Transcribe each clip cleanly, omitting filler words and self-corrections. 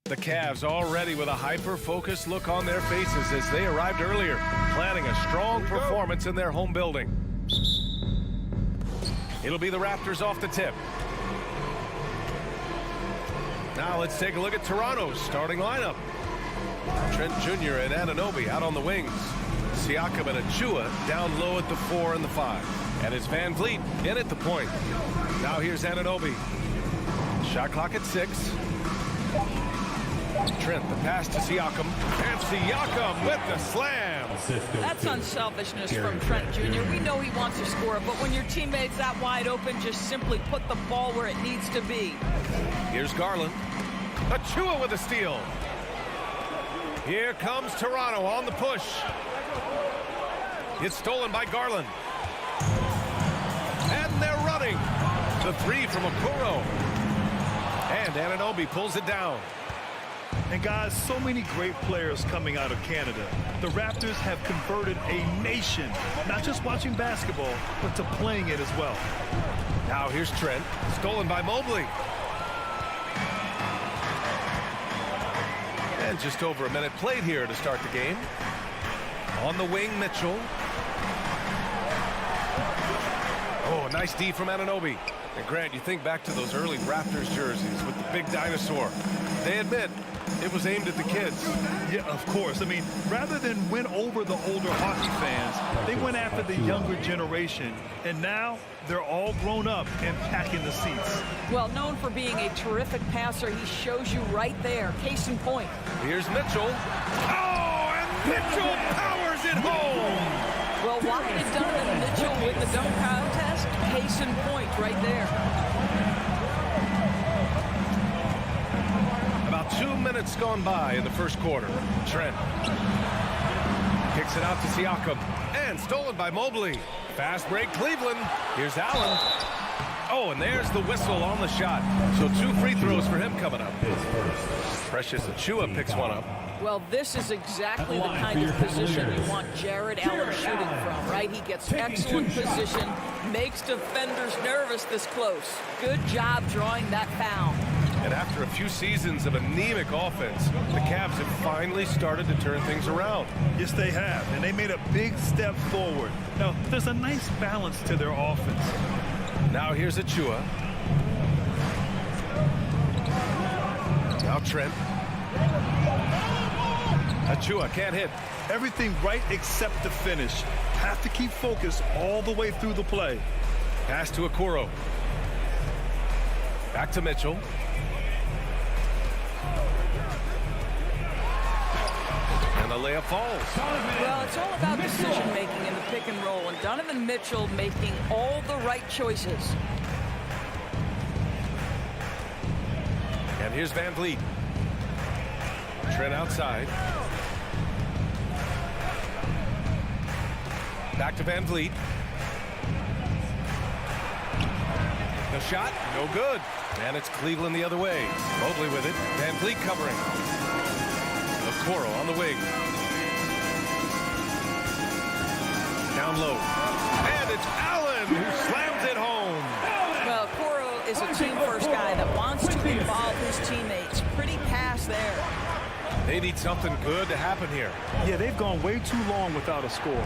The Cavs already with a hyper-focused look on their faces as they arrived earlier, planning a strong performance in their home building. It'll be the Raptors off the tip. Now let's take a look at Toronto's starting lineup. Trent Jr. and Anunoby out on the wings. Siakam and Achua down low at the 4 and the 5. And it's Van Vliet in at the point. Now here's Anunoby. Shot clock at 6. Trent, the pass to Siakam, and Siakam with the slam. That's unselfishness from Trent Jr. We know he wants to score, but when your teammate's that wide open, just simply put the ball where it needs to be. Here's Garland. Achua with a steal. Here comes Toronto on the push. It's stolen by Garland. And they're running. The 3 from Okoro. And Anunoby pulls it down. And guys, so many great players coming out of Canada. The Raptors have converted a nation, not just watching basketball, but to playing it as well. Now here's Trent, stolen by Mobley. And just over a minute played here to start the game. On the wing, Mitchell. Oh, nice D from Anunoby. And Grant, you think back to those early Raptors jerseys with the big dinosaur. They admit it was aimed at the kids. Yeah, of course. I mean, rather than win over the older hockey fans, they went after the younger generation. And now they're all grown up and packing the seats. Well, known for being a terrific passer, he shows you right there. Case in point. Here's Mitchell. Oh, and Mitchell powers it home. Well, why did Donovan Mitchell win the dunk contest? Case in point right there. About 2 minutes gone by in the first quarter. Trent kicks it out to Siakam. And stolen by Mobley. Fast break, Cleveland. Here's Allen. Oh, and there's the whistle on the shot. So 2 free throws for him coming up. Precious Achua picks one up. Well, this is exactly the kind of position you want Jared Allen shooting from, right? He gets excellent position, makes defenders nervous this close. Good job drawing that foul. And after a few seasons of anemic offense, the Cavs have finally started to turn things around. Yes, they have, and they made a big step forward. Now, there's a nice balance to their offense. Now here's Achua. Now Trent. Achua can't hit. Everything right except the finish. Have to keep focused all the way through the play. Pass to Okoro. Back to Mitchell. And the layup falls. Well, it's all about decision-making in the pick and roll, and Donovan Mitchell making all the right choices. And here's Van Vliet. Trent outside. Back to Van Vliet. The shot, no good. And it's Cleveland the other way. Mobley with it. Van Vliet covering. Okoro on the wing. Down low. And it's Allen who slams it home. Well, Okoro is a team-first guy that wants to involve his teammates. Pretty pass there. They need something good to happen here. Yeah, they've gone way too long without a score.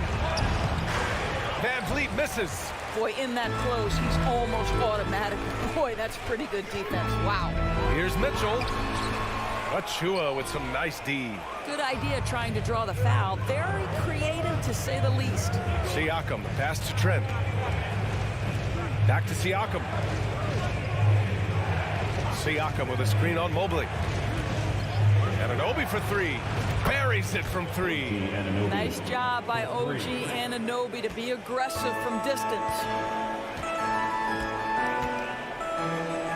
Van Vliet misses. Boy, in that close, he's almost automatic. Boy, that's pretty good defense. Wow. Here's Mitchell. Achua with some nice D. Good idea trying to draw the foul. Very creative, to say the least. Siakam, pass to Trent. Back to Siakam. Siakam with a screen on Mobley. Anunoby for 3. Buries it from 3. Nice job by OG Anunoby to be aggressive from distance.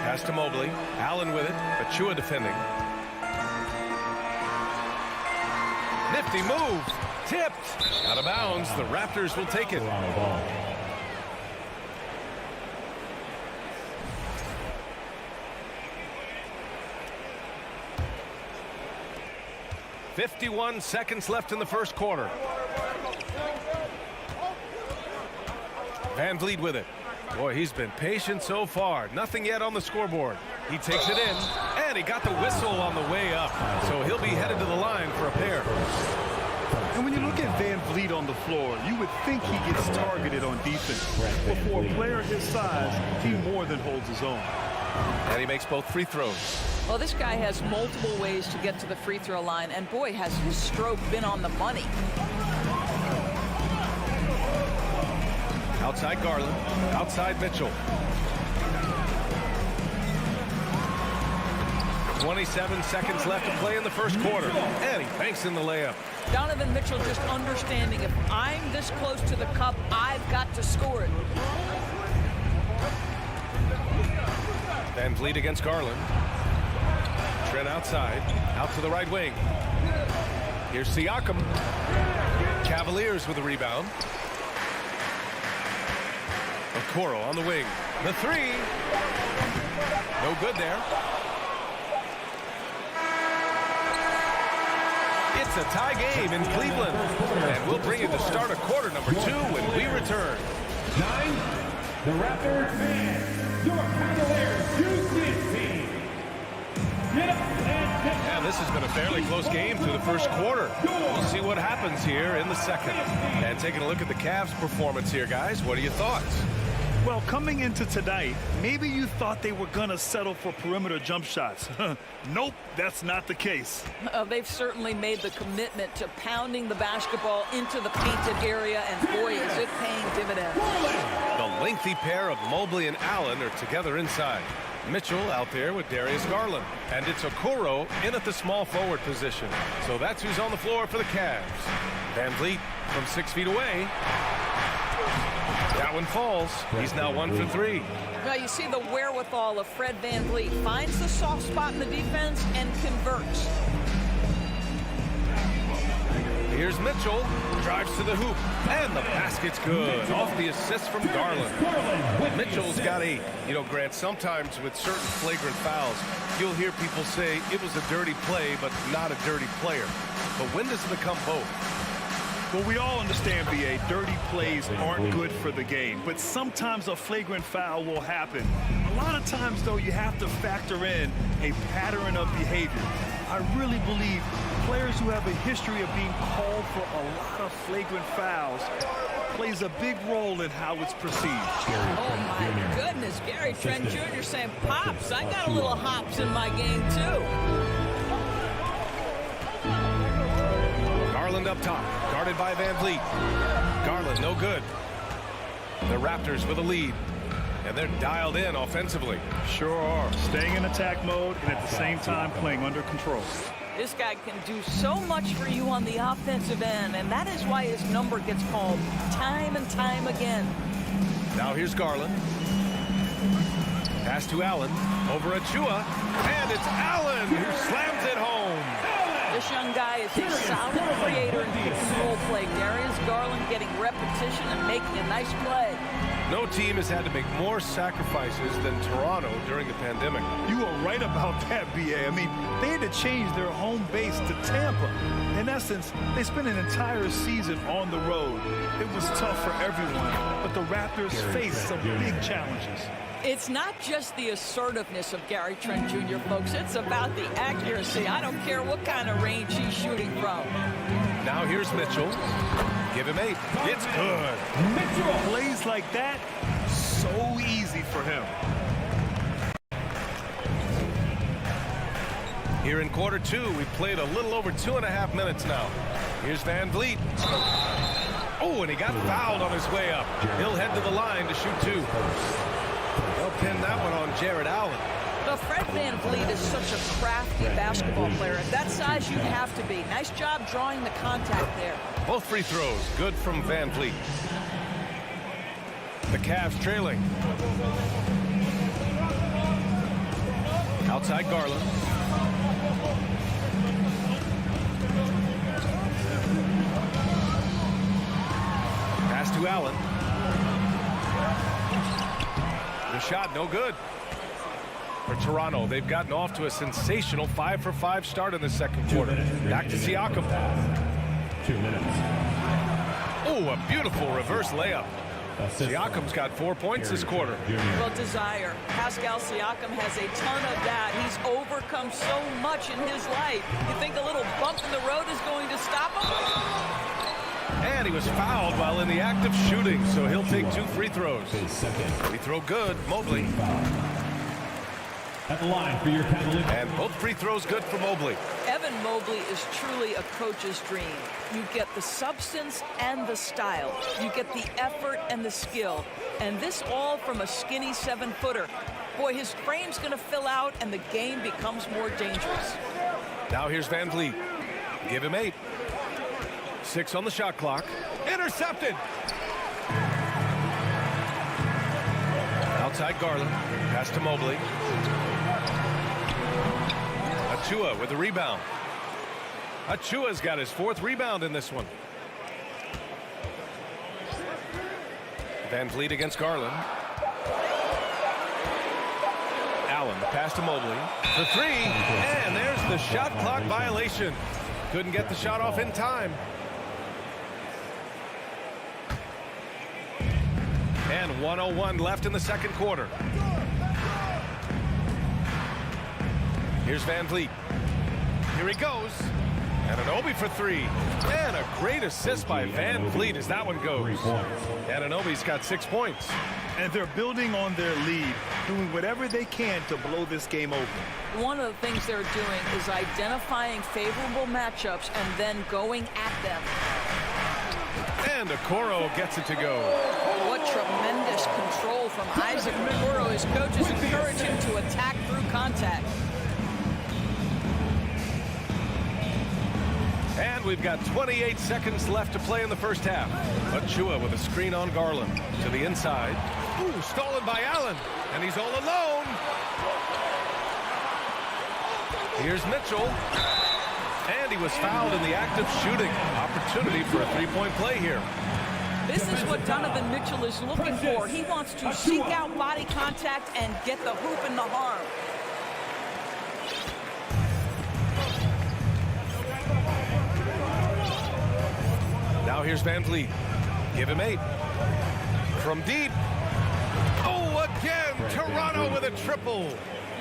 Pass to Mobley. Allen with it. Achua defending. Nifty move. Tipped. Out of bounds. The Raptors will take it. 51 seconds left in the first quarter. Van Vliet with it. Boy, he's been patient so far. Nothing yet on the scoreboard. He takes it in, and And he got the whistle on the way up. So he'll be headed to the line for a pair. And when you look at Van Vliet on the floor, you would think he gets targeted on defense. But for a player his size, he more than holds his own. And he makes both free throws. Well, this guy has multiple ways to get to the free throw line, and boy, has his stroke been on the money. Outside Garland, outside Mitchell. 27 seconds left to play in the first quarter. And he banks in the layup. Donovan Mitchell just understanding if I'm this close to the cup, I've got to score it. Van Vliet against Garland. Trent outside, out to the right wing. Here's Siakam. Cavaliers with a rebound. Okoro on the wing. The three. No good there. It's a tie game in Cleveland. And we'll bring you to start of quarter number 2 when we return. 9, the Raptors and your Cavaliers Houston team. Get up And this has been a fairly close game through the first quarter. We'll see what happens here in the second. And taking a look at the Cavs' performance here, guys. What are your thoughts? Well, coming into tonight, maybe you thought they were going to settle for perimeter jump shots. Nope, that's not the case. They've certainly made the commitment to pounding the basketball into the painted area, and boy, is it paying dividends. The lengthy pair of Mobley and Allen are together inside. Mitchell out there with Darius Garland. And it's Okoro in at the small forward position. So that's who's on the floor for the Cavs. Van Vliet from 6 feet away. That one falls. He's now 1 for 3. Now you see the wherewithal of Fred Van Vliet. Finds the soft spot in the defense and converts. Here's Mitchell. Drives to the hoop. And the basket's good. Off the assist from Garland. Mitchell's got a, Grant, sometimes with certain flagrant fouls, you'll hear people say it was a dirty play, but not a dirty player. But when does it become both? Well, we all understand, B.A., dirty plays aren't good for the game, but sometimes a flagrant foul will happen. A lot of times, though, you have to factor in a pattern of behavior. I really believe players who have a history of being called for a lot of flagrant fouls plays a big role in how it's perceived. Oh, my goodness. Gary Trent Jr. saying, Pops, I got a little hops in my game, too. Garland up top, guarded by Van Vliet. Garland, no good. The Raptors with a lead, and they're dialed in offensively. Sure are. Staying in attack mode and at the same time playing under control. This guy can do so much for you on the offensive end, and that is why his number gets called time and time again. Now here's Garland. Pass to Allen, over Achua, and it's Allen who slams it home. This young guy is a solid creator in pick and roll play. Darius Garland getting repetition and making a nice play. No team has had to make more sacrifices than Toronto during the pandemic. You are right about that, B.A. I mean, they had to change their home base to Tampa. In essence, they spent an entire season on the road. It was tough for everyone, but the Raptors faced some big challenges. It's not just the assertiveness of Gary Trent Jr., folks. It's about the accuracy. I don't care what kind of range he's shooting from. Now here's Mitchell. Give him 8. It's good. Mitchell plays like that, so easy for him. Here in quarter 2, we've played a little over 2.5 minutes now. Here's Van Vliet. Oh, and he got fouled on his way up. He'll head to the line to shoot 2. They'll pin that one on Jared Allen. Well, Fred Van Vliet is such a crafty basketball player. At that size, you have to be. Nice job drawing the contact there. Both free throws, good from Van Vliet. The Cavs trailing. Outside Garland. Pass to Allen. The shot, no good. For Toronto, they've gotten off to a sensational 5-for-5 start in the second quarter. Back to Siakam. 2 minutes. Oh, a beautiful reverse layup. Siakam's got 4 points this quarter. Well, desire. Pascal Siakam has a ton of that. He's overcome so much in his life. You think a little bump in the road is going to stop him? And he was fouled while in the act of shooting, so he'll take 2 free throws. Free throw good, Mobley. At the line for your Cavaliers. And both free throws good for Mobley. Evan Mobley is truly a coach's dream. You get the substance and the style. You get the effort and the skill. And this all from a skinny 7-footer. Boy, his frame's going to fill out and the game becomes more dangerous. Now here's Van Vliet. Give him 8. 6 on the shot clock. Intercepted. Outside Garland. Pass to Mobley. Achua with the rebound. Achua's got his 4th rebound in this one. Van Vliet against Garland. Allen, the pass to Mobley. For 3, and there's the shot clock violation. Couldn't get the shot off in time. And 1:01 left in the second quarter. Here's Van Vliet. Here he goes. And Anunoby for 3. And a great assist by Van Vliet as that one goes. And Anunoby's got 6 points. And they're building on their lead, doing whatever they can to blow this game open. One of the things they're doing is identifying favorable matchups and then going at them. And Okoro gets it to go. What tremendous control from Isaac Okoro. His coaches encourage him to attack through contact. And we've got 28 seconds left to play in the first half. Achua with a screen on Garland to the inside. Ooh, stolen by Allen. And he's all alone. Here's Mitchell. And he was fouled in the act of shooting. Opportunity for a 3-point play here. This is what Donovan Mitchell is looking for. He wants to seek out body contact and get the hoop in the harm. Now here's Van Vliet. Give him 8. From deep. Oh, again, Toronto with a triple.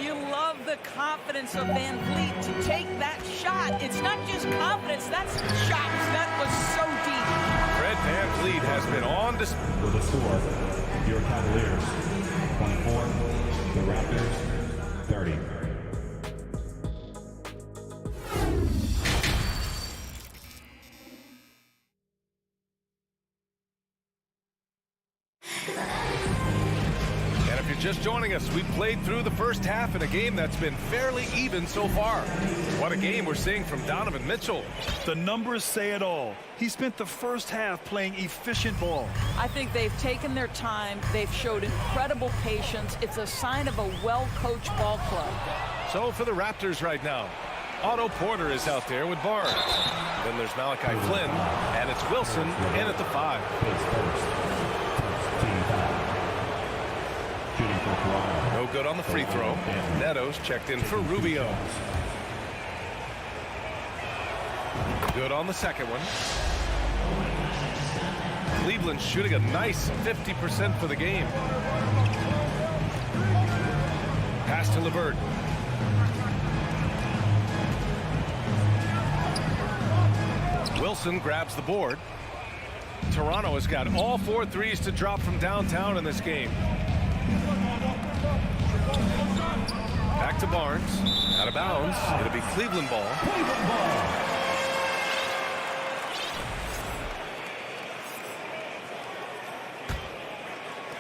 You love the confidence of Van Vliet to take that shot. It's not just confidence, that's shots. That was so deep. Fred Van Vliet has been on display. For the score, your Cavaliers 24, the Raptors 30. And if you're just joining us, we've played through the first half in a game that's been fairly even so far. What a game we're seeing from Donovan Mitchell. The numbers say it all. He spent the first half playing efficient ball. I think they've taken their time. They've showed incredible patience. It's a sign of a well-coached ball club. So for the Raptors right now, Otto Porter is out there with Barnes. Then there's Malachi Flynn, and it's Wilson in at the 5. No good on the free throw. Neto's checked in for Rubio. Good on the second one. Cleveland shooting a nice 50% for the game. Pass to LeVert. Wilson grabs the board. Toronto has got all 4 threes to drop from downtown in this game. Back to Barnes. Out of bounds. It'll be Cleveland ball.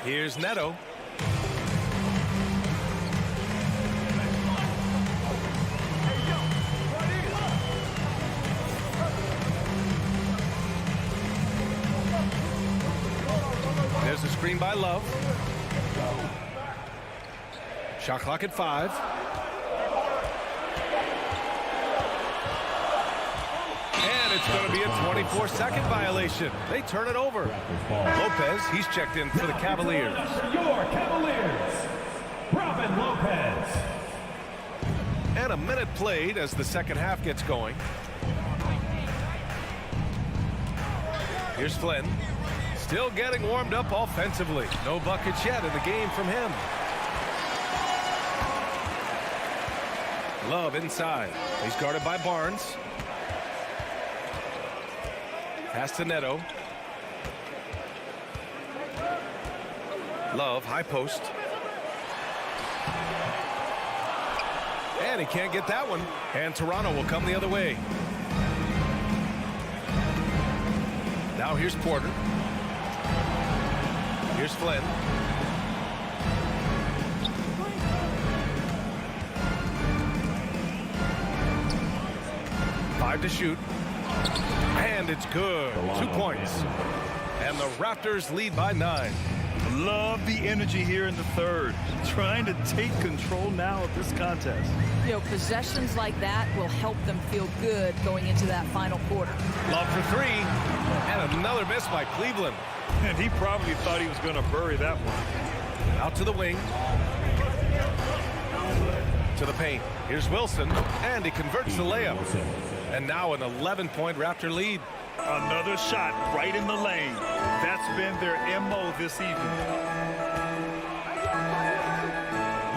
Here's Neto. There's a screen by Love. Shot clock at 5. And it's going to be a 24-second violation. They turn it over. Lopez, he's checked in for the Cavaliers. Your Cavaliers, Robin Lopez. And a minute played as the second half gets going. Here's Flynn. Still getting warmed up offensively. No buckets yet in the game from him. Love inside. He's guarded by Barnes. Pass to Neto. Love, high post. And he can't get that one. And Toronto will come the other way. Now here's Porter. Here's Flynn. Five to shoot. And it's good. 2 points. And the Raptors lead by 9. Love the energy here in the third. Trying to take control now of this contest. You know, possessions like that will help them feel good going into that final quarter. Love for 3. And another miss by Cleveland. And he probably thought he was going to bury that one. Out to the wing. To the paint. Here's Wilson. And he converts the layup. And now an 11-point Raptor lead. Another shot right in the lane. That's been their MO this evening.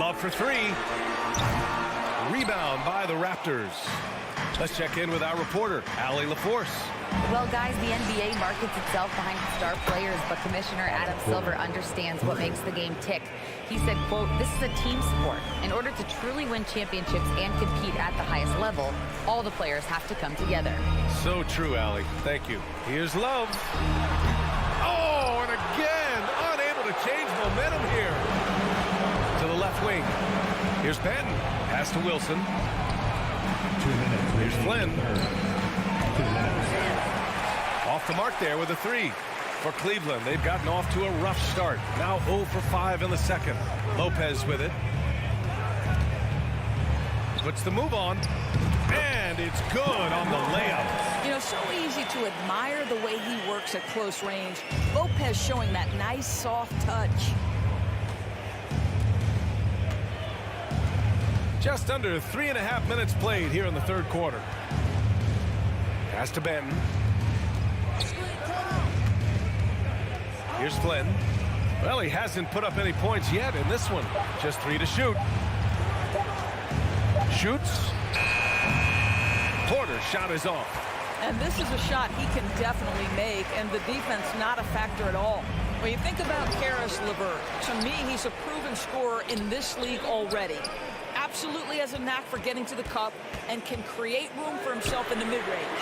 Love for 3. Rebound by the Raptors. Let's check in with our reporter, Allie LaForce. Well, guys, the NBA markets itself behind star players, but Commissioner Adam Silver understands what makes the game tick. He said, quote, "This is a team sport. In order to truly win championships and compete at the highest level, all the players have to come together." So true, Allie. Thank you. Here's Love. Oh, and again, unable to change momentum here. To the left wing. Here's Benton. Pass to Wilson. 2 minutes. Here's Flynn. 2 minutes. Off the mark there with a 3. For Cleveland, they've gotten off to a rough start. Now 0 for 5 in the second. Lopez with it. Puts the move on. And it's good on the layup. You know, so easy to admire the way he works at close range. Lopez showing that nice, soft touch. Just under 3.5 minutes played here in the third quarter. Pass to Benton. Here's Flynn. Well, he hasn't put up any points yet in this one. Just 3 to shoot. Shoots. Porter's shot is off. And this is a shot he can definitely make, and the defense not a factor at all. When you think about Karis LeVert, to me, he's a proven scorer in this league already. Absolutely has a knack for getting to the cup and can create room for himself in the mid-range.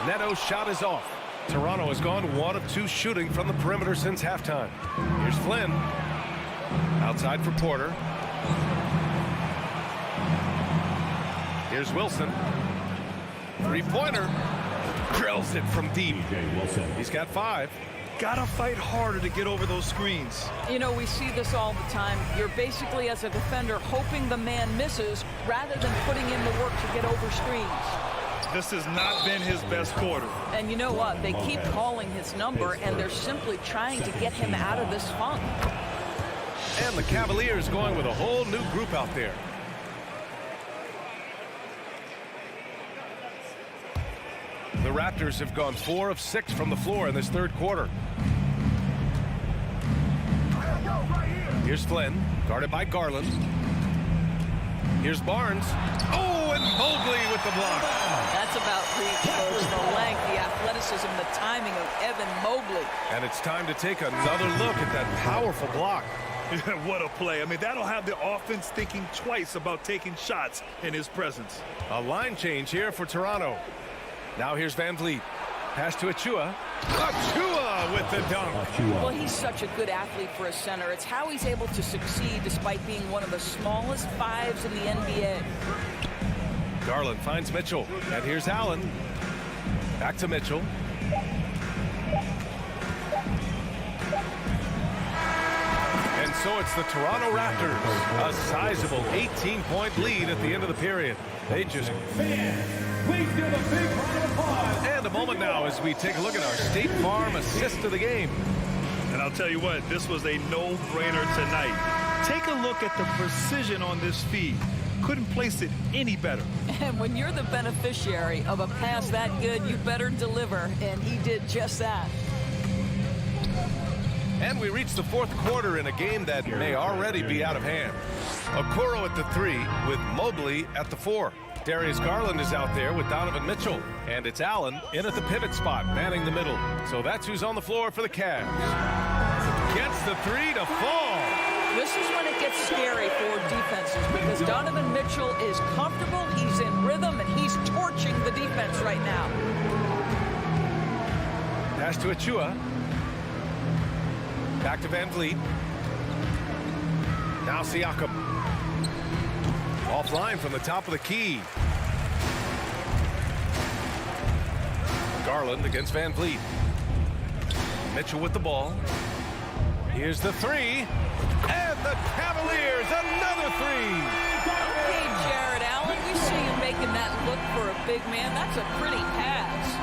Neto's shot is off. Toronto has gone 1 of 2 shooting from the perimeter since halftime. Here's Flynn. Outside for Porter. Here's Wilson. 3-pointer. Drills it from deep. He's got 5. Gotta fight harder to get over those screens. You know, we see this all the time. You're basically, as a defender, hoping the man misses rather than putting in the work to get over screens. This has not been his best quarter. And you know what? They keep calling his number, and they're simply trying to get him out of this funk. And the Cavaliers going with a whole new group out there. The Raptors have gone 4 of 6 from the floor in this third quarter. Here's Flynn, guarded by Garland. Here's Barnes. Oh, and Mobley with the block. That's about reach, folks. The length, the athleticism, the timing of Evan Mobley. And it's time to take another look at that powerful block. What a play. I mean, that'll have the offense thinking twice about taking shots in his presence. A line change here for Toronto. Now here's Van Vliet. Pass to Achua. Achua with the dunk. Well, he's such a good athlete for a center. It's how he's able to succeed despite being one of the smallest 5s in the NBA. Garland finds Mitchell. And here's Allen. Back to Mitchell. And so it's the Toronto Raptors. A sizable 18-point lead at the end of the period. They just... Please give a big round of applause. And a moment now as we take a look at our State Farm assist of the game. And I'll tell you what, this was a no-brainer tonight. Take a look at the precision on this feed. Couldn't place it any better. And when you're the beneficiary of a pass that good, you better deliver. And he did just that. And we reach the fourth quarter in a game that may already be out of hand. Okoro at the 3 with Mobley at the 4. Darius Garland is out there with Donovan Mitchell. And it's Allen in at the pivot spot, manning the middle. So that's who's on the floor for the Cavs. Gets the 3 to fall. This is when it gets scary for defenses because Donovan Mitchell is comfortable, he's in rhythm, and he's torching the defense right now. Pass to Achua. Back to Van Vliet. Now Siakam. Offline from the top of the key. Garland against Van Vliet. Mitchell with the ball. Here's the 3. And the Cavaliers, another 3. Okay, Jared Allen, we see you making that look for a big man. That's a pretty pass.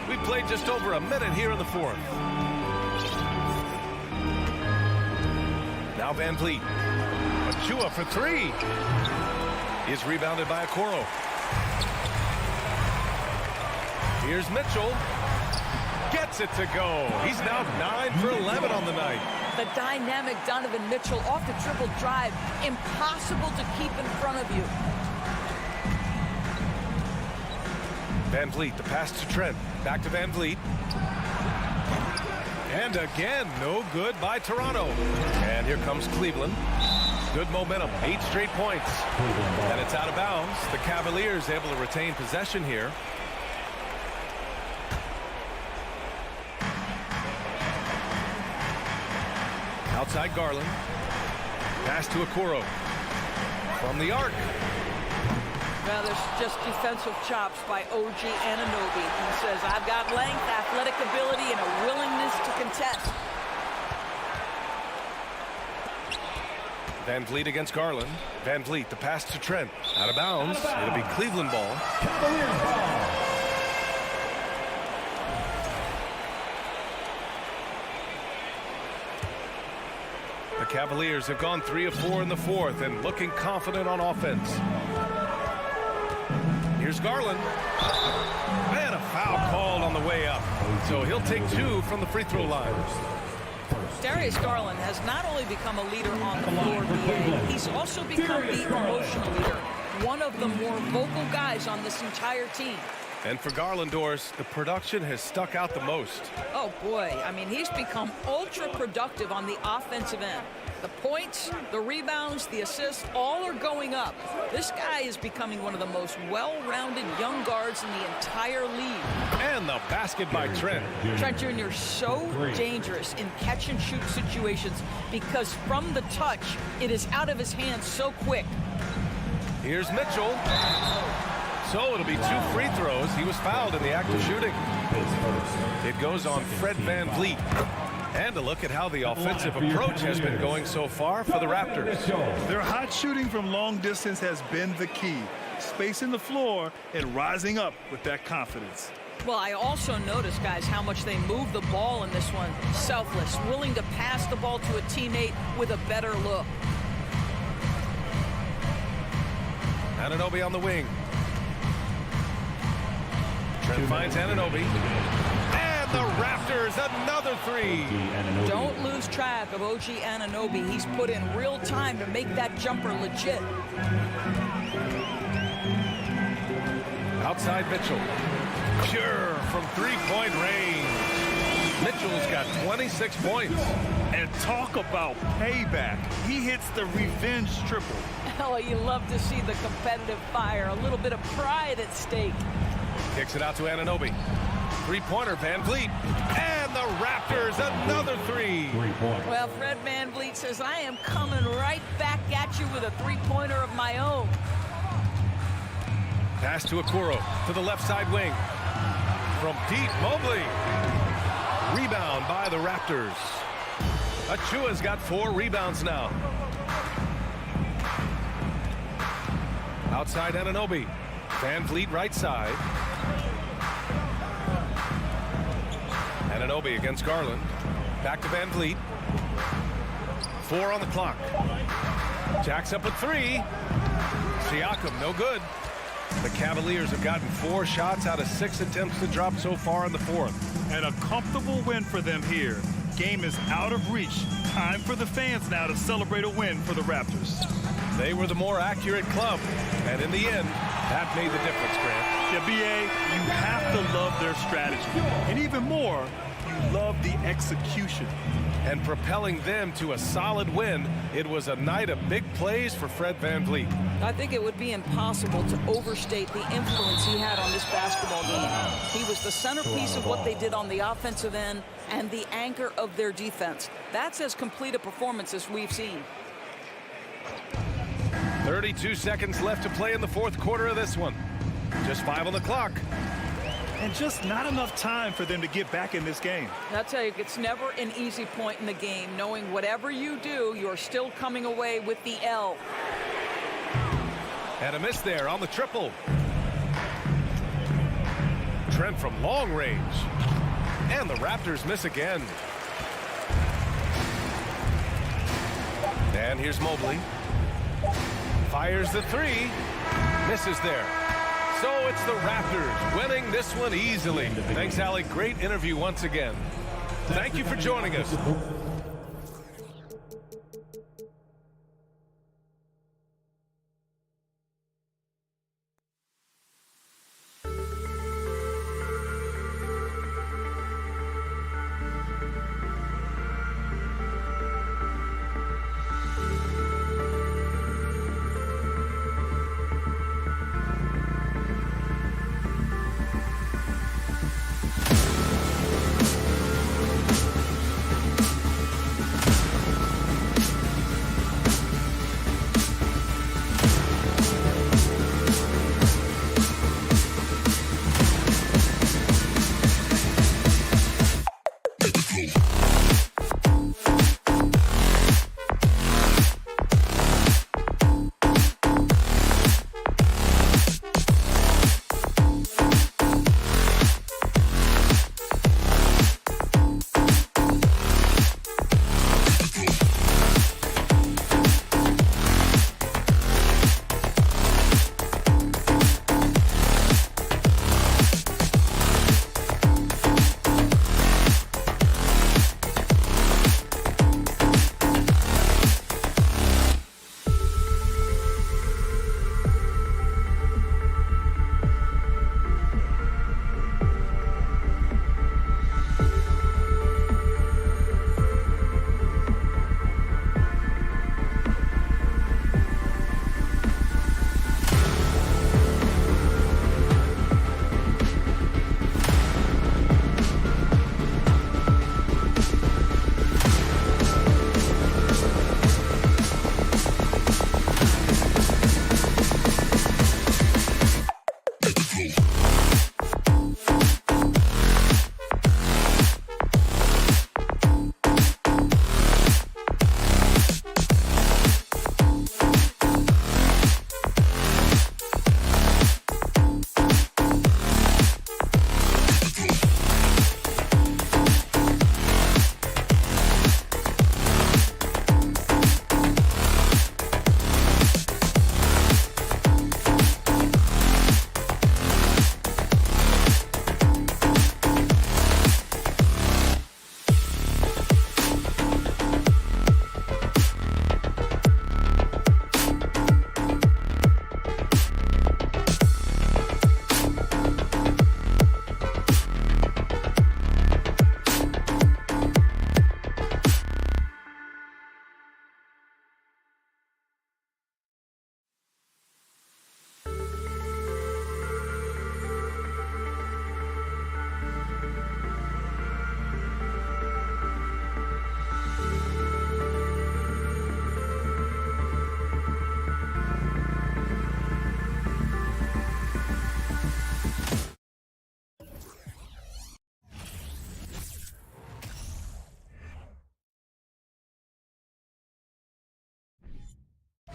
We played just over a minute here in the fourth. Now Van Vliet. Achua for 3. Is rebounded by Okoro. Here's Mitchell. Gets it to go. He's now 9 for 11 on the night. The dynamic Donovan Mitchell off the triple drive. Impossible to keep in front of you. Van Vliet, the pass to Trent. Back to Van Vliet. And again, no good by Toronto. And here comes Cleveland. Good momentum, 8 straight points. And it's out of bounds. The Cavaliers able to retain possession here. Outside Garland. Pass to Okoro. From the arc. Now there's just defensive chops by OG Anunoby. He says, I've got length, athletic ability, and a willingness to contest. Van Vliet against Garland. Van Vliet, the pass to Trent. Out of bounds. It'll be Cleveland ball. Cavaliers ball. The Cavaliers have gone 3 of 4 in the fourth and looking confident on offense. Here's Garland. And a foul called on the way up. So he'll take 2 from the free throw line. Darius Garland has not only become a leader on the floor, BA, he's also become the emotional leader. One of the more vocal guys on this entire team. And for Garland, Doris, the production has stuck out the most. Oh, boy. I mean, he's become ultra productive on the offensive end. The points, the rebounds, the assists, all are going up. This guy is becoming one of the most well-rounded young guards in the entire league. And the basket by Trent. Trent Jr. so dangerous in catch-and-shoot situations because from the touch, it is out of his hands so quick. Here's Mitchell. So it'll be 2 free throws. He was fouled in the act of shooting. It goes on Fred Van Vliet. And a look at how the offensive approach has been going so far for the Raptors. Their hot shooting from long distance has been the key. Spacing the floor and rising up with that confidence. Well, I also noticed, guys, how much they move the ball in this one. Selfless, willing to pass the ball to a teammate with a better look. Anunoby on the wing. Trent finds Anunoby. And the Raptors, another 3. Don't lose track of OG Anunoby. He's put in real time to make that jumper legit. Outside Mitchell. Pure from 3-point range. Mitchell's got 26 points. And talk about payback. He hits the revenge triple. Oh, you love to see the competitive fire. A little bit of pride at stake. Kicks it out to Anunoby. 3-pointer, Van Vliet. And the Raptors, another 3. Well, Fred Van Vliet says, I am coming right back at you with a 3-pointer of my own. Pass to Okoro to the left side wing. From deep, Mobley. Rebound by the Raptors. Achua's got 4 rebounds now. Outside Anunoby. Van Vliet right side. Anunoby against Garland. Back to Van Vliet. 4 on the clock. Jacks up at 3. Siakam, no good. The Cavaliers have gotten 4 shots out of 6 attempts to drop so far in the fourth. And a comfortable win for them here. Game is out of reach. Time for the fans now to celebrate a win for the Raptors. They were the more accurate club, and in the end, that made the difference, Grant. Yeah, BA, you have to love their strategy. And even more, you love the execution. And propelling them to a solid win, it was a night of big plays for Fred VanVleet. I think it would be impossible to overstate the influence he had on this basketball game. He was the centerpiece of what they did on the offensive end and the anchor of their defense. That's as complete a performance as we've seen. 32 seconds left to play in the fourth quarter of this one. Just 5 on the clock. And just not enough time for them to get back in this game. I'll tell you, it's never an easy point in the game, knowing whatever you do, you're still coming away with the L. And a miss there on the triple. Trent from long range. And the Raptors miss again. And here's Mobley. Fires the 3. Misses there. So it's the Raptors winning this one easily. Thanks, Allie. Great interview once again. Thank you for joining us.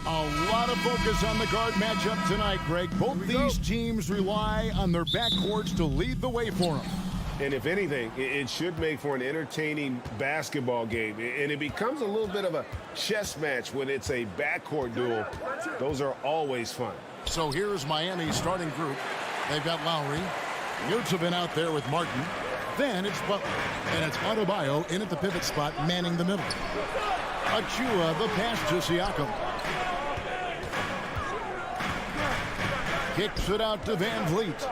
A lot of focus on the guard matchup tonight, Greg. Both these teams rely on their backcourts to lead the way for them. And if anything, it should make for an entertaining basketball game. And it becomes a little bit of a chess match when it's a backcourt duel. Those are always fun. So here's Miami's starting group. They've got Lowry. Yurtsevin out there with Martin. Then it's Butler. And it's Adebayo in at the pivot spot, manning the middle. Achua, the pass to Siakam. Kicks it out to Van Vliet.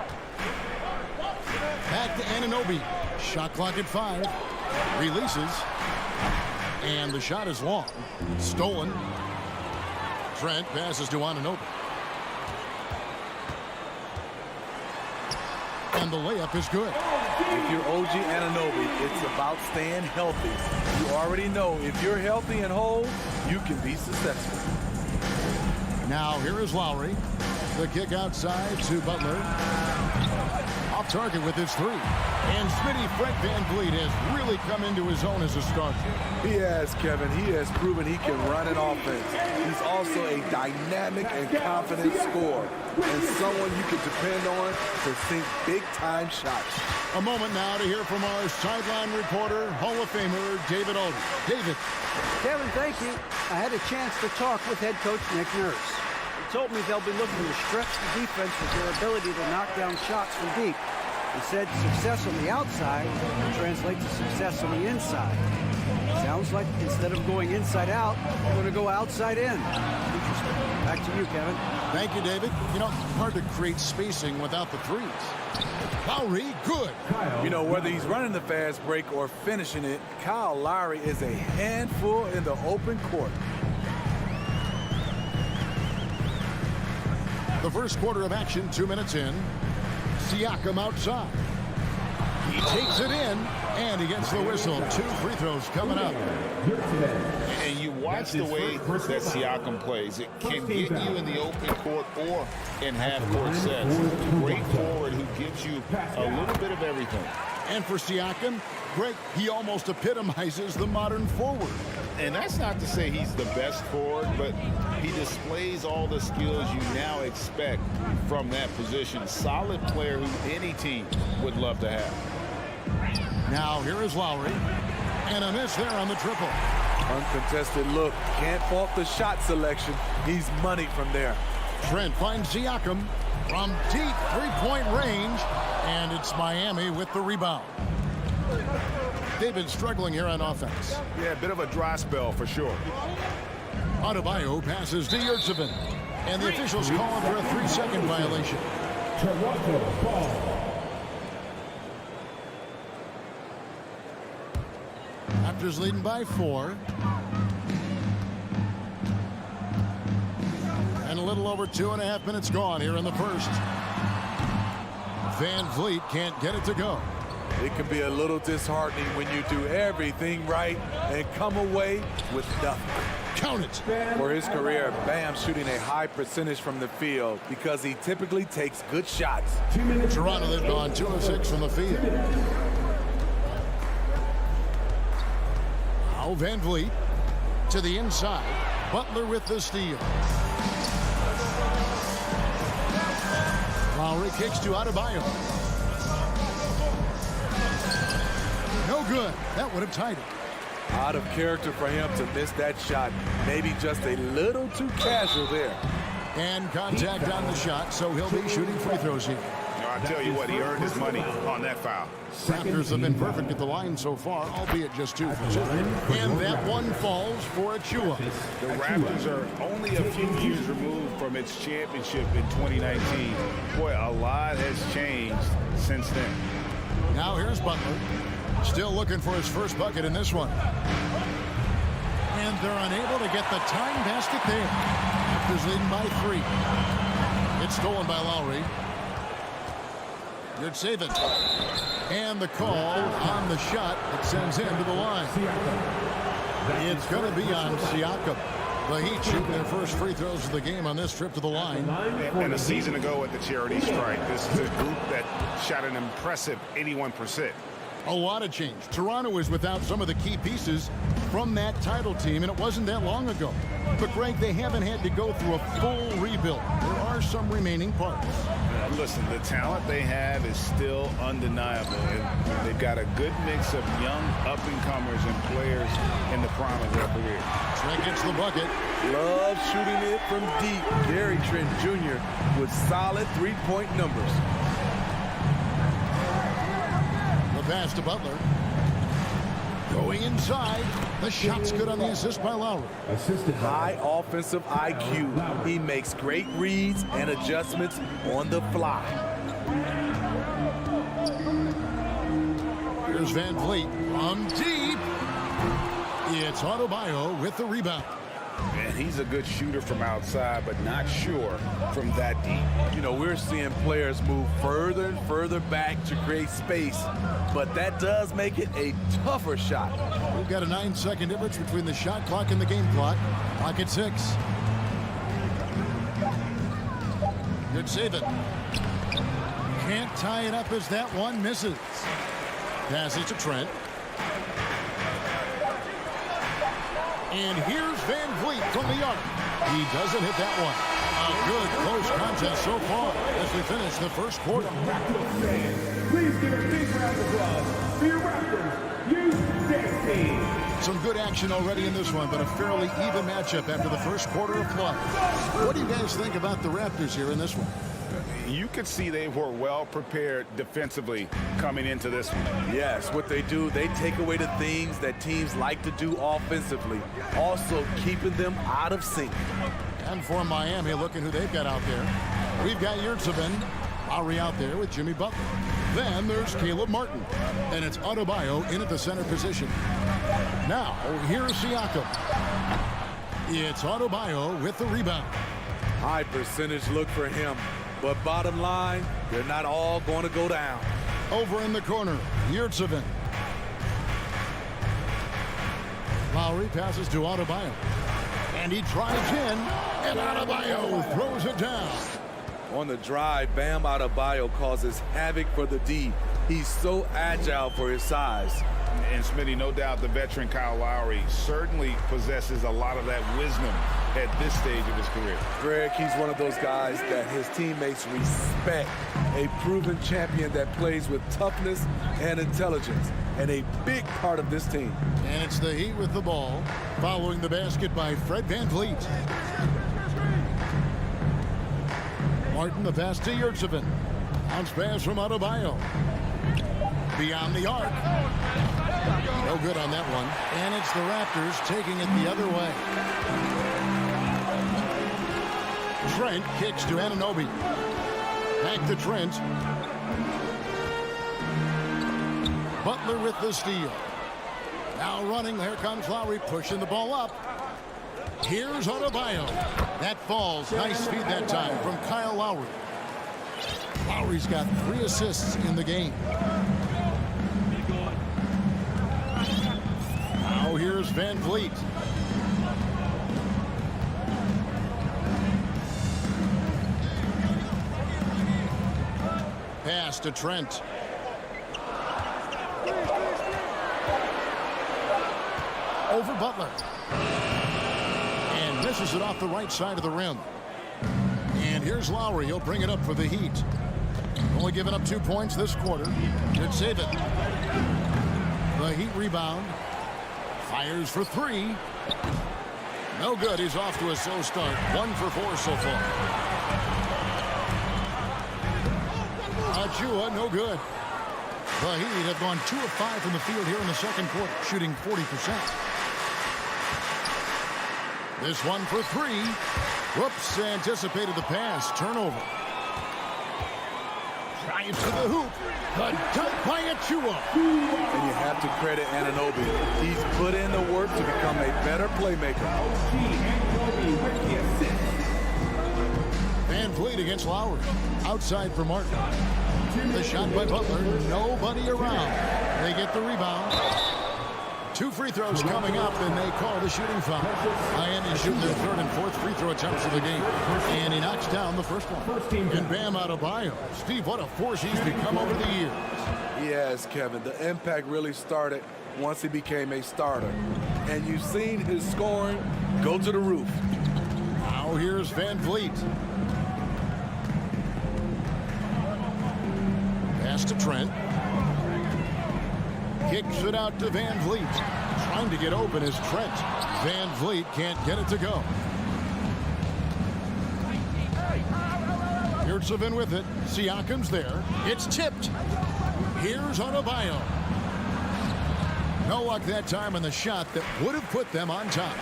Back to Anunoby. Shot clock at 5. Releases. And the shot is long. Stolen. Trent passes to Anunoby. And the layup is good. If you're OG Anunoby, it's about staying healthy. You already know if you're healthy and whole, you can be successful. Now here is Lowry. The kick outside to Butler. Off target with his 3. And Smitty Fred Van Vliet has really come into his own as a starter. He has, Kevin. He has proven he can run an offense. He's also a dynamic and confident scorer and someone you can depend on to sink big-time shots. A moment now to hear from our sideline reporter, Hall of Famer David Alden. David. Kevin, thank you. I had a chance to talk with head coach Nick Nurse. He told me they'll be looking to stretch the defense with their ability to knock down shots from deep. He said success on the outside translates to success on the inside. Sounds like instead of going inside out, they're going to go outside in. Interesting. Back to you, Kevin. Thank you, David. You know, hard to create spacing without the threes. Lowry, good. You know, whether he's running the fast break or finishing it, Kyle Lowry is a handful in the open court. The first quarter of action, 2 minutes in. Siakam outside. He takes it in, and he gets the whistle. 2 free throws coming up. And you watch the way that Siakam plays. It can get you in the open court or in half-court sets. Great forward who gives you a little bit of everything. And for Siakam, Greg, he almost epitomizes the modern forward. And that's not to say he's the best forward, but he displays all the skills you now expect from that position. Solid player who any team would love to have. Now here is Lowry. And a miss there on the triple. Uncontested look. Can't fault the shot selection. He's money from there. Trent finds Siakam from deep three-point range. And it's Miami with the rebound. They've been struggling here on offense. Yeah, a bit of a dry spell for sure. Adebayo passes to Yurtsevin. And the officials call for a 3-second violation. Toronto ball. Raptors leading by 4. And a little over 2.5 minutes gone here in the first. Van Vliet can't get it to go. It can be a little disheartening when you do everything right and come away with nothing. Count it. For his career, Bam shooting a high percentage from the field because he typically takes good shots. Toronto, they've gone 2 of 6 from the field. Now Van Vliet to the inside. Butler with the steal. Lowry kicks to Adebayo. No good. That would have tied it. Out of character for him to miss that shot. Maybe just a little too casual there. And contact on the shot, so he'll be shooting free throws here. I'll tell you what, he earned his money on that foul. Raptors have been perfect at the line so far, albeit just 2 for 2. And that one falls for Achua. The Raptors are only a few years removed from its championship in 2019. Boy, a lot has changed since then. Now here's Butler. Still looking for his first bucket in this one. And they're unable to get the time basket there. Raptors leading by 3. It's stolen by Lowry. Good save it. And the call on the shot that sends him to the line. It's going to be on Siakam. The Heat shooting their first free throws of the game on this trip to the line. And a season ago at the charity strike, this is a group that shot an impressive 81%. A lot of change. Toronto is without some of the key pieces from that title team, and it wasn't that long ago. But, Greg, they haven't had to go through a full rebuild. There are some remaining parts. Listen, the talent they have is still undeniable. And they've got a good mix of young up-and-comers and players in the prime of their career. Trent gets the bucket. Love shooting it from deep. Gary Trent Jr. with solid three-point numbers. The pass to Butler. Going inside. The shot's good on the assist by Lowry. High offensive IQ. He makes great reads and adjustments on the fly. Here's Van Vliet from deep. It's Adebayo with the rebound. And he's a good shooter from outside, but not sure from that deep. You know, we're seeing players move further and further back to create space, but that does make it a tougher shot. We've got a 9-second difference between the shot clock and the game clock. Clock at 6. Good save it. Can't tie it up as that one misses. Passes to Trent. And here's Van Vliet from the arc. He doesn't hit that one. A good close contest so far as we finish the first quarter. Please give a big round of applause for your Raptors youth team. Some good action already in this one, but a fairly even matchup after the first quarter of play. What do you guys think about the Raptors here in this one? You could see they were well prepared defensively coming into this one. Yes, what they do, they take away the things that teams like to do offensively, also keeping them out of sync. And for Miami, looking who they've got out there. We've got Yurtseven, Lowry out there with Jimmy Butler. Then there's Caleb Martin, and it's Adebayo in at the center position. Now, here's Siakam. It's Adebayo with the rebound. High percentage look for him. But bottom line, they're not all going to go down. Over in the corner, Yurtseven. Lowry passes to Adebayo. And he drives in, and Adebayo throws it down. On the drive, Bam Adebayo causes havoc for the D. He's so agile for his size. And Smitty, no doubt the veteran Kyle Lowry certainly possesses a lot of that wisdom at this stage of his career. Greg, he's one of those guys that his teammates respect. A proven champion that plays with toughness and intelligence. And a big part of this team. And it's the Heat with the ball, following the basket by Fred VanVleet. Martin, the pass to Yurtseven. Bounce pass from Adebayo. Beyond the arc. No good on that one. And it's the Raptors taking it the other way. Trent kicks to Anunoby. Back to Trent. Butler with the steal. Now running, here comes Lowry pushing the ball up. Here's Adebayo. That falls. Nice feed that time from Kyle Lowry. Lowry's got 3 assists in the game. Now here's VanVleet. Pass to Trent. Over Butler. And misses it off the right side of the rim. And here's Lowry. He'll bring it up for the Heat. Only giving up 2 points this quarter. Good save it. The Heat rebound. Fires for 3. No good. He's off to a slow start. 1 for 4 so far. Achua, no good. The Heat have gone 2 of 5 from the field here in the second quarter, shooting 40%. This one for 3. Whoops, anticipated the pass. Turnover. Drives to the hoop. The dunk by Achua. And you have to credit Anunoby. He's put in the work to become a better playmaker. VanVleet against Lowry. Outside for Martin. The shot by Butler. Nobody around. They get the rebound. 2 free throws coming up, and they call the shooting foul. Miami shooting their 3rd and 4th free throw attempts of the game. And he knocks down the first one. And Bam Adebayo. Steve, what a force he's become over the years. Yes, Kevin. The impact really started once he became a starter. And you've seen his scoring go to the roof. Now here's Van Vliet. Pass to Trent. Kicks it out to Van Vliet. Trying to get open is Trent. Van Vliet can't get it to go. Yurtsevin with it. Siakam's there. It's tipped. Here's Adebayo. No luck that time on the shot that would have put them on top.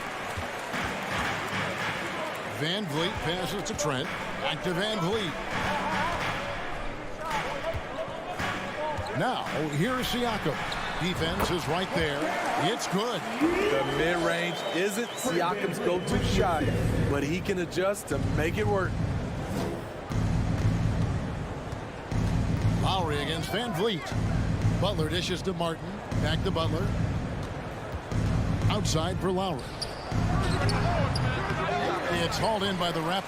Van Vliet passes to Trent. Back to Van Vliet. Now, here's Siakam. Defense is right there. It's good. The mid-range isn't Siakam's go-to shot, but he can adjust to make it work. Lowry against Van Vliet. Butler dishes to Martin. Back to Butler. Outside for Lowry. It's hauled in by the Raptors.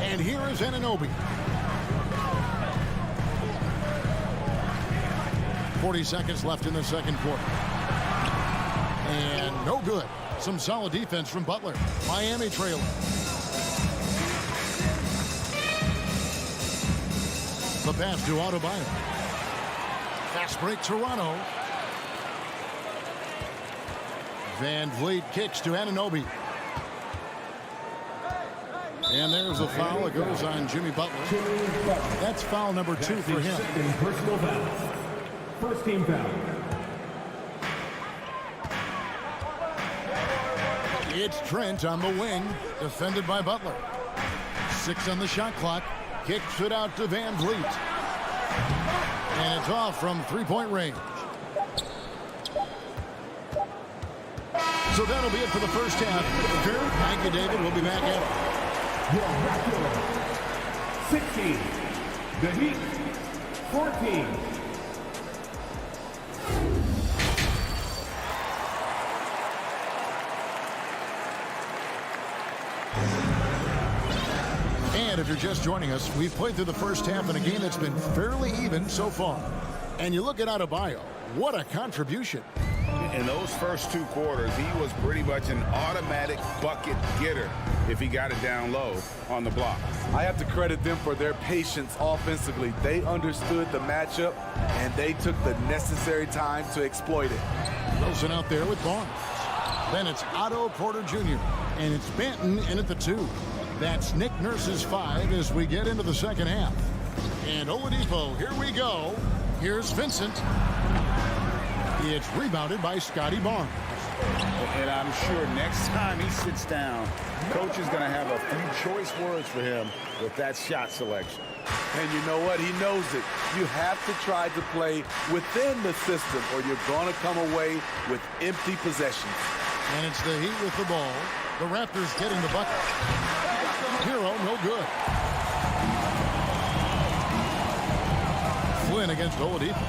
And here is Anunoby. 40 seconds left in the second quarter. And no good. Some solid defense from Butler. Miami trailing. The pass to Adebayo. Fast break Toronto. Van Vliet kicks to Anunoby. And there's a foul that goes on Jimmy Butler. That's foul number 2 for him. Personal foul. First team foul. It's Trent on the wing, defended by Butler. 6 on the shot clock. Kicks it out to Van Vliet. And it's off from 3-point range. So that'll be it for the first half. Thank you, David. We'll be back at Your record, 16. The Heat, 14. And if you're just joining us, we've played through the first half in a game that's been fairly even so far. And you look at Adebayo, what a contribution. In those first 2 quarters, he was pretty much an automatic bucket getter if he got it down low on the block. I have to credit them for their patience offensively. They understood the matchup, and they took the necessary time to exploit it. Wilson out there with Barnes. Then it's Otto Porter Jr. And it's Banton in at the 2. That's Nick Nurse's 5 as we get into the second half. And Oladipo, here we go. Here's Vincent. It's rebounded by Scotty Barnes. And I'm sure next time he sits down, coach is going to have a few choice words for him with that shot selection. And you know what? He knows it. You have to try to play within the system or you're going to come away with empty possessions. And it's the Heat with the ball. The Raptors getting the bucket. Hero, no good. Flynn against Oladipo.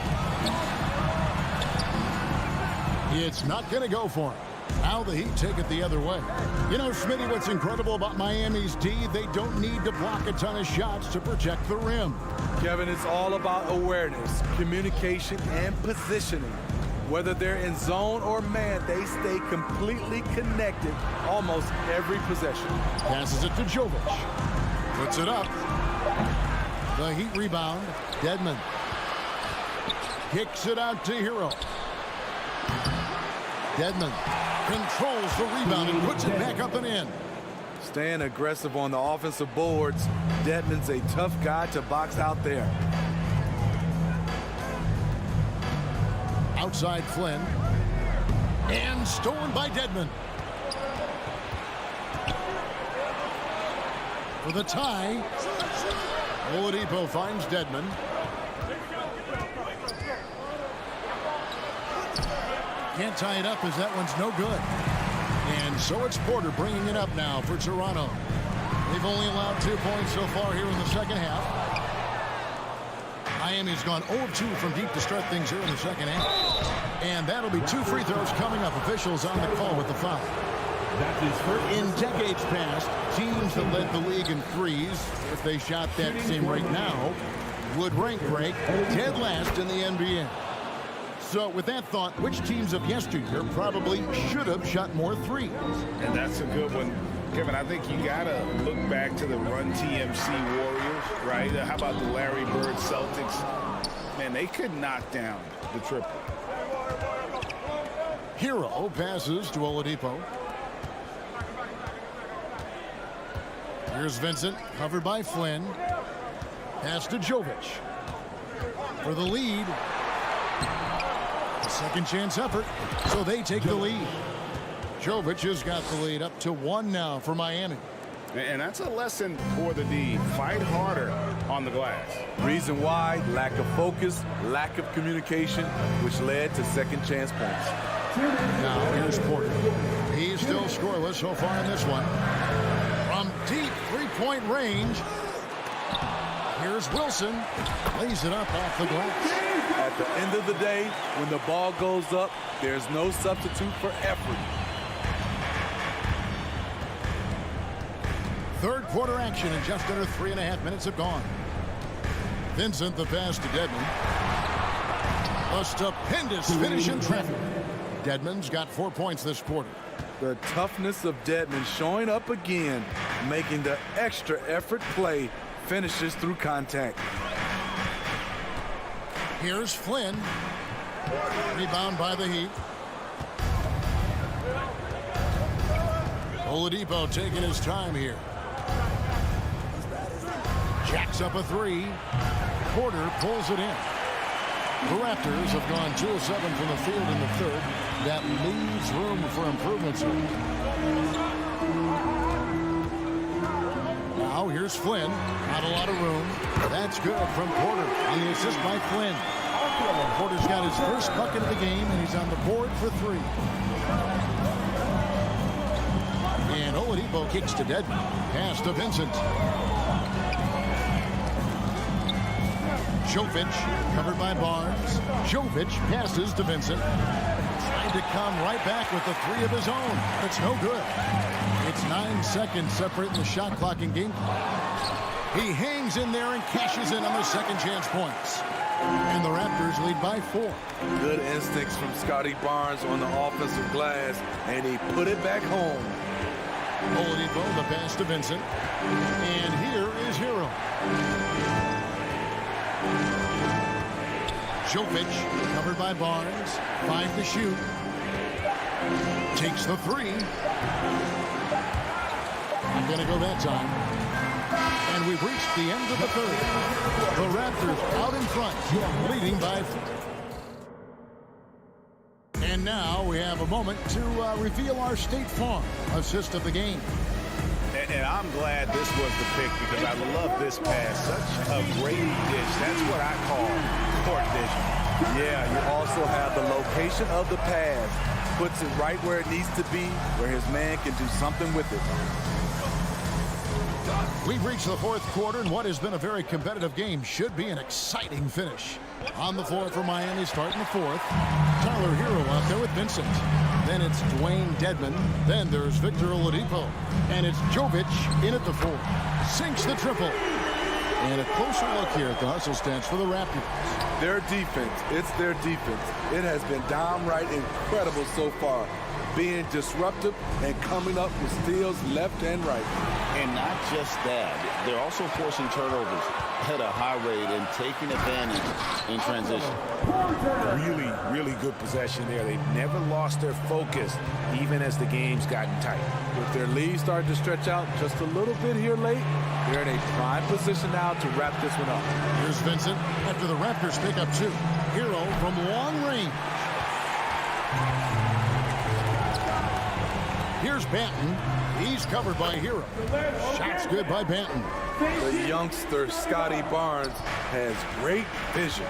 It's not going to go for him. Now the Heat take it the other way. You know, Smitty, what's incredible about Miami's D, they don't need to block a ton of shots to protect the rim. Kevin, it's all about awareness, communication, and positioning. Whether they're in zone or man, they stay completely connected almost every possession. Passes it to Jovic. Puts it up. The Heat rebound. Dedmon. Kicks it out to Hero. Dedmon controls the rebound and puts it back up and in. Staying aggressive on the offensive boards. Dedmon's a tough guy to box out there. Outside Flynn. And stolen by Dedmon. For the tie. Oladipo finds Dedmon. Can't tie it up as that one's no good. And so it's Porter bringing it up now for Toronto. They've only allowed 2 points so far here in the second half. Miami's gone 0 of 2 from deep to start things here in the second half. And that'll be 2 free throws coming up. Officials on the call with the foul. In decades past, teams that led the league in threes, if they shot that same rate now, would rank break dead last in the NBA. So with that thought, which teams of yesteryear probably should have shot more threes? And that's a good one. Kevin, I think you got to look back to the Run TMC Warriors, right? How about the Larry Bird Celtics? Man, they could knock down the triple. Hero passes to Oladipo. Here's Vincent, covered by Flynn. Pass to Jovic. For the lead. A second chance effort, so they take the lead. Jovic has got the lead up to 1 now for Miami. And that's a lesson for the D. Fight harder on the glass. Reason why, lack of focus, lack of communication, which led to second chance points. Now here's Porter. He's still scoreless so far in this one. From deep three-point range, here's Wilson. Lays it up off the glass. At the end of the day, when the ball goes up, there's no substitute for effort. Third quarter action, and just under 3.5 minutes have gone. Vincent, the pass to Dedmon. A stupendous finish in traffic. Dedmon's got 4 points this quarter. The toughness of Dedmon showing up again, making the extra effort play, finishes through contact. Here's Flynn. Rebound by the Heat. Oladipo taking his time here. Jacks up a three. Porter pulls it in. The Raptors have gone 2 of 7 from the field in the third. That leaves room for improvements here. Now here's Flynn. Not a lot of room. That's good from Porter on the assist by Flynn. Porter's got his first bucket of the game, and he's on the board for 3. And Oladipo kicks to Dedmon. Pass to Vincent. Jovic covered by Barnes. Jovic passes to Vincent. Trying to come right back with the 3 of his own. It's no good. It's 9 seconds separating the shot clock and game clock. He hangs in there and cashes in on the second chance points. And the Raptors lead by 4. Good instincts from Scotty Barnes on the offensive glass, and he put it back home. Oladipo, the pass to Vincent. And here is Hero. Jovic, covered by Barnes. 5 to shoot. Takes the 3. Not going to go that time. And we've reached the end of the third. The Raptors out in front, leading by 4. And now we have a moment to reveal our State Farm assist of the game. And I'm glad this was the pick because I love this pass. Such a great dish. That's what I call court vision. Yeah, you also have the location of the pass. Puts it right where it needs to be, where his man can do something with it. We've reached the fourth quarter, and what has been a very competitive game should be an exciting finish. On the floor for Miami starting the fourth. Tyler Hero out there with Vincent. Then it's Dwayne Dedmon. Then there's Victor Oladipo. And it's Jovic in at the 4. Sinks the triple. And a closer look here at the hustle stats for the Raptors. Their defense, it's their defense. It has been downright incredible so far. Being disruptive and coming up with steals left and right. And not just that, they're also forcing turnovers at a high rate and taking advantage in transition. Really, really good possession there. They've never lost their focus, even as the game's gotten tight. With their lead starting to stretch out just a little bit here late, they're in a prime position now to wrap this one up. Here's Vincent after the Raptors pick up 2. Hero from long range. Here's Banton. He's covered by Hero. Shot's good by Banton. The youngster, Scotty Barnes, has great vision.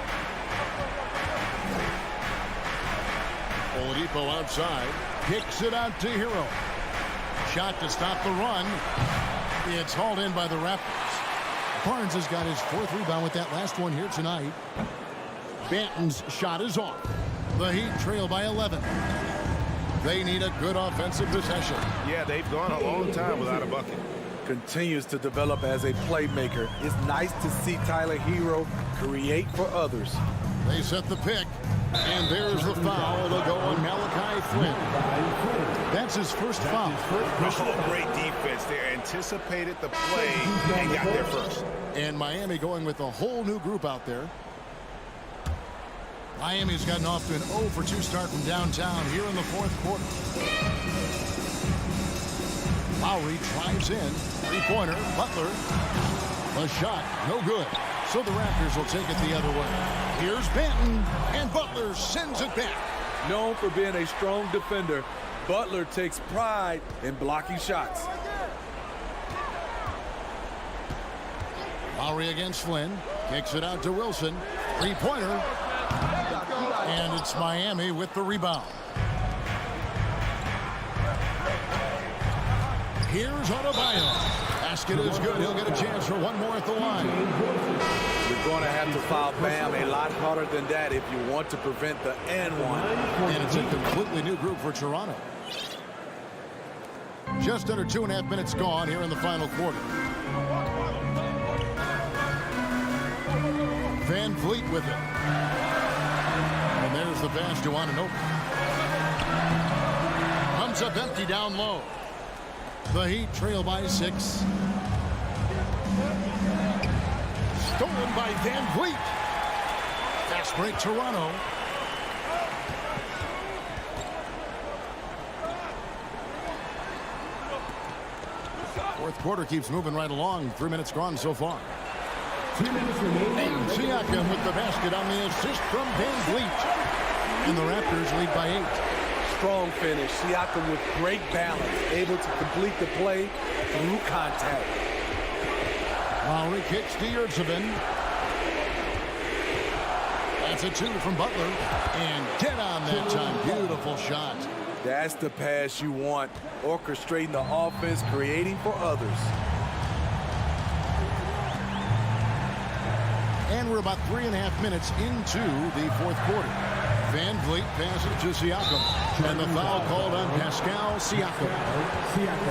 Oladipo outside. Kicks it out to Hero. Shot to stop the run. It's hauled in by the Raptors. Barnes has got his 4th rebound with that last one here tonight. Banton's shot is off. The Heat trail by 11. They need a good offensive possession. Yeah, they've gone a long time without a bucket. Continues to develop as a playmaker. It's nice to see Tyler Hero create for others. They set the pick, and there's the foul. It'll go on Malachi Flynn. That's his first foul. Oh, great defense there. Anticipated the play and got there first. And Miami going with a whole new group out there. Miami's gotten off to an 0 for 2 start from downtown here in the 4th quarter. Lowry drives in. 3-pointer. Butler. A shot. No good. So the Raptors will take it the other way. Here's Banton. And Butler sends it back. Known for being a strong defender, Butler takes pride in blocking shots. Lowry against Flynn. Kicks it out to Wilson. 3-pointer. And it's Miami with the rebound. Here's Adebayo. Basket is good. He'll get a chance for one more at the line. You're going to have to foul Bam a lot harder than that if you want to prevent the and one. And it's a completely new group for Toronto. Just under 2.5 minutes gone here in the final quarter. Van Vliet with it. And there's the pass to Anunoby. Comes up empty down low. The Heat trail by 6. Stolen by Van Vliet. Fast break Toronto. Fourth quarter keeps moving right along. 3 minutes gone so far. 2 minutes remaining. And Siakam with the basket on the assist from Van Vliet. And the Raptors lead by 8. Strong finish. Siakam with great balance, able to complete the play through contact. Lowry kicks to Yurtsevin. That's a 2 from Butler. And dead on that time. Beautiful shot. That's the pass you want. Orchestrating the offense, creating for others. And we're about 3.5 minutes into the 4th quarter. Van Vliet passes to Siakam. And the foul called on Pascal Siakam.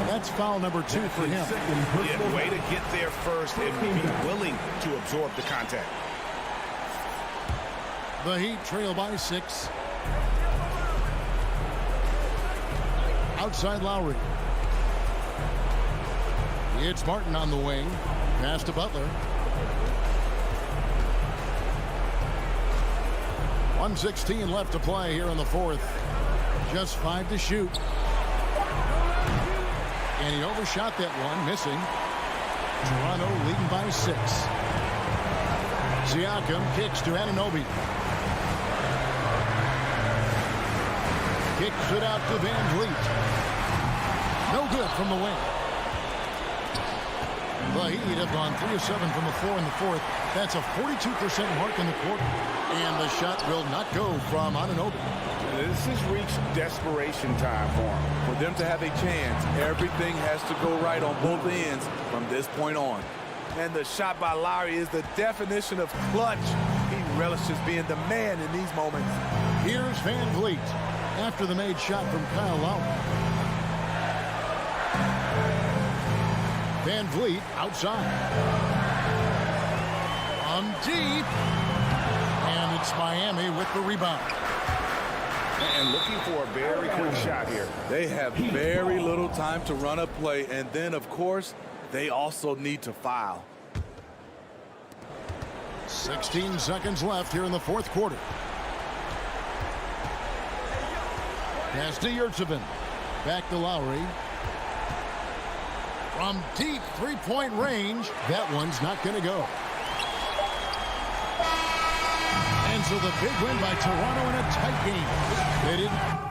That's foul number 2 for him. Yeah, way to get there first and be willing to absorb the contact. The Heat trail by 6. Outside Lowry. It's Martin on the wing. Pass to Butler. 1:16 left to play here in the 4th. Just 5 to shoot. And he overshot that one, missing. Toronto leading by 6. Siakam kicks to Anunoby. Kicks it out to Van Vliet. No good from the wing. The Heat have gone 3 of 7 from the floor in the 4th. That's a 42% mark in the quarter. And the shot will not go from Anunoby. This has reached desperation time for him. For them to have a chance, everything has to go right on both ends from this point on. And the shot by Lowry is the definition of clutch. He relishes being the man in these moments. Here's Van Vliet after the made shot from Kyle Lowry. Van Vliet outside. From deep. And it's Miami with the rebound. And looking for a very quick shot here. They have very little time to run a play. And then, of course, they also need to foul. 16 seconds left here in the 4th quarter. Pass to Yurtsevin. Back to Lowry. From deep 3-point range. That one's not going to go. And so the big win by Toronto in a tight game. They didn't.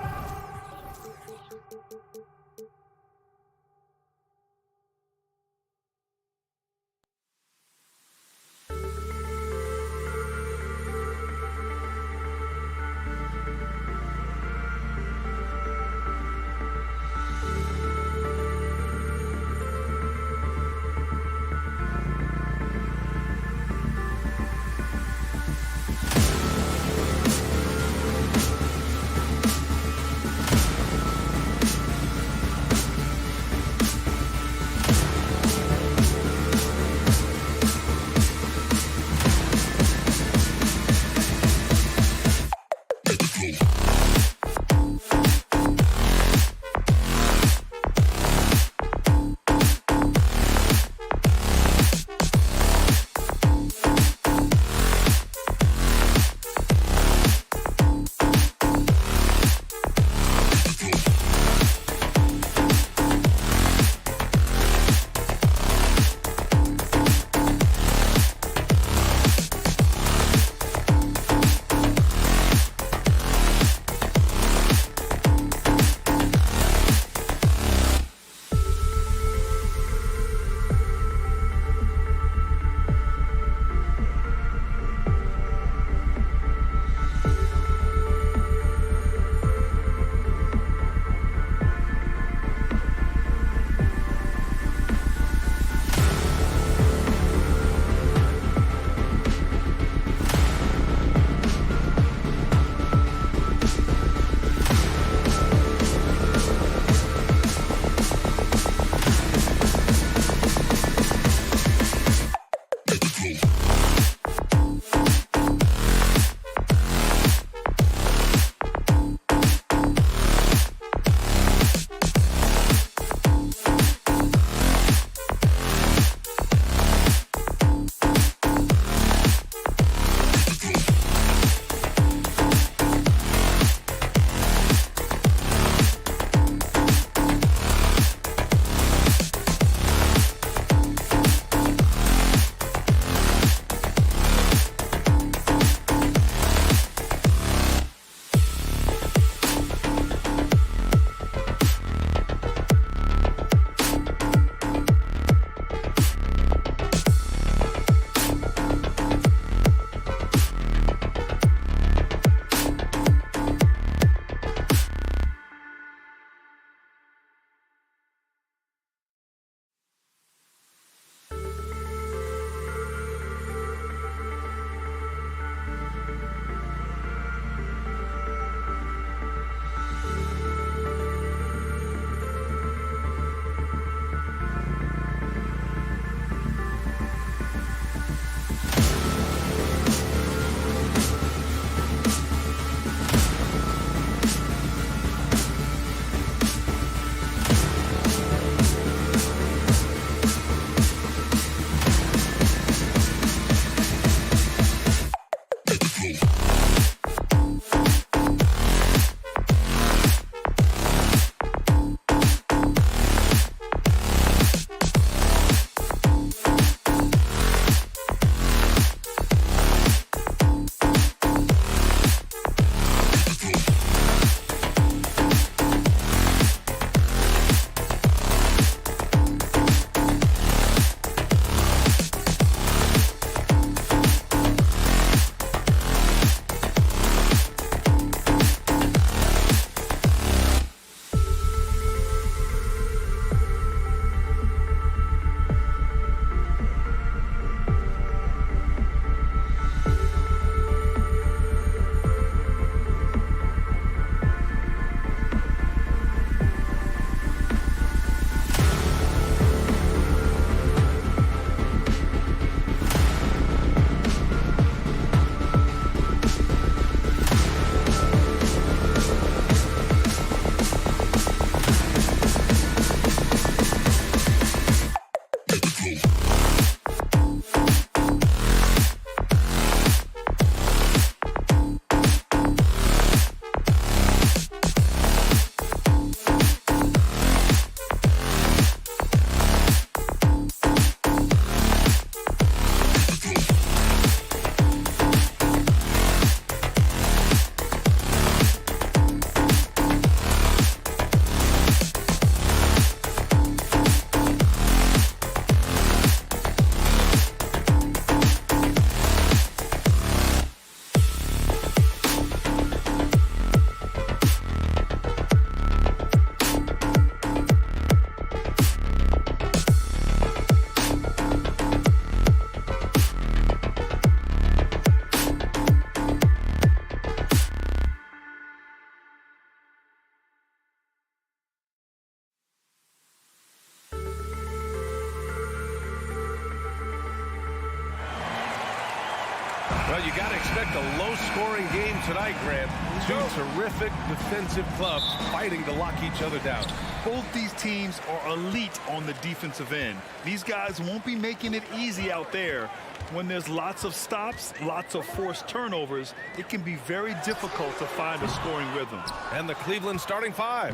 Well, you got to expect a low-scoring game tonight, Grant. Two terrific defensive clubs fighting to lock each other down. Both these teams are elite on the defensive end. These guys won't be making it easy out there. When there's lots of stops, lots of forced turnovers, it can be very difficult to find a scoring rhythm. And the Cleveland starting five.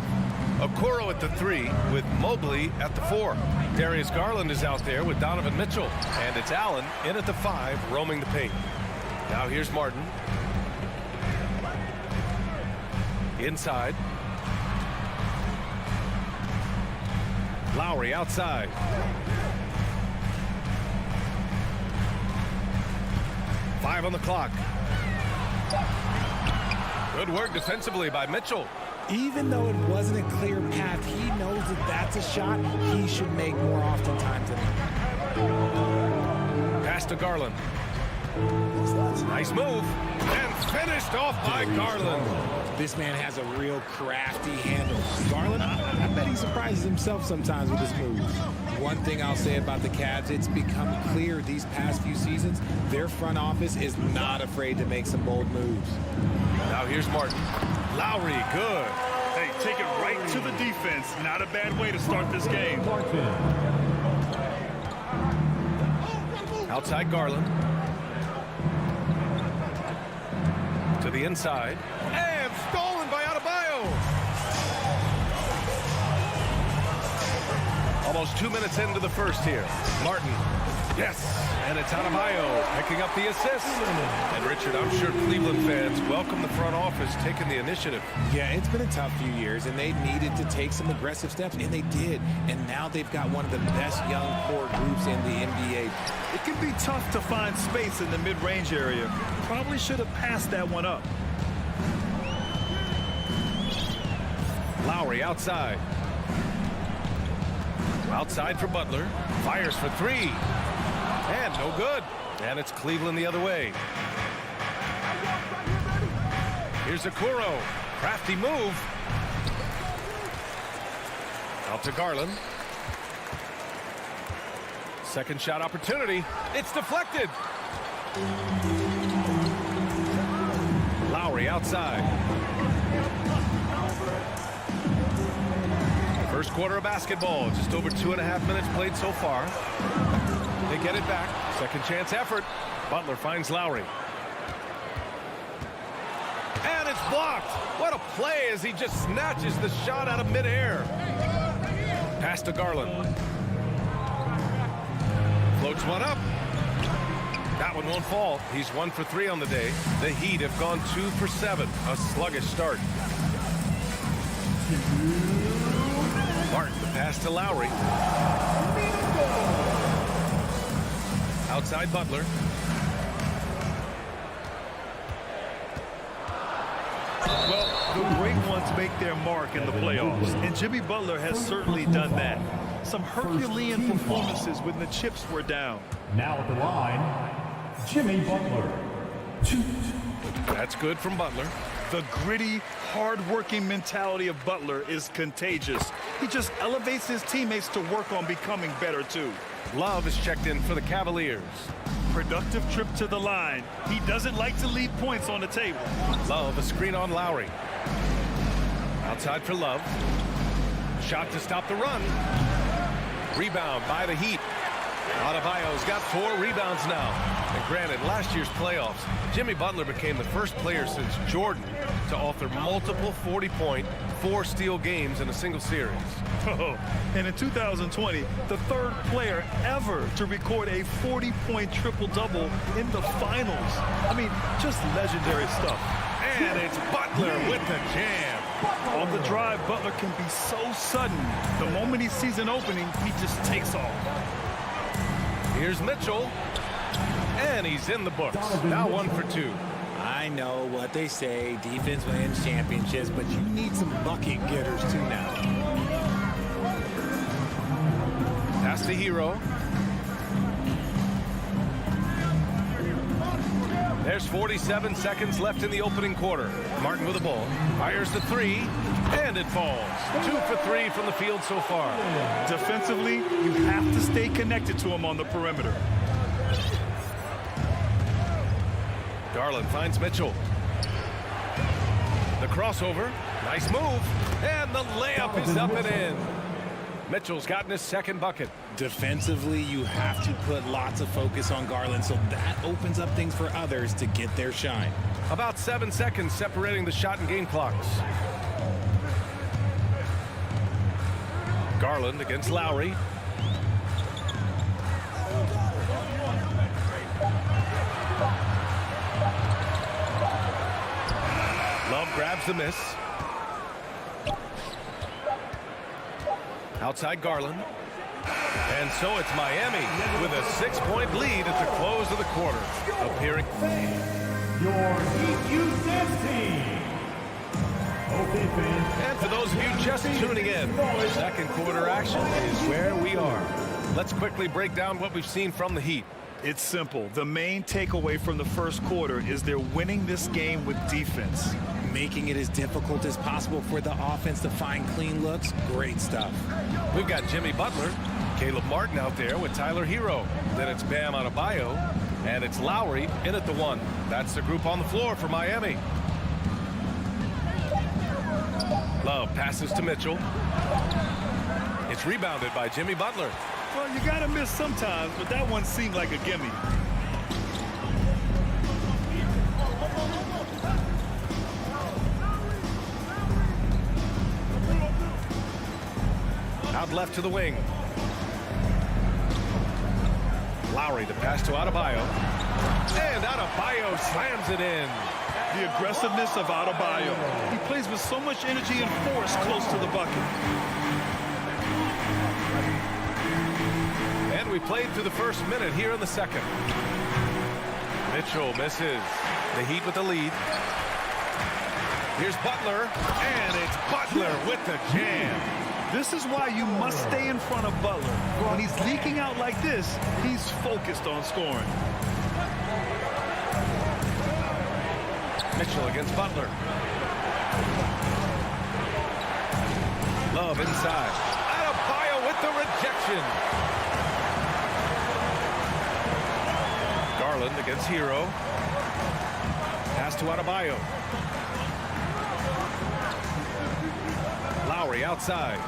Okoro at the 3 with Mobley at the 4. Darius Garland is out there with Donovan Mitchell. And it's Allen in at the 5, roaming the paint. Now here's Martin. Inside. Lowry outside. Five on the clock. Good work defensively by Mitchell. Even though it wasn't a clear path, he knows that that's a shot he should make more oftentimes than not. Pass to Garland. Nice move. And finished off by Garland. This man has a real crafty handle. Garland, I bet he surprises himself sometimes with his moves. One thing I'll say about the Cavs, it's become clear these past few seasons, their front office is not afraid to make some bold moves. Now here's Martin. Lowry, good. Hey, take it right to the defense. Not a bad way to start this game. Outside Garland. To the inside. And stolen by Adebayo. Almost 2 minutes into the first here. Martin. Yes. And it's Adebayo picking up the assist. And Richard, I'm sure Cleveland fans welcome the front office taking the initiative. Yeah, it's been a tough few years, and they needed to take some aggressive steps, and they did. And now they've got one of the best young core groups in the NBA. It can be tough to find space in the mid-range area. Probably should have passed that one up. Lowry outside. Outside for Butler. Fires for 3. And no good. And it's Cleveland the other way. Here's Okoro. Crafty move. Out to Garland. Second shot opportunity. It's deflected. Lowry outside. First quarter of basketball. Just over 2.5 minutes played so far. They get it back. Second chance effort. Butler finds Lowry. And it's blocked. What a play as he just snatches the shot out of midair. Pass to Garland. Floats one up. That one won't fall. He's 1 for 3 on the day. The Heat have gone 2 for 7. A sluggish start. Martin, the pass to Lowry. Outside Butler. Well, the great ones make their mark in the playoffs, and Jimmy Butler has certainly done that. Some Herculean performances when the chips were down. Now at the line, Jimmy Butler. That's good from Butler. The gritty, hard-working mentality of Butler is contagious. He just elevates his teammates to work on becoming better, too. Love is checked in for the Cavaliers. Productive trip to the line. He doesn't like to leave points on the table. Love, a screen on Lowry. Outside for Love. Shot to stop the run. Rebound by the Heat. Adebayo's got 4 rebounds now. And granted, last year's playoffs, Jimmy Butler became the first player since Jordan to author multiple 40-point, 4-steal games in a single series. Oh, and in 2020, the third player ever to record a 40-point triple-double in the finals. I mean, just legendary stuff. And it's Butler with the jam. On the drive, Butler can be so sudden. The moment he sees an opening, he just takes off. Here's Mitchell. And he's in the books. Now 1 for 2. I know what they say, defense wins championships, but you need some bucket getters too now. Pass to Hero. There's 47 seconds left in the opening quarter. Martin with the ball. Fires the 3. And it falls. 2 for 3 from the field so far. Defensively, you have to stay connected to him on the perimeter. Garland finds Mitchell. The crossover. Nice move. And the layup is up and in. Mitchell's gotten his second bucket. Defensively, you have to put lots of focus on Garland, so that opens up things for others to get their shine. About 7 seconds separating the shot and game clocks. Garland against Lowry. Love grabs the miss. Outside Garland. And so it's Miami with a 6-point lead at the close of the quarter. Appearing. Your Heat Youth Dance Team. Okay, fans. And for those of you just tuning in, second quarter action is where we are. Let's quickly break down what we've seen from the Heat. It's simple. The main takeaway from the first quarter is they're winning this game with defense. Making it as difficult as possible for the offense to find clean looks. Great stuff. We've got Jimmy Butler, Caleb Martin out there with Tyler Hero. Then it's Bam Adebayo, and it's Lowry in at the 1. That's the group on the floor for Miami. Love passes to Mitchell. It's rebounded by Jimmy Butler. Well, you got to miss sometimes, but that one seemed like a gimme. Out left to the wing. Lowry to pass to Adebayo. And Adebayo slams it in. The aggressiveness of Adebayo. He plays with so much energy and force close to the bucket. And we played through the first minute here in the second. Mitchell misses. The Heat with the lead. Here's Butler. And it's Butler with the jam. This is why you must stay in front of Butler. When he's leaking out like this, he's focused on scoring. Mitchell against Butler. Love inside. Adebayo with the rejection. Garland against Hero. Pass to Adebayo. Lowry outside.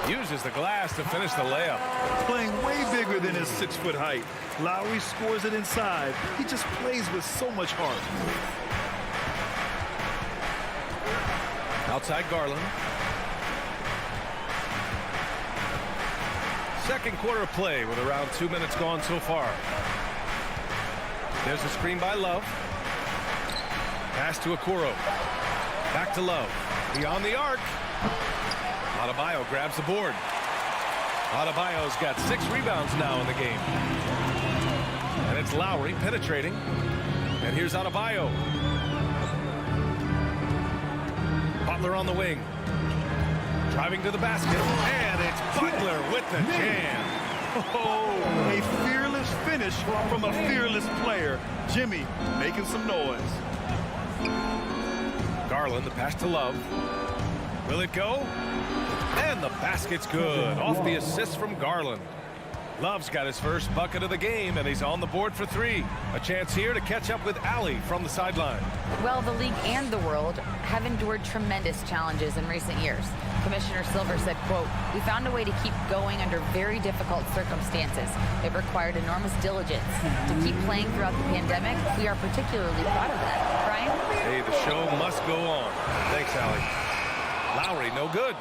Uses the glass to finish the layup. Playing way bigger than his 6-foot height. Lowry scores it inside. He just plays with so much heart. Outside Garland. Second quarter of play with around 2 minutes gone so far. There's a screen by Love. Pass to Okoro. Back to Love. Beyond the arc. Adebayo grabs the board. Adebayo's got 6 rebounds now in the game. And it's Lowry penetrating. And here's Adebayo. Butler on the wing. Driving to the basket. And it's Butler with the jam. Oh, a fearless finish from a fearless player. Jimmy making some noise. Garland, the pass to Love. Will it go? And the basket's good. Off the assist from Garland. Love's got his first bucket of the game, and he's on the board for 3. A chance here to catch up with Allie from the sideline. Well, the league and the world have endured tremendous challenges in recent years. Commissioner Silver said, quote, "We found a way to keep going under very difficult circumstances. It required enormous diligence. To keep playing throughout the pandemic, we are particularly proud of that." Brian? Hey, the show must go on. Thanks, Allie. Lowry, no good.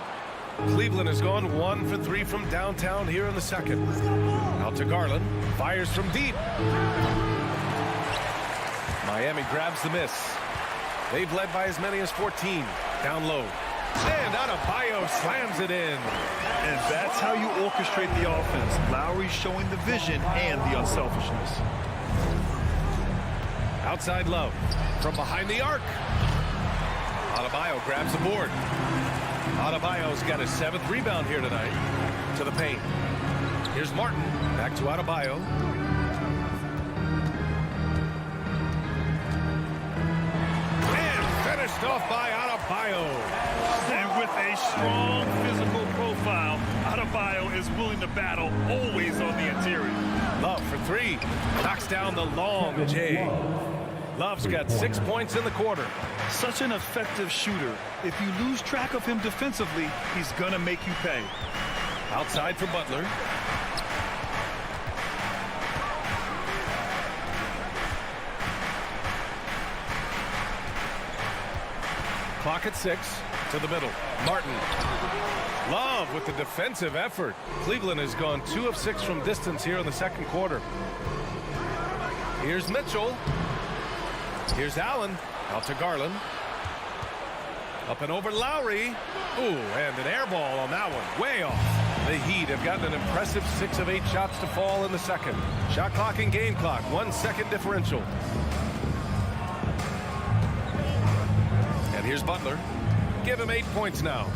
Cleveland has gone 1 for 3 from downtown here in the second. Out to Garland. Fires from deep. Miami grabs the miss. They've led by as many as 14. Down low. And Adebayo slams it in. And that's how you orchestrate the offense. Lowry showing the vision and the unselfishness. Outside Love. From behind the arc. Adebayo grabs the board. Adebayo's got his 7th rebound here tonight. To the paint. Here's Martin. Back to Adebayo. And finished off by Adebayo. And with a strong physical profile, Adebayo is willing to battle, always on the interior. Love for three. Knocks down the long J. Love's got 6 points in the quarter. Such an effective shooter. If you lose track of him defensively, he's going to make you pay. Outside for Butler. Clock at 6. To the middle. Martin. Love with the defensive effort. Cleveland has gone 2 of 6 from distance here in the second quarter. Here's Mitchell. Here's Allen. Out to Garland. Up and over Lowry. Ooh, and an air ball on that one. Way off. The Heat have gotten an impressive 6 of 8 shots to fall in the second. Shot clock and game clock. 1 second differential. And here's Butler. Give him 8 points now.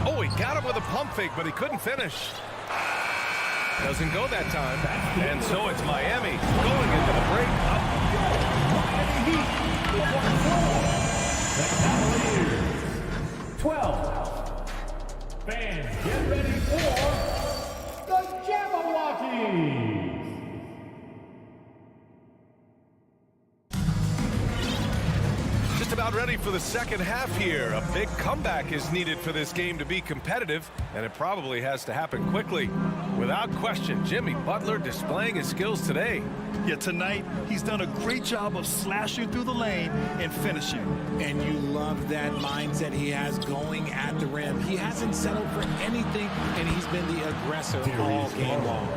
Oh, he got him with a pump fake, but he couldn't finish. Doesn't go that time. And so it's Miami going into the break. The Cavaliers, 12. Fans, get ready for the Jabberwockies. Just about ready for the second half here. A big comeback is needed for this game to be competitive, and it probably has to happen quickly. Without question, Jimmy Butler displaying his skills today. Yeah, tonight, he's done a great job of slashing through the lane and finishing. And you love that mindset he has going at the rim. He hasn't settled for anything, and he's been the aggressor all game long.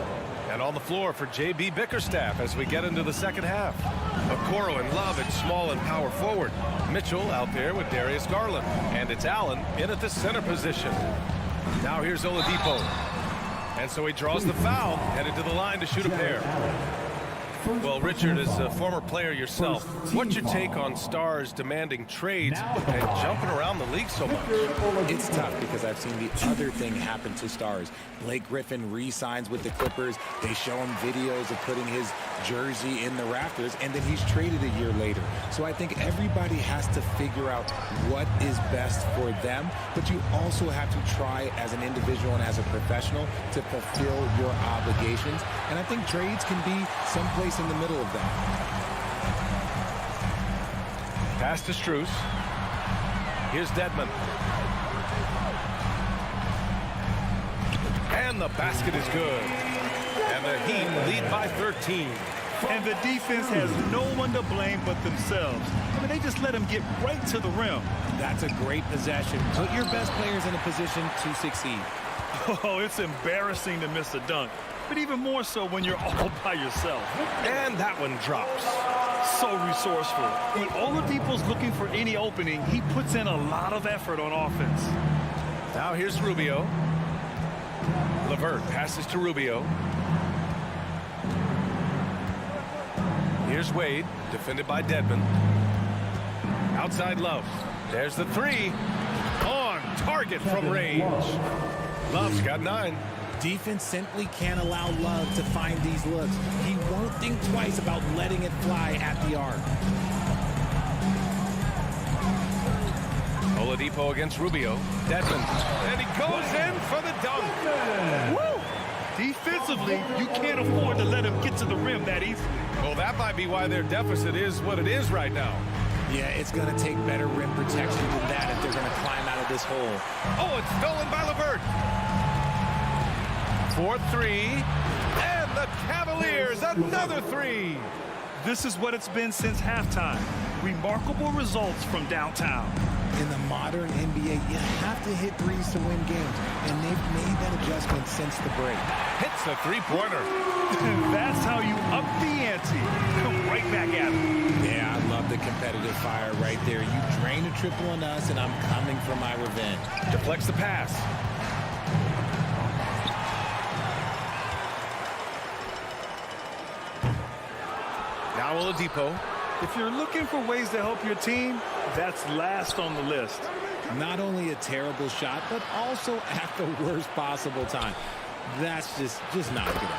And on the floor for J.B. Bickerstaff as we get into the second half. Okoro and Love at small and power forward. Mitchell out there with Darius Garland. And it's Allen in at the center position. Now here's Oladipo. And so he draws the foul, headed to the line to shoot a pair. Well, Richard, as a former player yourself, what's your take on stars demanding trades and jumping around the league so much? It's tough because I've seen the other thing happen to stars. Blake Griffin re-signs with the Clippers. They show him videos of putting his jersey in the rafters, and then he's traded a year later. So I think everybody has to figure out what is best for them, but you also have to try as an individual and as a professional to fulfill your obligations. And I think trades can be someplace in the middle of that. Pass to Strus. Here's Dedmon. And the basket is good. And the Heat lead by 13. And the defense has no one to blame but themselves. I mean, they just let him get right to the rim. That's a great possession. Put your best players in a position to succeed. Oh, it's embarrassing to miss a dunk. But even more so when you're all by yourself. And that one drops. So resourceful. When Oladipo's looking for any opening, he puts in a lot of effort on offense. Now here's Rubio. LeVert passes to Rubio. Here's Wade, defended by Dedmon. Outside Love. There's the three. On target from range. Love's got 9. Defense simply can't allow Love to find these looks. He won't think twice about letting it fly at the arc. Oladipo against Rubio. Dedmon. And he goes in for the dunk. Woo! Defensively, you can't afford to let him get to the rim that easily. Well, that might be why their deficit is what it is right now. Yeah, it's going to take better rim protection than that if they're going to climb out of this hole. Oh, it's stolen by LeVert. 4-3, and the Cavaliers, another 3. This is what it's been since halftime. Remarkable results from downtown. In the modern NBA, you have to hit threes to win games, and they've made that adjustment since the break. Hits a three-pointer. That's how you up the ante. Come right back at it. Yeah, I love the competitive fire right there. You drain a triple on us, and I'm coming for my revenge. Deflects the pass. Now Oladipo. If you're looking for ways to help your team, that's last on the list. Not only a terrible shot, but also at the worst possible time. That's just not good.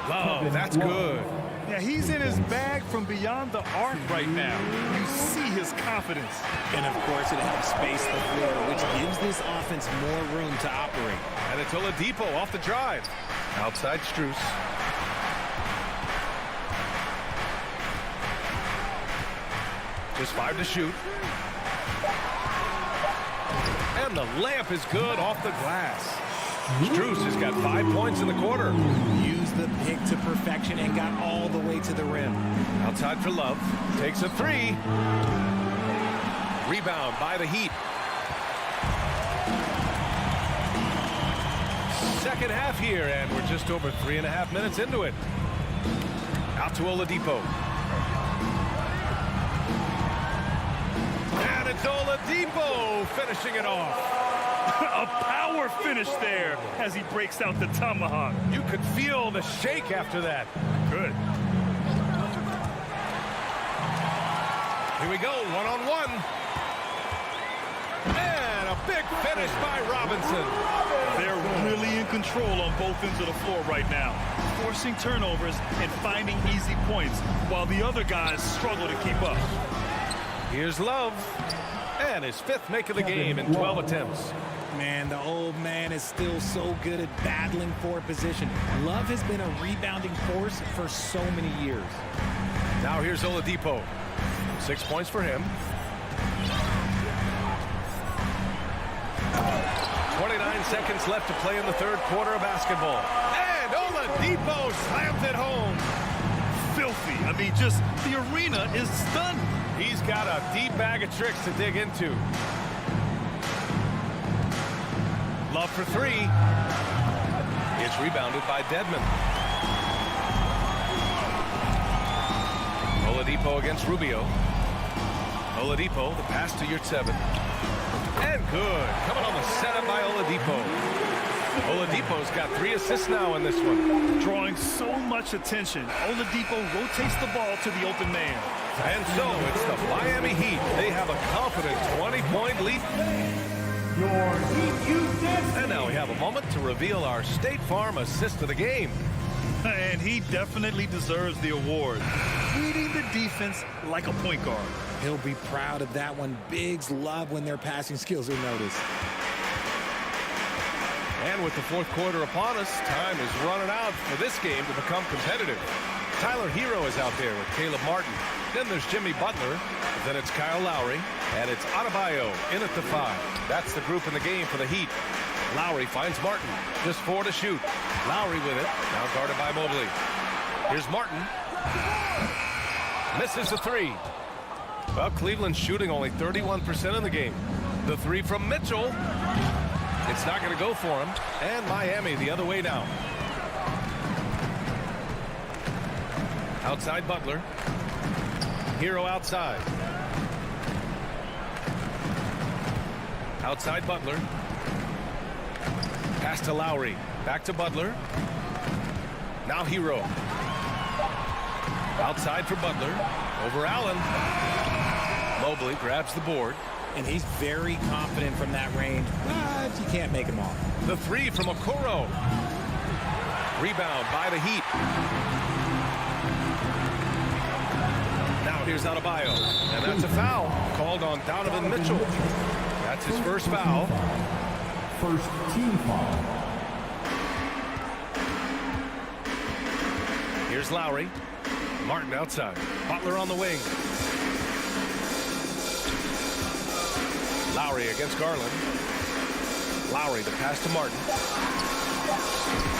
Love, that's good. Yeah, he's in his bag from beyond the arc right now. You see his confidence. And, of course, it helps space the floor, which gives this offense more room to operate. And it's Oladipo off the drive. Outside Strus. Just 5 to shoot. And the layup is good off the glass. Strus has got 5 points in the quarter. Used the pick to perfection and got all the way to the rim. Outside for Love. Takes a 3. Rebound by the Heat. Second half here, and we're just over 3.5 minutes into it. Out to Oladipo. And it's Oladipo finishing it off. A power finish there as he breaks out the tomahawk. You could feel the shake after that. Good. Here we go, one-on-one. And a big finish by Robinson. They're really in control on both ends of the floor right now, forcing turnovers and finding easy points while the other guys struggle to keep up. Here's Love. And his 5th make of the game in 12 attempts. Man, the old man is still so good at battling for position. Love has been a rebounding force for so many years. Now here's Oladipo. 6 points for him. 29 seconds left to play in the third quarter of basketball. And Oladipo slams it home. Filthy. I mean, just the arena is stunned. He's got a deep bag of tricks to dig into. Love for 3. It's rebounded by Dedmon. Oladipo against Rubio. Oladipo, the pass to Yurtseven. And good. Coming on the setup by Oladipo. Oladipo's got 3 assists now in this one. Drawing so much attention, Oladipo rotates the ball to the open man. And so it's the Miami Heat. They have a confident 20-point lead. And now we have a moment to reveal our State Farm assist of the game. And he definitely deserves the award. Leading the defense like a point guard. He'll be proud of that one. Bigs love when their passing skills are noticed. And with the fourth quarter upon us, time is running out for this game to become competitive. Tyler Hero is out there with Caleb Martin. Then there's Jimmy Butler. Then it's Kyle Lowry. And it's Adebayo in at the 5. That's the group in the game for the Heat. Lowry finds Martin. Just 4 to shoot. Lowry with it. Now guarded by Mobley. Here's Martin. Misses the 3. Well, Cleveland's shooting only 31% in the game. The 3 from Mitchell. It's not going to go for him. And Miami the other way now. Outside Butler. Hero outside. Outside Butler. Pass to Lowry. Back to Butler. Now Hero. Outside for Butler. Over Allen. Mobley grabs the board. And he's very confident from that range, but you can't make him off. The 3 from Okoro. Rebound by the Heat. Now here's Adebayo. And that's a foul called on Donovan Mitchell. That's his first foul. First team foul. Here's Lowry. Martin outside. Butler on the wing. Lowry against Garland. Lowry, the pass to Martin.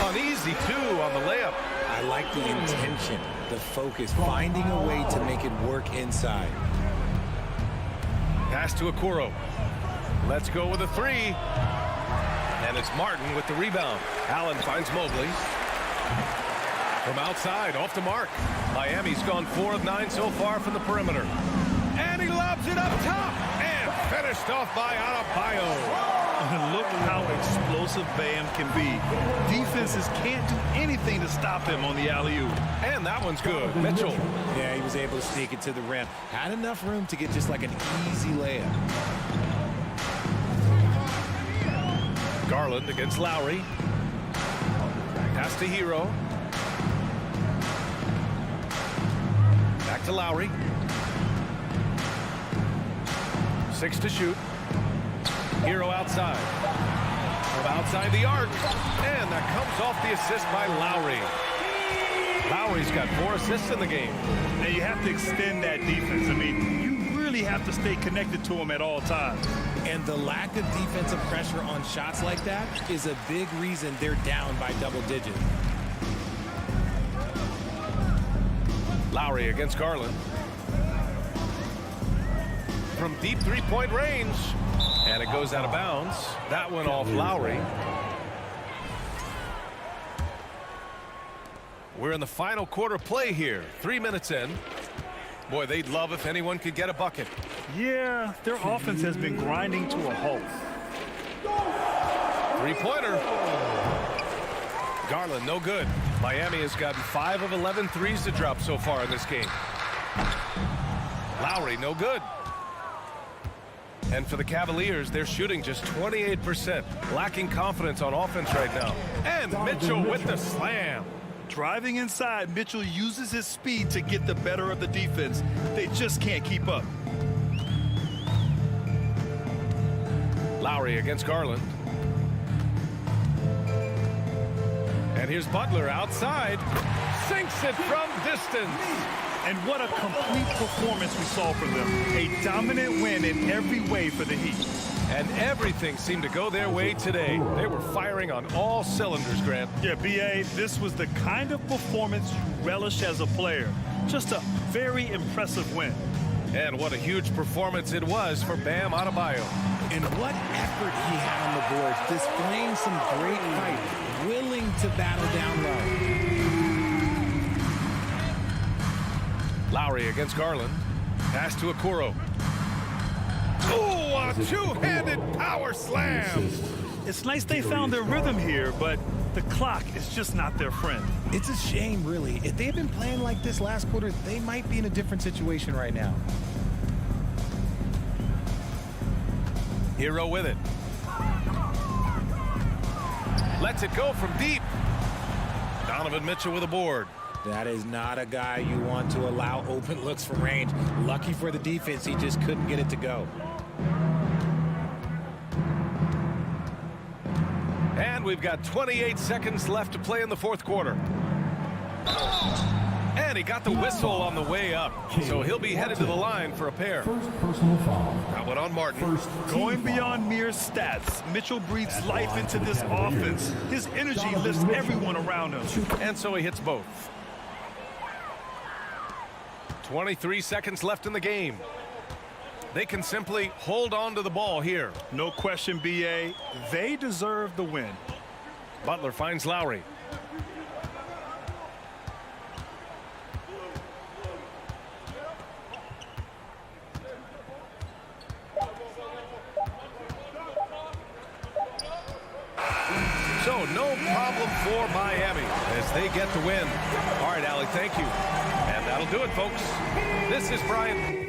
An easy 2 on the layup. I like the intention, the focus, finding a way to make it work inside. Pass to Okoro. Let's go with a 3. And it's Martin with the rebound. Allen finds Mobley. From outside, off the mark. Miami's gone 4 of 9 so far from the perimeter. And he lobs it up top. And finished off by Adebayo. Look how explosive Bam can be. Defenses can't do anything to stop him on the alley-oop. And that one's good. Mitchell. Yeah, he was able to sneak it to the rim. Had enough room to get just like an easy layup. Garland against Lowry. Pass to Hero. Back to Lowry. 6 to shoot. Hero outside. From outside the arc. And that comes off the assist by Lowry. Lowry's got 4 assists in the game. And you have to extend that defense. I mean, you really have to stay connected to him at all times. And the lack of defensive pressure on shots like that is a big reason they're down by double digits. Lowry against Garland. From deep three-point range. And it goes out of bounds. That one off Lowry. We're in the final quarter play here. 3 minutes in. Boy, they'd love if anyone could get a bucket. Yeah, their offense has been grinding to a halt. Three-pointer. Garland, no good. Miami has gotten 5 of 11 threes to drop so far in this game. Lowry, no good. And for the Cavaliers, they're shooting just 28%. Lacking confidence on offense right now. And Mitchell with the slam. Driving inside, Mitchell uses his speed to get the better of the defense. They just can't keep up. Lowry against Garland. And here's Butler outside. Sinks it from distance. And what a complete performance we saw from them. A dominant win in every way for the Heat. And everything seemed to go their way today. They were firing on all cylinders, Grant. Yeah, B.A., this was the kind of performance you relish as a player. Just a very impressive win. And what a huge performance it was for Bam Adebayo. And what effort he had on the boards, displaying some great fight, willing to battle down low. Lowry against Garland. Pass to Okoro. Oh, a two-handed power slam. It's nice they found their rhythm here, but the clock is just not their friend. It's a shame, really. If they had been playing like this last quarter, they might be in a different situation right now. Hero with it. Lets it go from deep. Donovan Mitchell with a board. That is not a guy you want to allow open looks from range. Lucky for the defense, he just couldn't get it to go. And we've got 28 seconds left to play in the fourth quarter. And he got the whistle on the way up. So he'll be headed to the line for a pair. First personal foul. That one on Martin. Going beyond mere stats, Mitchell breathes life into this offense. His energy lifts everyone around him. And so he hits both. 23 seconds left in the game. They can simply hold on to the ball here. No question, B.A. They deserve the win. Butler finds Lowry. So no problem for Miami as they get the win. All right, Allie, thank you. And that'll do it, folks. This is Brian.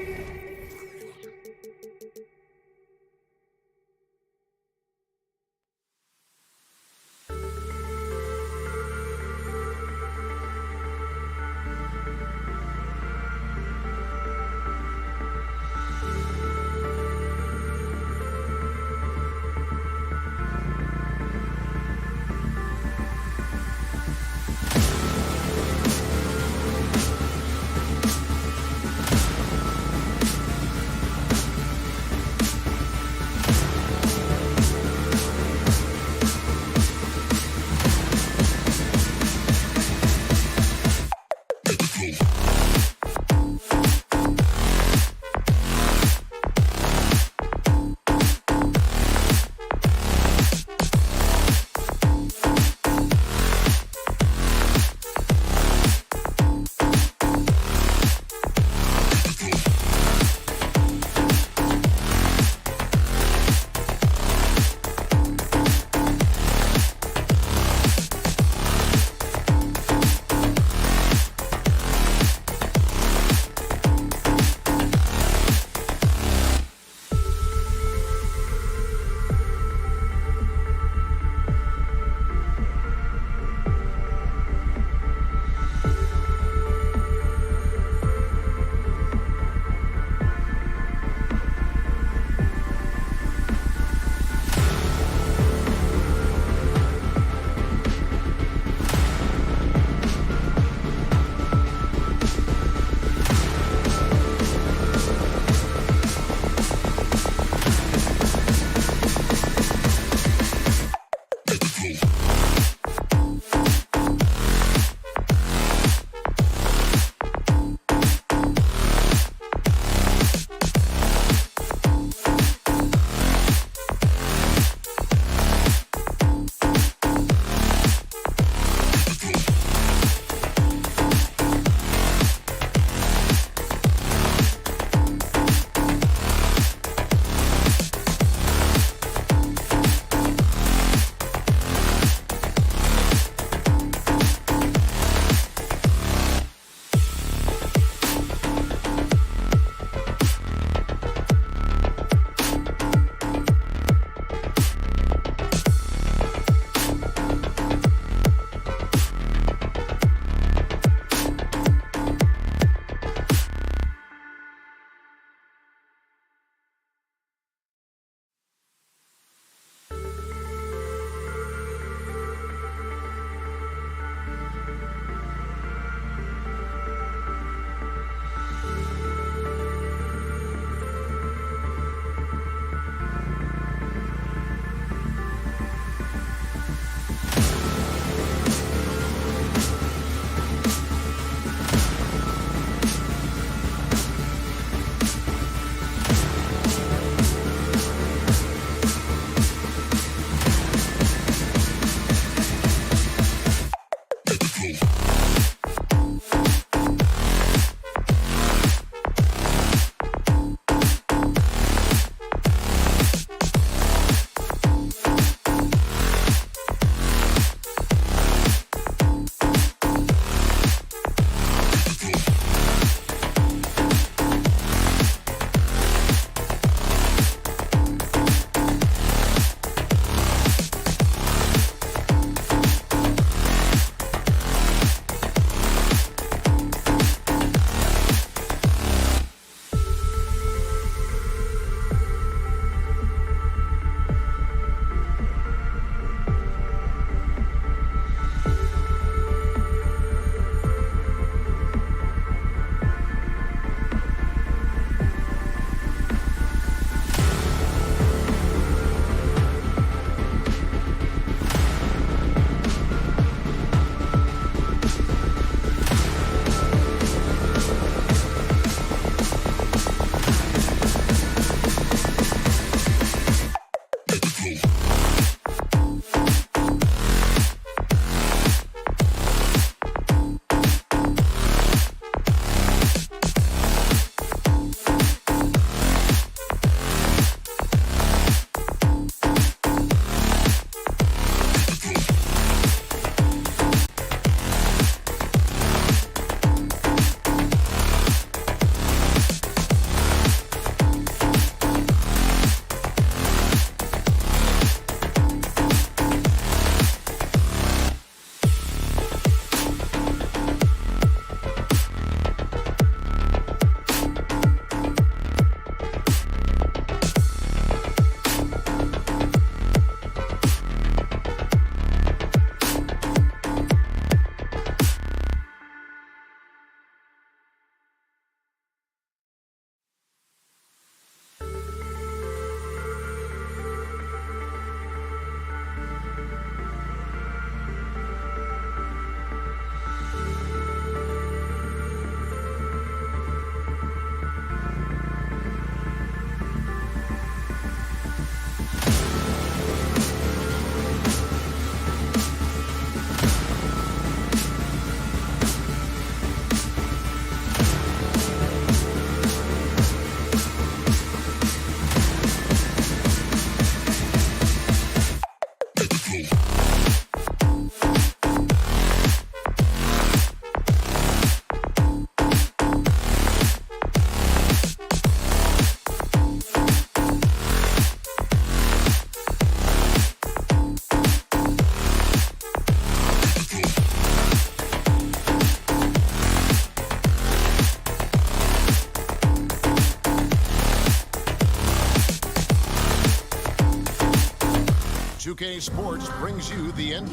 2K Sports brings you the end.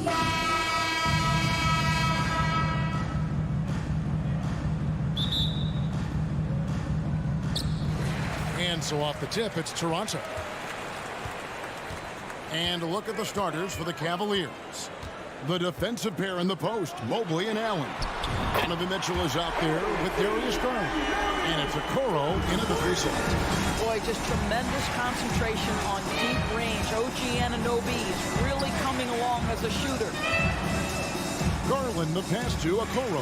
And so off the tip, it's Toronto. And a look at the starters for the Cavaliers. The defensive pair in the post, Mobley and Allen. Donovan Mitchell is out there with Darius Garland. And it's Okoro into the 3 slot. Boy, just tremendous concentration on deep range. OG Anunoby is really coming along as a shooter. Garland the pass to Okoro.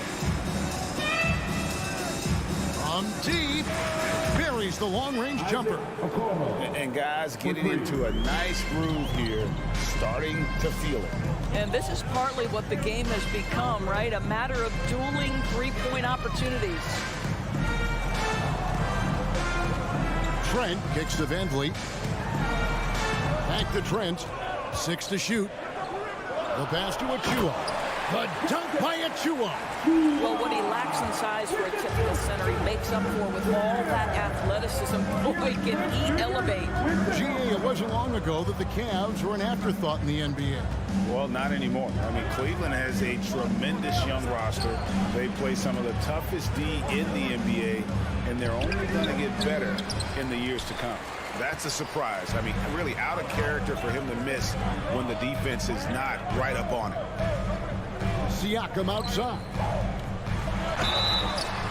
From deep, buries the long-range jumper. And guys getting into a nice groove here, starting to feel it. And this is partly what the game has become, right? A matter of dueling three-point opportunities. Trent kicks to Van Vliet. Back to Trent. 6 to shoot. The pass to Achua. The dunk by Achua. Well, what he lacks in size for a typical center, he makes up for with all that athleticism. Boy, can he elevate. GA, it wasn't long ago that the Cavs were an afterthought in the NBA. Well, not anymore. I mean, Cleveland has a tremendous young roster. They play some of the toughest D in the NBA, and they're only going to get better in the years to come. That's a surprise. I mean, really out of character for him to miss when the defense is not right up on it. Siakam outside.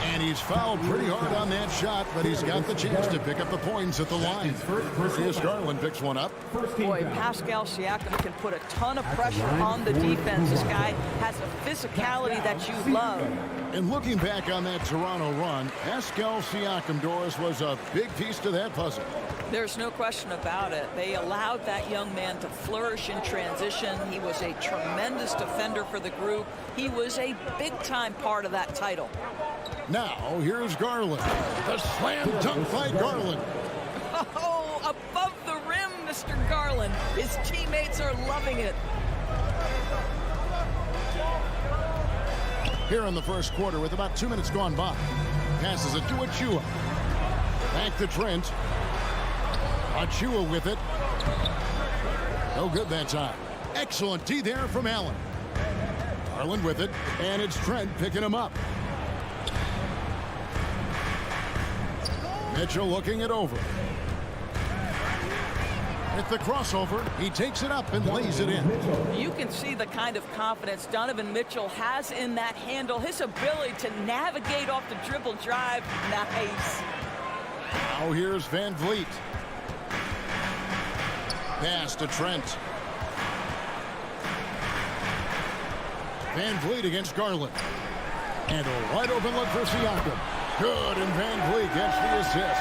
And he's fouled pretty hard on that shot, but he's got the chance to pick up the points at the line. Here's Garland picks one up. Boy, Pascal Siakam can put a ton of pressure on the defense. This guy has a physicality that you love. And looking back on that Toronto run, Pascal Siakam, Doris, was a big piece to that puzzle. There's no question about it. They allowed that young man to flourish in transition. He was a tremendous defender for the group. He was a big-time part of that title. Now, here's Garland. The slam dunk by Garland. Oh, above the rim, Mr. Garland. His teammates are loving it. Here in the first quarter with about 2 minutes gone by. Passes it to Achua. Back to Trent. Achua with it. No good that time. Excellent D there from Allen. Garland with it, and it's Trent picking him up. Mitchell looking it over. With the crossover, he takes it up and lays it in. You can see the kind of confidence Donovan Mitchell has in that handle. His ability to navigate off the dribble drive. Nice. Now here's Van Vliet. Pass to Trent. Van Vliet against Garland. And a wide open look for Siakam. Good, and Van Vliet gets the assist.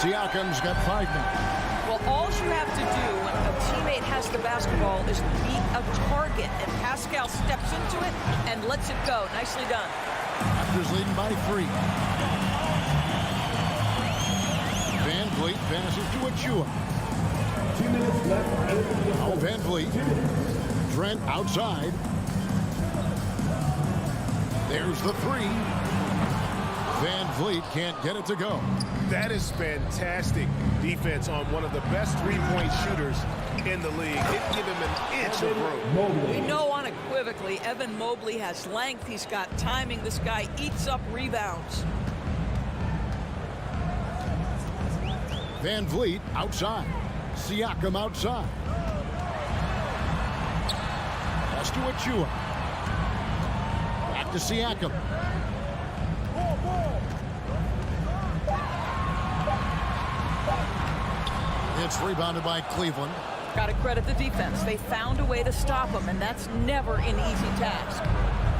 Siakam's got 5 minutes. Well, all you have to do when a teammate has the basketball is beat a target, and Pascal steps into it and lets it go. Nicely done. Raptors leading by 3. Van Vliet passes to Achua. 2 minutes left. Now Van Vliet. Trent outside. There's the 3. Van Vliet can't get it to go. That is fantastic defense on one of the best three-point shooters in the league. Didn't give him an inch of room. We know unequivocally Evan Mobley has length. He's got timing. This guy eats up rebounds. Van Vliet outside. Siakam outside. Pass to Achua. Back to Siakam. It's rebounded by Cleveland. Got to credit the defense. They found a way to stop him, and that's never an easy task.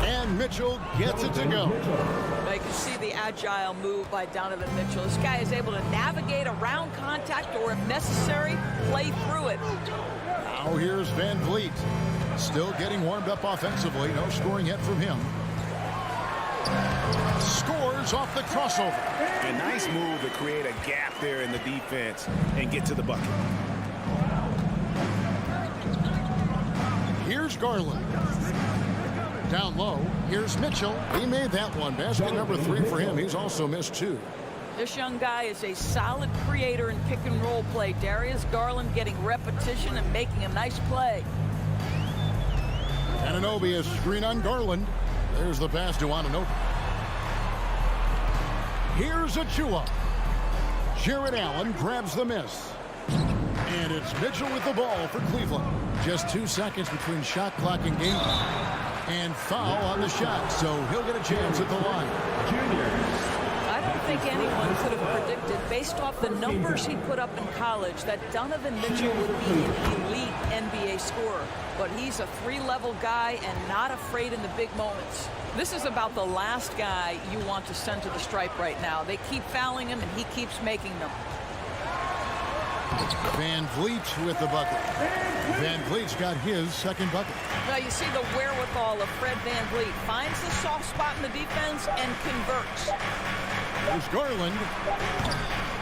And Mitchell gets it to go. Now you can see the agile move by Donovan Mitchell. This guy is able to navigate around contact or, if necessary, play through it. Now here's Van Vliet. Still getting warmed up offensively. No scoring yet from him. Scores off the crossover. A nice move to create a gap there in the defense and get to the bucket. Here's Garland. Down low, here's Mitchell. He made that one. Basket number 3 for him. He's also missed 2. This young guy is a solid creator in pick and roll play. Darius Garland getting repetition and making a nice play. Anunoby is screen on Garland. There's the pass to Anunoby. Here's Achua. Jared Allen grabs the miss. And it's Mitchell with the ball for Cleveland. Just 2 seconds between shot clock and game. And foul on the shot, so he'll get a chance at the line. I don't think anyone could have predicted, based off the numbers he put up in college, that Donovan Mitchell would be an elite NBA scorer. But he's a 3-level guy and not afraid in the big moments. This is about the last guy you want to send to the stripe right now. They keep fouling him, and he keeps making them. Van Vliet with the bucket. Van Vliet's got his second bucket. Now you see the wherewithal of Fred Van Vliet. Finds the soft spot in the defense and converts. There's Garland.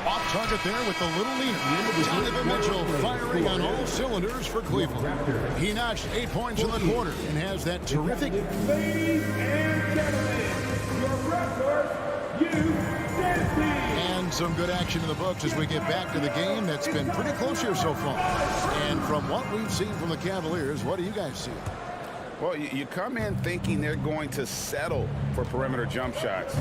Off target there with the little leaner. Donovan Mitchell firing on all cylinders for Cleveland. He notched 8 points in the quarter and has that terrific. Ladies and gentlemen, your Raptors, and some good action in the books as we get back to the game that's been pretty close here so far. And from what we've seen from the Cavaliers, what do you guys see? Well, you come in thinking they're going to settle for perimeter jump shots.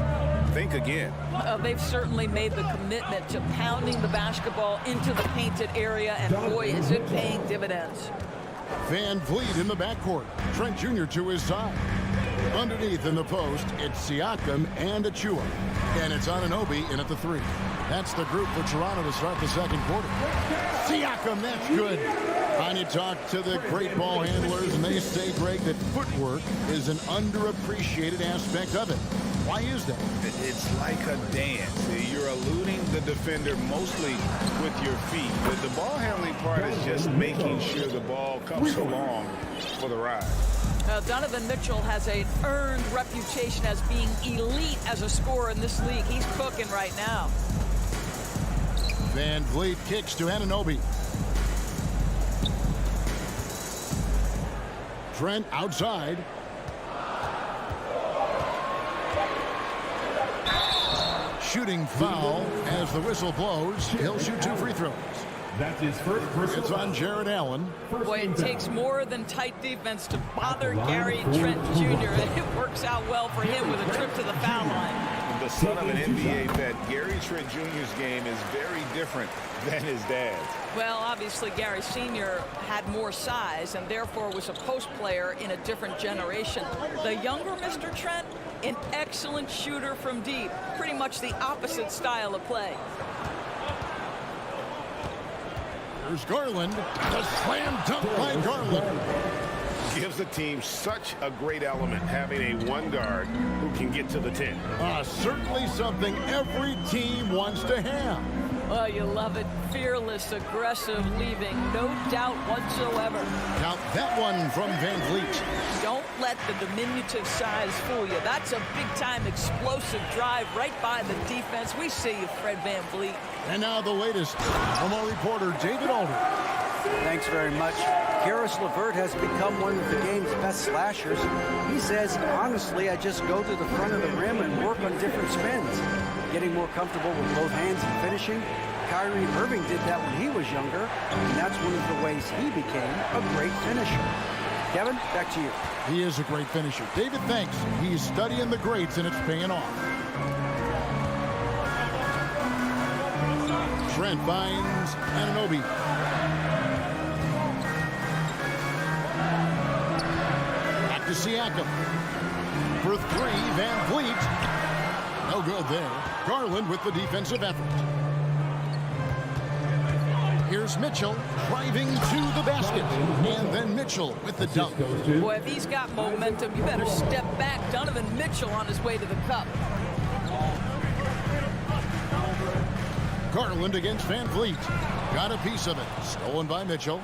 Think again. They've certainly made the commitment to pounding the basketball into the painted area, and boy, is it paying dividends. Van Vliet in the backcourt. Trent Jr. to his side. Underneath in the post, it's Siakam and Achua. And it's Anunoby in at the 3. That's the group for Toronto to start the second quarter. Siakam, that's good. And you talk to the great ball handlers, and they say, Greg, that footwork is an underappreciated aspect of it. Why is that? It's like a dance. You're eluding the defender mostly with your feet. The ball handling part is just making sure the ball comes along for the ride. Donovan Mitchell has an earned reputation as being elite as a scorer in this league. He's cooking right now. Van Vliet kicks to Anunoby. Trent outside. Shooting foul as the whistle blows. He'll shoot 2 free throws. That's his first personal. It's on Jared Allen. Boy, it takes more than tight defense to bother Gary Trent Jr. It works out well for him with a trip to the foul line. The son of an NBA vet, Gary Trent Jr.'s game is very different than his dad's. Well, obviously, Gary Sr. had more size and therefore was a post player in a different generation. The younger Mr. Trent, an excellent shooter from deep. Pretty much the opposite style of play. There's Garland. The slam dunk by Garland. Gives the team such a great element having a one guard who can get to the 10. Certainly something every team wants to have. Oh, you love it. Fearless, aggressive, leaving. No doubt whatsoever. Now that one from Van Vliet. Don't let the diminutive size fool you. That's a big-time explosive drive right by the defense. We see you, Fred Van Vliet. And now the latest from our reporter, David Alder. Thanks very much. Karis LeVert has become one of the game's best slashers. He says, honestly, I just go to the front of the rim and work on different spins. Getting more comfortable with both hands and finishing. Kyrie Irving did that when he was younger, and that's one of the ways he became a great finisher. Kevin, back to you. He is a great finisher. David, thanks. He's studying the greats, and it's paying off. Trent finds Anunoby. Back to Siakam. For 3, Van Vliet. No good there. Garland with the defensive effort. Here's Mitchell driving to the basket. And then Mitchell with the dunk. Boy, if he's got momentum, you better step back. Donovan Mitchell on his way to the cup. Garland against Van Vliet. Got a piece of it. Stolen by Mitchell.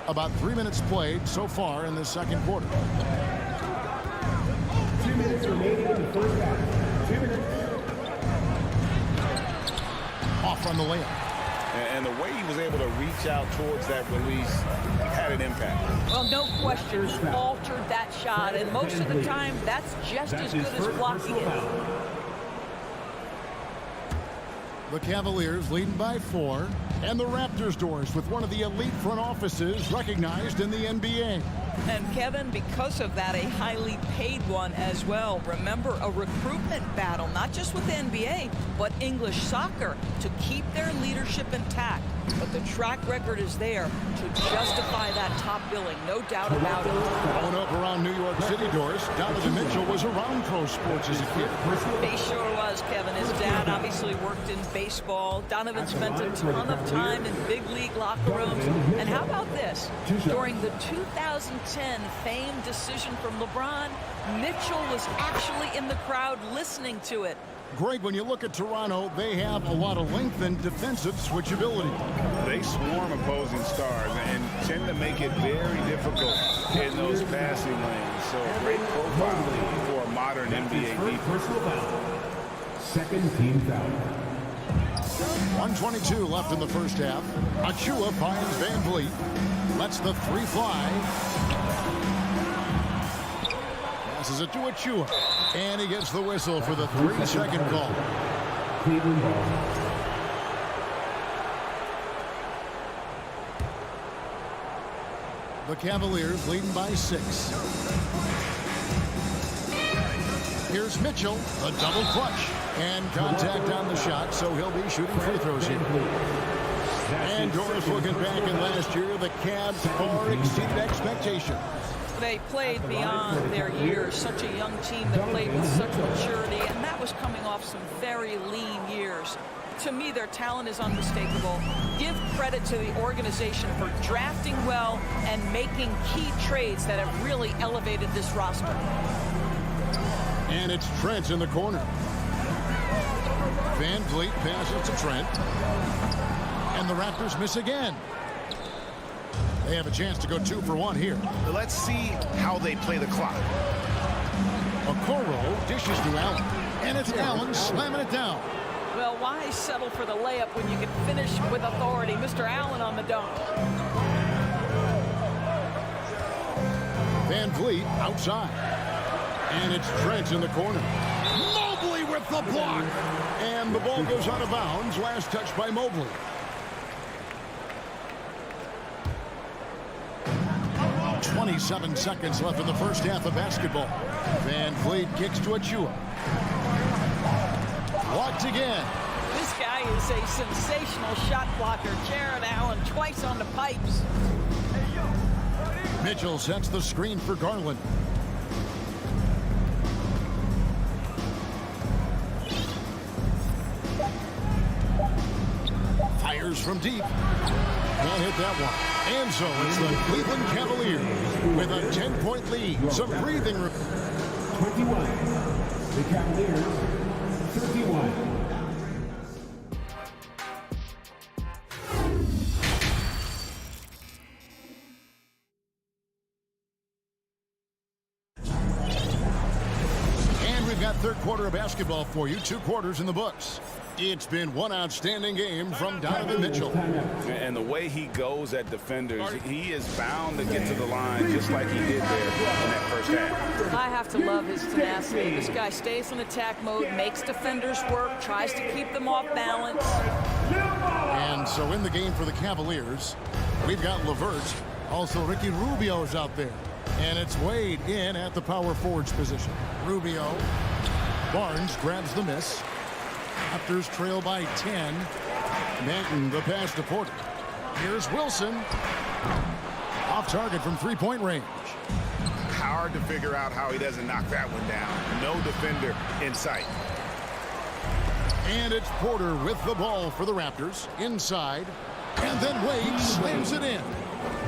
About 3 minutes played so far in the second quarter. 2 minutes remaining in the first half. 2 minutes. Off on the layup. And the way he was able to reach out towards that release had an impact. Well, no question, altered that shot, and most of the time, that's just as good as blocking it. The Cavaliers leading by 4, and the Raptors doors with one of the elite front offices recognized in the NBA. And Kevin, because of that, a highly paid one as well. Remember, a recruitment battle, not just with the NBA, but English soccer to keep their leadership intact. But the track record is there to justify that top billing, no doubt about it. Growing up around New York City, Doris, Donovan Mitchell was around pro sports as a kid. He sure was, Kevin. His dad obviously worked in baseball. Donovan spent a ton of time in big league locker rooms. And how about this? During the 2010 famed decision from LeBron, Mitchell was actually in the crowd listening to it. Greg, when you look at Toronto, they have a lot of length and defensive switchability. They swarm opposing stars and tend to make it very difficult in those passing lanes. So great profile for a modern NBA defense. Second team foul. 1:22 left in the first half. Achua finds Van Vliet. Lets the 3 fly. Passes it to Achua. And he gets the whistle for the 3-second call. Cleveland ball. The Cavaliers leading by 6. Here's Mitchell, a double clutch. And contact on the shot, so he'll be shooting free throws here. And Doris, looking back at last year, the Cavs far exceeded expectations. They played beyond their years. Such a young team that played with such maturity, and that was coming off some very lean years. To me, their talent is unmistakable. Give credit to the organization for drafting well and making key trades that have really elevated this roster. And it's Trent in the corner. Van Vliet passes to Trent. And the Raptors miss again. They have a chance to go 2 for 1 here. Let's see how they play the clock. Okoro dishes to Allen. And it's Allen slamming it down. Well, why settle for the layup when you can finish with authority? Mr. Allen on the dunk. Van Vliet outside. And it's Trent in the corner. Mobley with the block. And the ball goes out of bounds. Last touch by Mobley. .27 seconds left in the first half of basketball. Van Vliet kicks to Achua. Blocked again. This guy is a sensational shot blocker. Jared Allen twice on the pipes. Mitchell sets the screen for Garland. Fires from deep. Can't hit that one. And so it's the Cleveland Cavaliers with a 10-point lead. Some breathing room. 21. The Cavaliers, 31. And we've got third quarter of basketball for you. 2 quarters in the books. It's been one outstanding game from Donovan Mitchell. And the way he goes at defenders, he is bound to get to the line just like he did there in that first half. I have to love his tenacity. This guy stays in attack mode, makes defenders work, tries to keep them off balance. And so in the game for the Cavaliers, we've got LeVert. Also, Ricky Rubio's out there. And it's Wade in at the power forwards position. Rubio. Barnes grabs the miss. Raptors trail by 10. Manton, the pass to Porter. Here's Wilson. Off target from 3-point range. Hard to figure out how he doesn't knock that one down. No defender in sight. And it's Porter with the ball for the Raptors. Inside. And then Wade slams it in.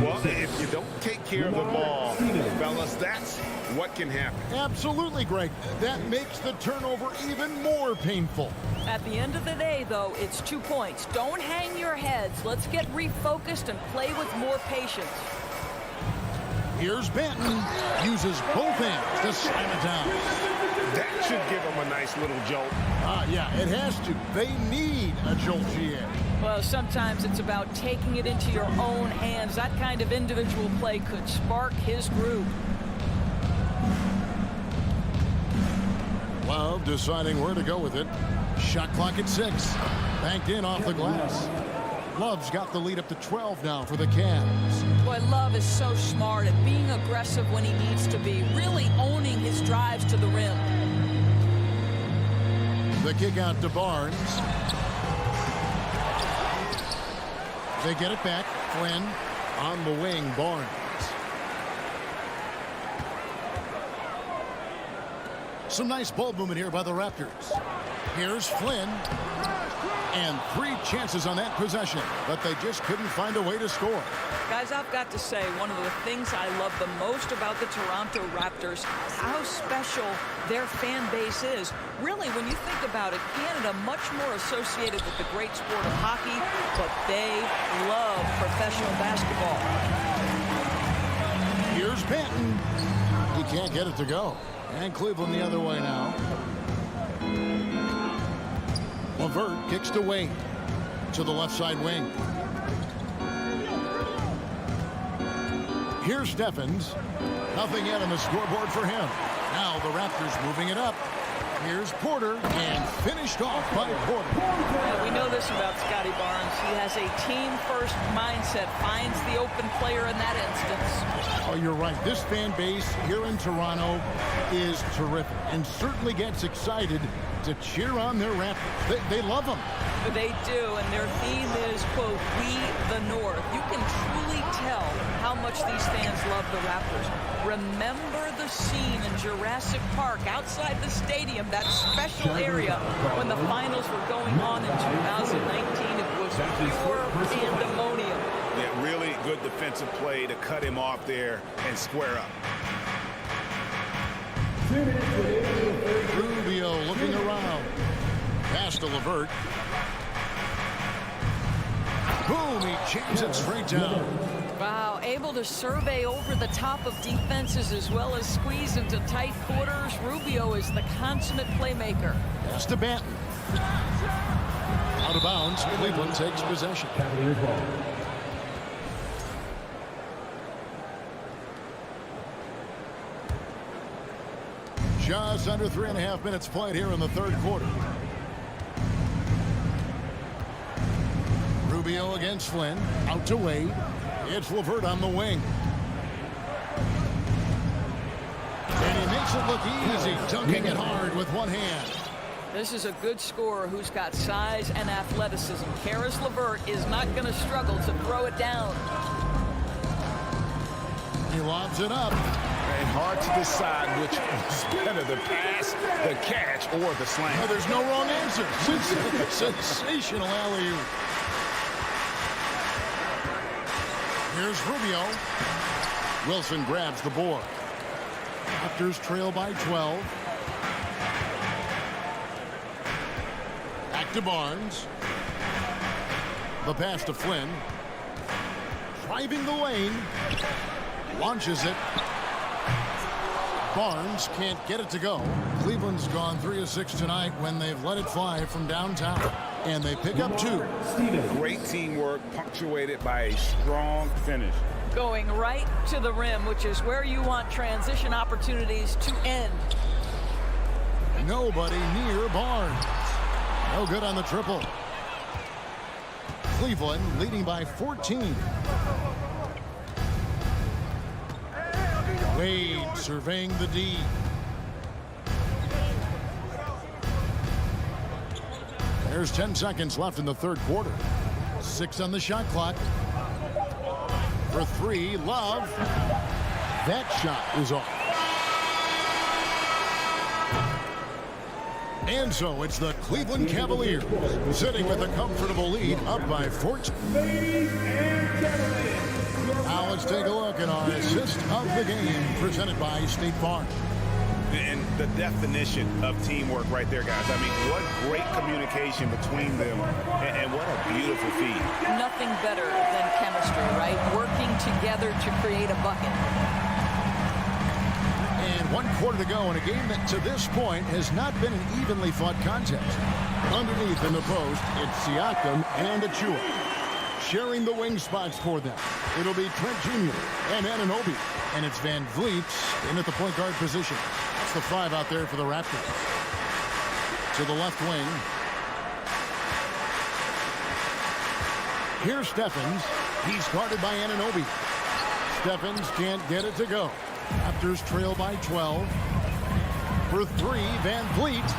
Well, if you don't take care of the ball, fellas, that's what can happen. Absolutely, Greg. That makes the turnover even more painful. At the end of the day, though, it's 2 points. Don't hang your heads. Let's get refocused and play with more patience. Here's Benton. Uses both hands to slam it down. That should give him a nice little jolt. Yeah, it has to. They need a jolt, GA. Well, sometimes it's about taking it into your own hands. That kind of individual play could spark his group. Love deciding where to go with it. Shot clock at 6. Banked in off the glass. Love's got the lead up to 12 now for the Cavs. Boy, Love is so smart at being aggressive when he needs to be, really owning his drives to the rim. The kick out to Barnes. They get it back. Flynn on the wing. Barnes. Some nice ball movement here by the Raptors. Here's Flynn. And 3 chances on that possession, but they just couldn't find a way to score. Guys, I've got to say, one of the things I love the most about the Toronto Raptors, how special their fan base is. Really, when you think about it, Canada much more associated with the great sport of hockey, but they love professional basketball. Here's Benton. He can't get it to go. And Cleveland the other way now. LeVert kicks to Wayne to the left side wing. Here's Steffens. Nothing yet on the scoreboard for him. Now the Raptors moving it up. Here's Porter, and finished off by Porter. Yeah, we know this about Scotty Barnes. He has a team-first mindset, finds the open player in that instance. Oh, you're right. This fan base here in Toronto is terrific and certainly gets excited to cheer on their Raptors. They love them. They do, and their theme is, quote, "We the North." You can truly tell how much these fans love the Raptors. Remember the scene in Jurassic Park outside the stadium, that special area when the finals were going on in 2019. It was pure pandemonium. Yeah, really good defensive play to cut him off there and square up. Rubio looking around. Pass to LeVert. Boom, he jams it straight down. Wow, able to survey over the top of defenses as well as squeeze into tight quarters. Rubio is the consummate playmaker. Pass to Banton. Out of bounds, Cleveland takes possession. Cavaliers ball. Just under 3.5 minutes played here in the third quarter. Rubio against Flynn. Out to Wade. It's LeVert on the wing. And he makes it look easy, dunking it hard with one hand. This is a good scorer who's got size and athleticism. Karis LeVert is not going to struggle to throw it down. He lobs it up. And hard to decide which is better, the pass, the catch, or the slam. No, there's no wrong answer. Sensational alley-oop. Here's Rubio. Wilson grabs the board. Raptors trail by 12. Back to Barnes. The pass to Flynn. Driving the lane. Launches it. Barnes can't get it to go. Cleveland's gone 3 of 6 tonight when they've let it fly from downtown. And they pick up 2. Great teamwork punctuated by a strong finish. Going right to the rim, which is where you want transition opportunities to end. Nobody near Barnes. No good on the triple. Cleveland leading by 14. Wade surveying the D. There's 10 seconds left in the third quarter. 6 on the shot clock. For 3, Love. That shot is off. And so it's the Cleveland Cavaliers sitting with a comfortable lead up by 14. Ladies and gentlemen, now let's take a look at our assist of the game presented by State Farm. And the definition of teamwork right there, guys. I mean, what great communication between them, and what a beautiful feed. Nothing better than chemistry, right? Working together to create a bucket. And 1 quarter to go in a game that to this point has not been an evenly fought contest. Underneath in the post, it's Siakam and Achua. Sharing the wing spots for them, it'll be Trent Jr. and Anunoby. And it's Van Vliet in at the point guard position. That's the 5 out there for the Raptors. To the left wing. Here's Stephens. He's guarded by Anunoby. Stephens can't get it to go. Raptors trail by 12. For 3, Van Vliet.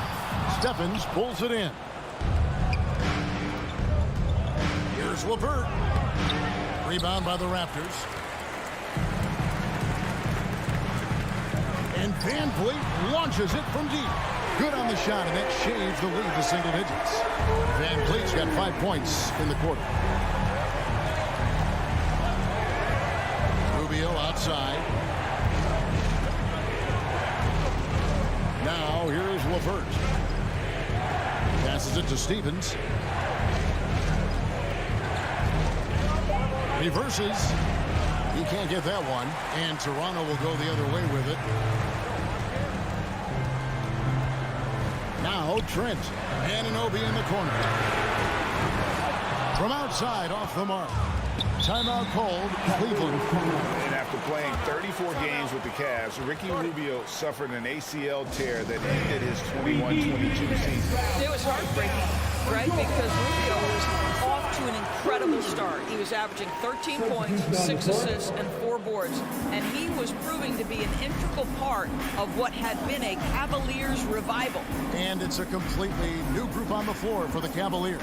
Stephens pulls it in. Here's LeVert. Rebound by the Raptors. And Van Vliet launches it from deep. Good on the shot, and that shaves the lead to single digits. Van Vliet's got 5 points in the quarter. Rubio outside. Now here's LeVert. Passes it to Stevens. Reverses. He can't get that one, and Toronto will go the other way with it. Now Trent. Anunoby in the corner. From outside, off the mark. Timeout called, Cleveland. And after playing 34 games with the Cavs, Ricky Rubio suffered an ACL tear that ended his 21-22 season. It was heartbreaking, right? Because Rubio was off to an incredible start. He was averaging 13 points, 6 assists, and 4 boards. And he was proving to be an integral part of what had been a Cavaliers revival. And it's a completely new group on the floor for the Cavaliers.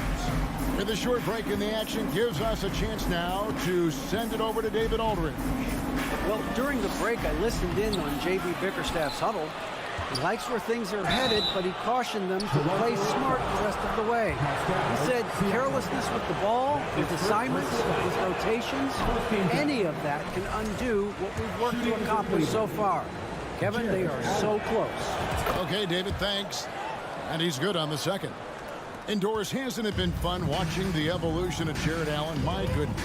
With a short break in the action gives us a chance now to send it over to David Aldridge. Well, during the break, I listened in on J.B. Bickerstaff's huddle. He likes where things are headed, but he cautioned them to play smart the rest of the way. He said carelessness with the ball, with assignments, with rotations, any of that can undo what we've worked to accomplish so far. Kevin, they are so close. Okay, David, thanks. And he's good on the second. Indoors, hasn't it been fun watching the evolution of Jared Allen? My goodness.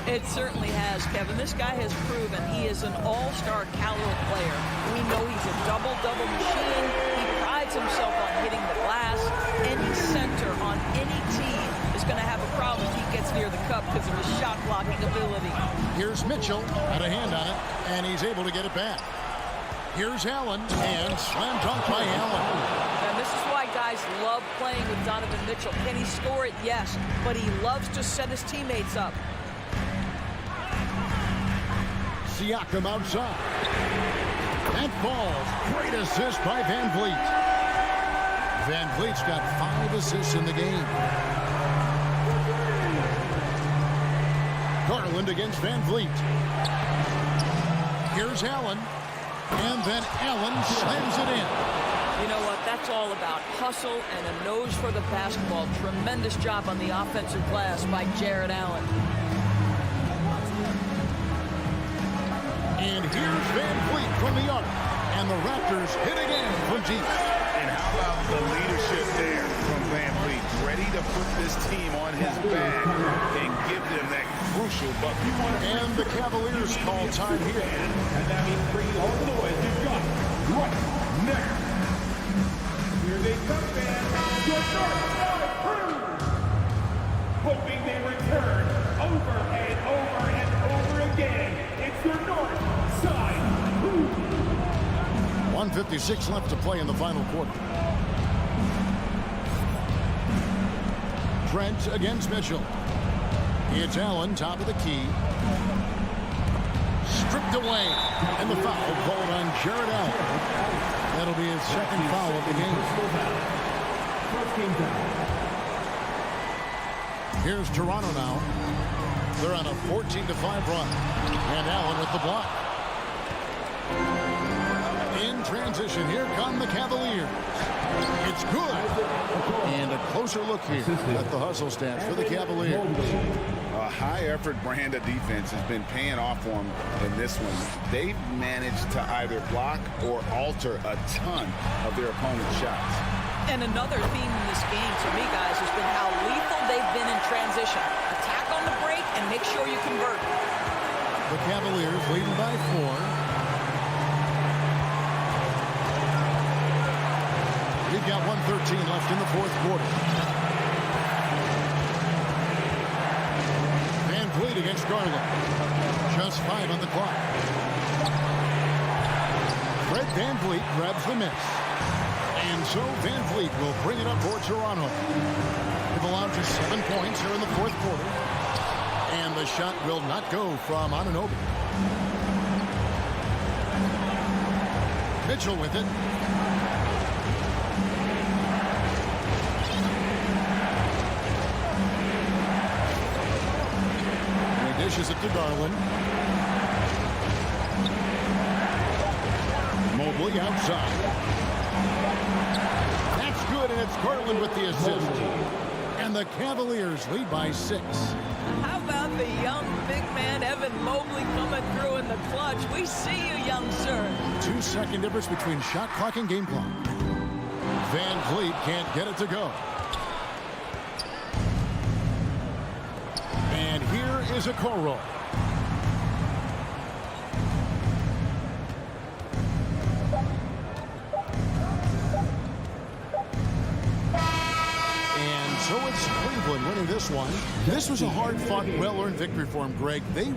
It certainly has, Kevin. This guy has proven he is an all-star caliber player. We know he's a double-double machine. He prides himself on hitting the glass. Any center on any team is going to have a problem if he gets near the cup because of his shot-blocking ability. Here's Mitchell, had a hand on it, and he's able to get it back. Here's Allen, and slam dunk by Allen. And this is why guys love playing with Donovan Mitchell. Can he score it? Yes. But he loves to set his teammates up. Siakam outside. That falls. Great assist by Van Vliet. Van Vliet's got 5 assists in the game. Garland against Van Vliet. Here's Allen. And then Allen slams it in. You know what? That's all about hustle and a nose for the basketball. Tremendous job on the offensive glass by Jared Allen. And here's Van Vliet from the arc. And the Raptors hit again from deep. And how about the leadership there from Van Vliet? Ready to put this team on his back and give them that crucial bucket. And the Cavaliers call time here. And that means bringing home the boys to got right now. Here's a tough man, your North Side crew. Hoping they return over and over and over again. It's your North Side crew. 1:56 left to play in the final quarter. Trent against Mitchell. It's Allen, top of the key. Stripped away. And the foul called on Jared Allen. That'll be his second foul of the game. Here's Toronto now. They're on a 14-5 run. And Allen with the block. In transition, here come the Cavaliers. It's good. And a closer look here at the hustle stats for the Cavaliers. A high-effort brand of defense has been paying off for them in this one. They've managed to either block or alter a ton of their opponent's shots. And another theme in this game, to me, guys, has been how lethal they've been in transition. Attack on the break and make sure you convert. The Cavaliers leading by 4. We've got 1:13 left in the fourth quarter. Van Vliet against Garland. Just 5 on the clock. Fred Van Vliet grabs the miss. And so Van Vliet will bring it up for Toronto. They've allowed just 7 points here in the fourth quarter. And the shot will not go from Anunoby. Mitchell with it. And he dishes it to Garland. Mobley outside. That's good, and it's Garland with the assist. And the Cavaliers lead by 6. How about the young big man Evan Mobley coming through in the clutch? We see you, young sir. 2-second difference between shot clock and game clock. Van Vliet can't get it to go. And here is a Okoro. So it's Cleveland winning this one. This was a hard-fought, well-earned victory for him, Greg. They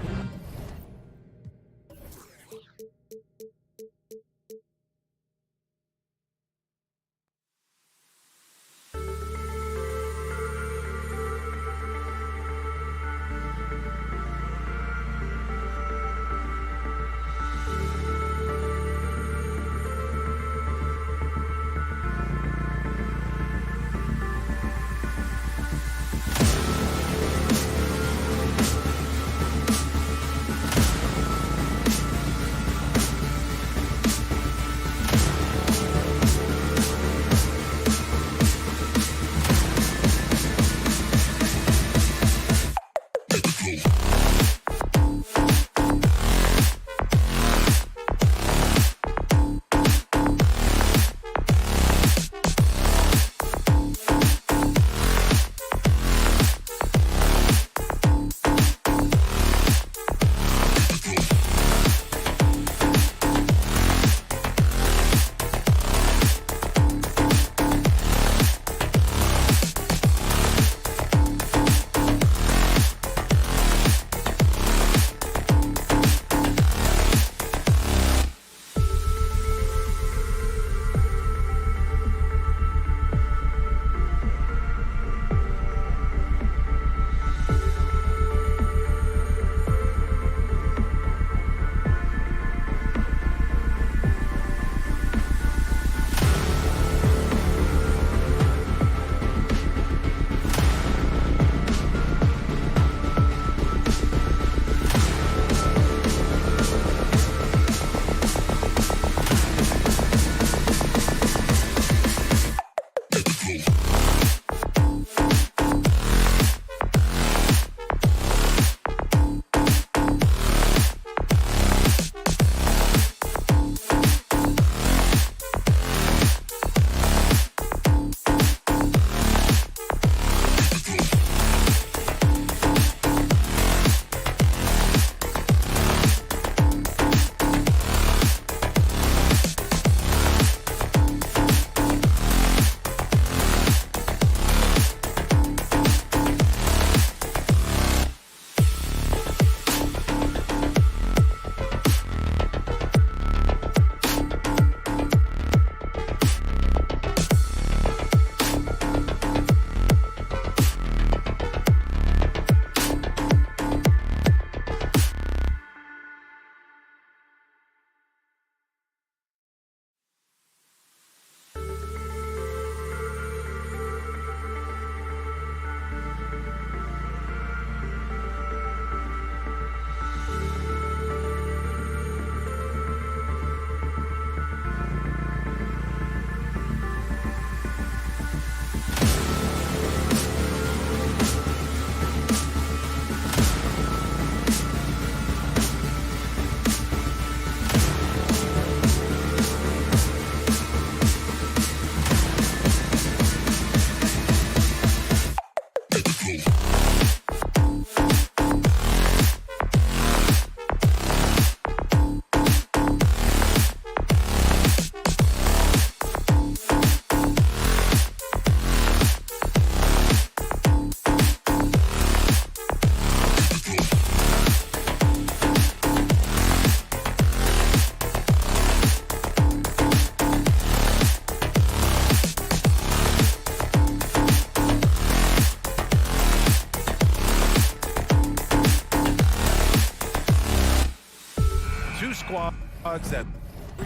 squads that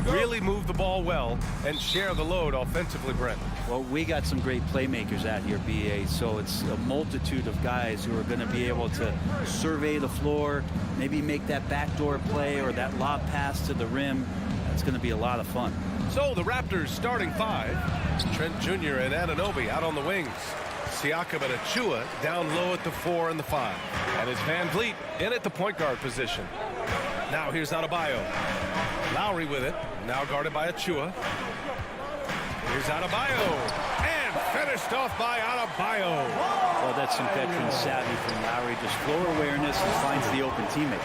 really move the ball well and share the load offensively, Brent. Well, we got some great playmakers out here, BA, so it's a multitude of guys who are going to be able to survey the floor, maybe make that backdoor play or that lob pass to the rim. It's going to be a lot of fun. So the Raptors starting five. Trent Jr. and Anunoby out on the wings. Siakam and Achua down low at the 4 and the 5. And it's Van Vliet in at the point guard position. Now here's Adebayo. Lowry with it. Now guarded by Achua. Here's Adebayo. And finished off by Adebayo. Well, that's some veteran savvy from Lowry. Just floor awareness and finds the open teammate.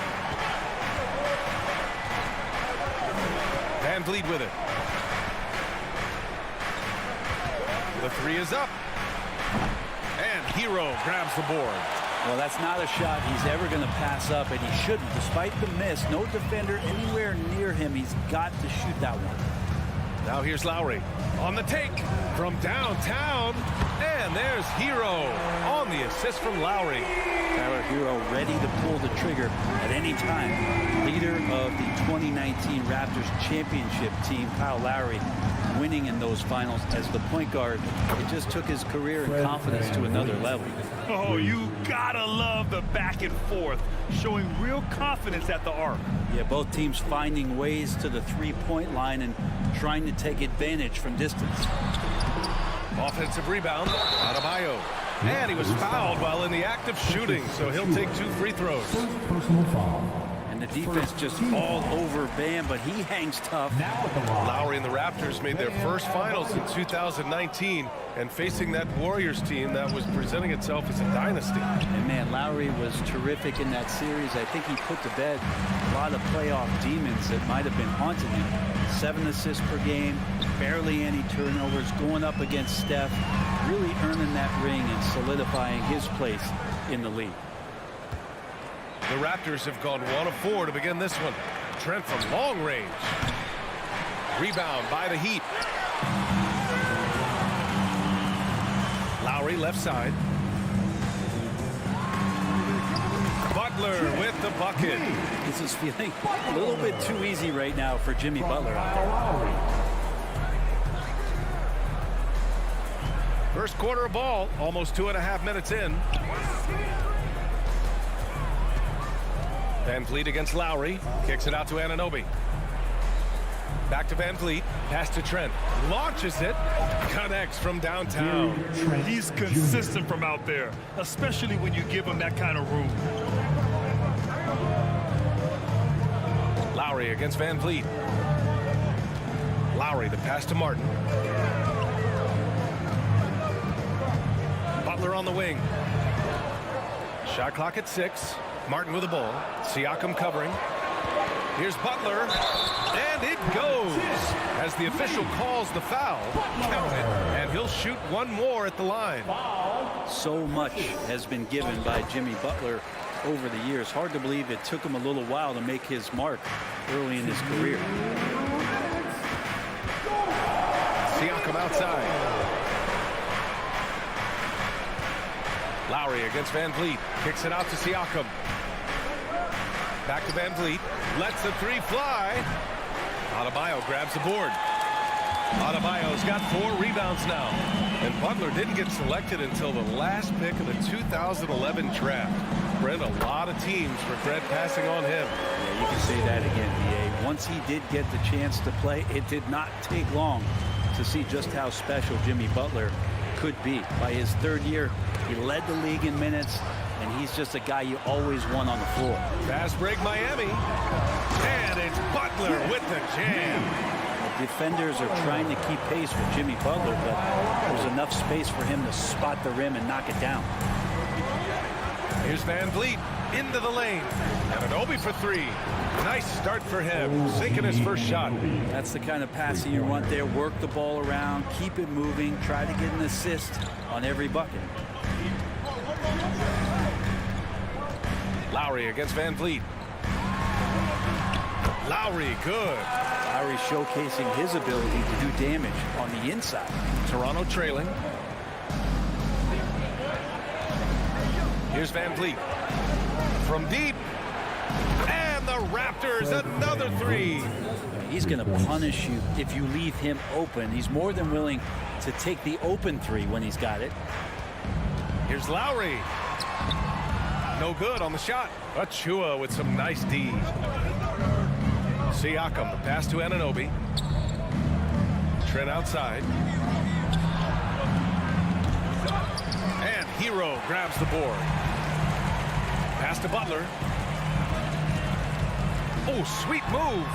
Van Vliet with it. The 3 is up. And Hero grabs the board. Well, that's not a shot he's ever going to pass up, and he shouldn't. Despite the miss, no defender anywhere near him. He's got to shoot that one. Now here's Lowry on the take from downtown. And there's Hero on the assist from Lowry. Tyler Hero ready to pull the trigger at any time. Leader of the 2019 Raptors championship team, Kyle Lowry, winning in those finals as the point guard. It just took his career and confidence to another level. Oh, you gotta love the back and forth, showing real confidence at the arc. Yeah, both teams finding ways to the three-point line and trying to take advantage from distance. Offensive rebound, Adebayo. And he was fouled while in the act of shooting, so he'll take 2 free throws. Personal foul. And the defense just all over Bam, but he hangs tough. Lowry and the Raptors made their first finals in 2019, and facing that Warriors team that was presenting itself as a dynasty. And man, Lowry was terrific in that series. I think he put to bed a lot of playoff demons that might have been haunting him. 7 assists per game, barely any turnovers, going up against Steph, really earning that ring and solidifying his place in the league. The Raptors have gone 1 of 4 to begin this one. Trent from long range. Rebound by the Heat. Lowry left side. Butler with the bucket. This is feeling a little bit too easy right now for Jimmy Butler out there. First quarter of ball, almost 2.5 minutes in. Van Vliet against Lowry. Kicks it out to Anunoby. Back to Van Vliet. Pass to Trent. Launches it. Connects from downtown. He's consistent from out there, especially when you give him that kind of room. Lowry against Van Vliet. Lowry, the pass to Martin. Butler on the wing. Shot clock at 6. Martin with the ball. Siakam covering. Here's Butler. And it goes. As the official calls the foul. Count it. And he'll shoot one more at the line. So much has been given by Jimmy Butler over the years. Hard to believe it took him a little while to make his mark early in his career. Siakam outside. Lowry against Van Vliet. Kicks it out to Siakam. Back to Van Vliet. Lets the 3 fly. Adebayo grabs the board. Adebayo's got 4 rebounds now. And Butler didn't get selected until the last pick of the 2011 draft. Brent, a lot of teams regret passing on him. Yeah, you can say that again, BA. Once he did get the chance to play, it did not take long to see just how special Jimmy Butler could be. By his 3rd year, he led the league in minutes, and he's just a guy you always want on the floor. Fast break Miami. And it's Butler with the jam. The defenders are trying to keep pace with Jimmy Butler, but there's enough space for him to spot the rim and knock it down. Here's Van Vliet into the lane. Anunoby for 3. Nice start for him, sinking his first shot. That's the kind of passing you want there. Work the ball around, keep it moving, try to get an assist on every bucket. Lowry against Van Vliet. Lowry, good. Lowry showcasing his ability to do damage on the inside. Toronto trailing. Here's Van Vliet. From deep. And the Raptors, another three. He's going to punish you if you leave him open. He's more than willing to take the open three when he's got it. Here's Lowry. No good on the shot. Achua with some nice D. Siakam, the pass to Anunoby. Trent outside. And Hero grabs the board. Pass to Butler. Oh, sweet move.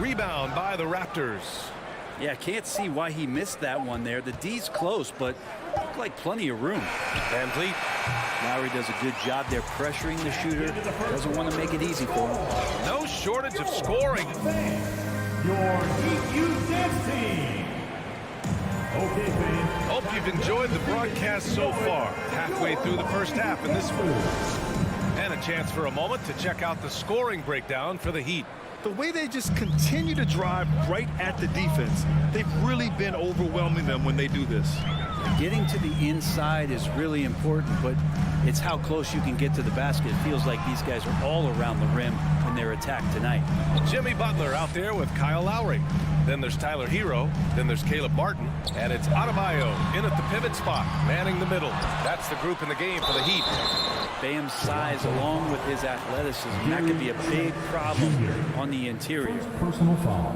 Rebound by the Raptors. Yeah, can't see why he missed that one there. The D's close, but looked like plenty of room. Van Vliet. Lowry does a good job there pressuring the shooter. Doesn't want to make it easy for him. No shortage of scoring. Your EQ dance team. Okay, fans. Hope you've enjoyed the broadcast so far. Halfway through the first half in this one. And a chance for a moment to check out the scoring breakdown for the Heat. The way they just continue to drive right at the defense, they've really been overwhelming them when they do this. Getting to the inside is really important, but it's how close you can get to the basket. It feels like these guys are all around the rim in their attack tonight. Jimmy Butler out there with Kyle Lowry. Then there's Tyler Hero. Then there's Caleb Martin. And it's Adebayo in at the pivot spot, manning the middle. That's the group in the game for the Heat. Bam's size along with his athleticism, that could be a big problem on the interior. Personal foul.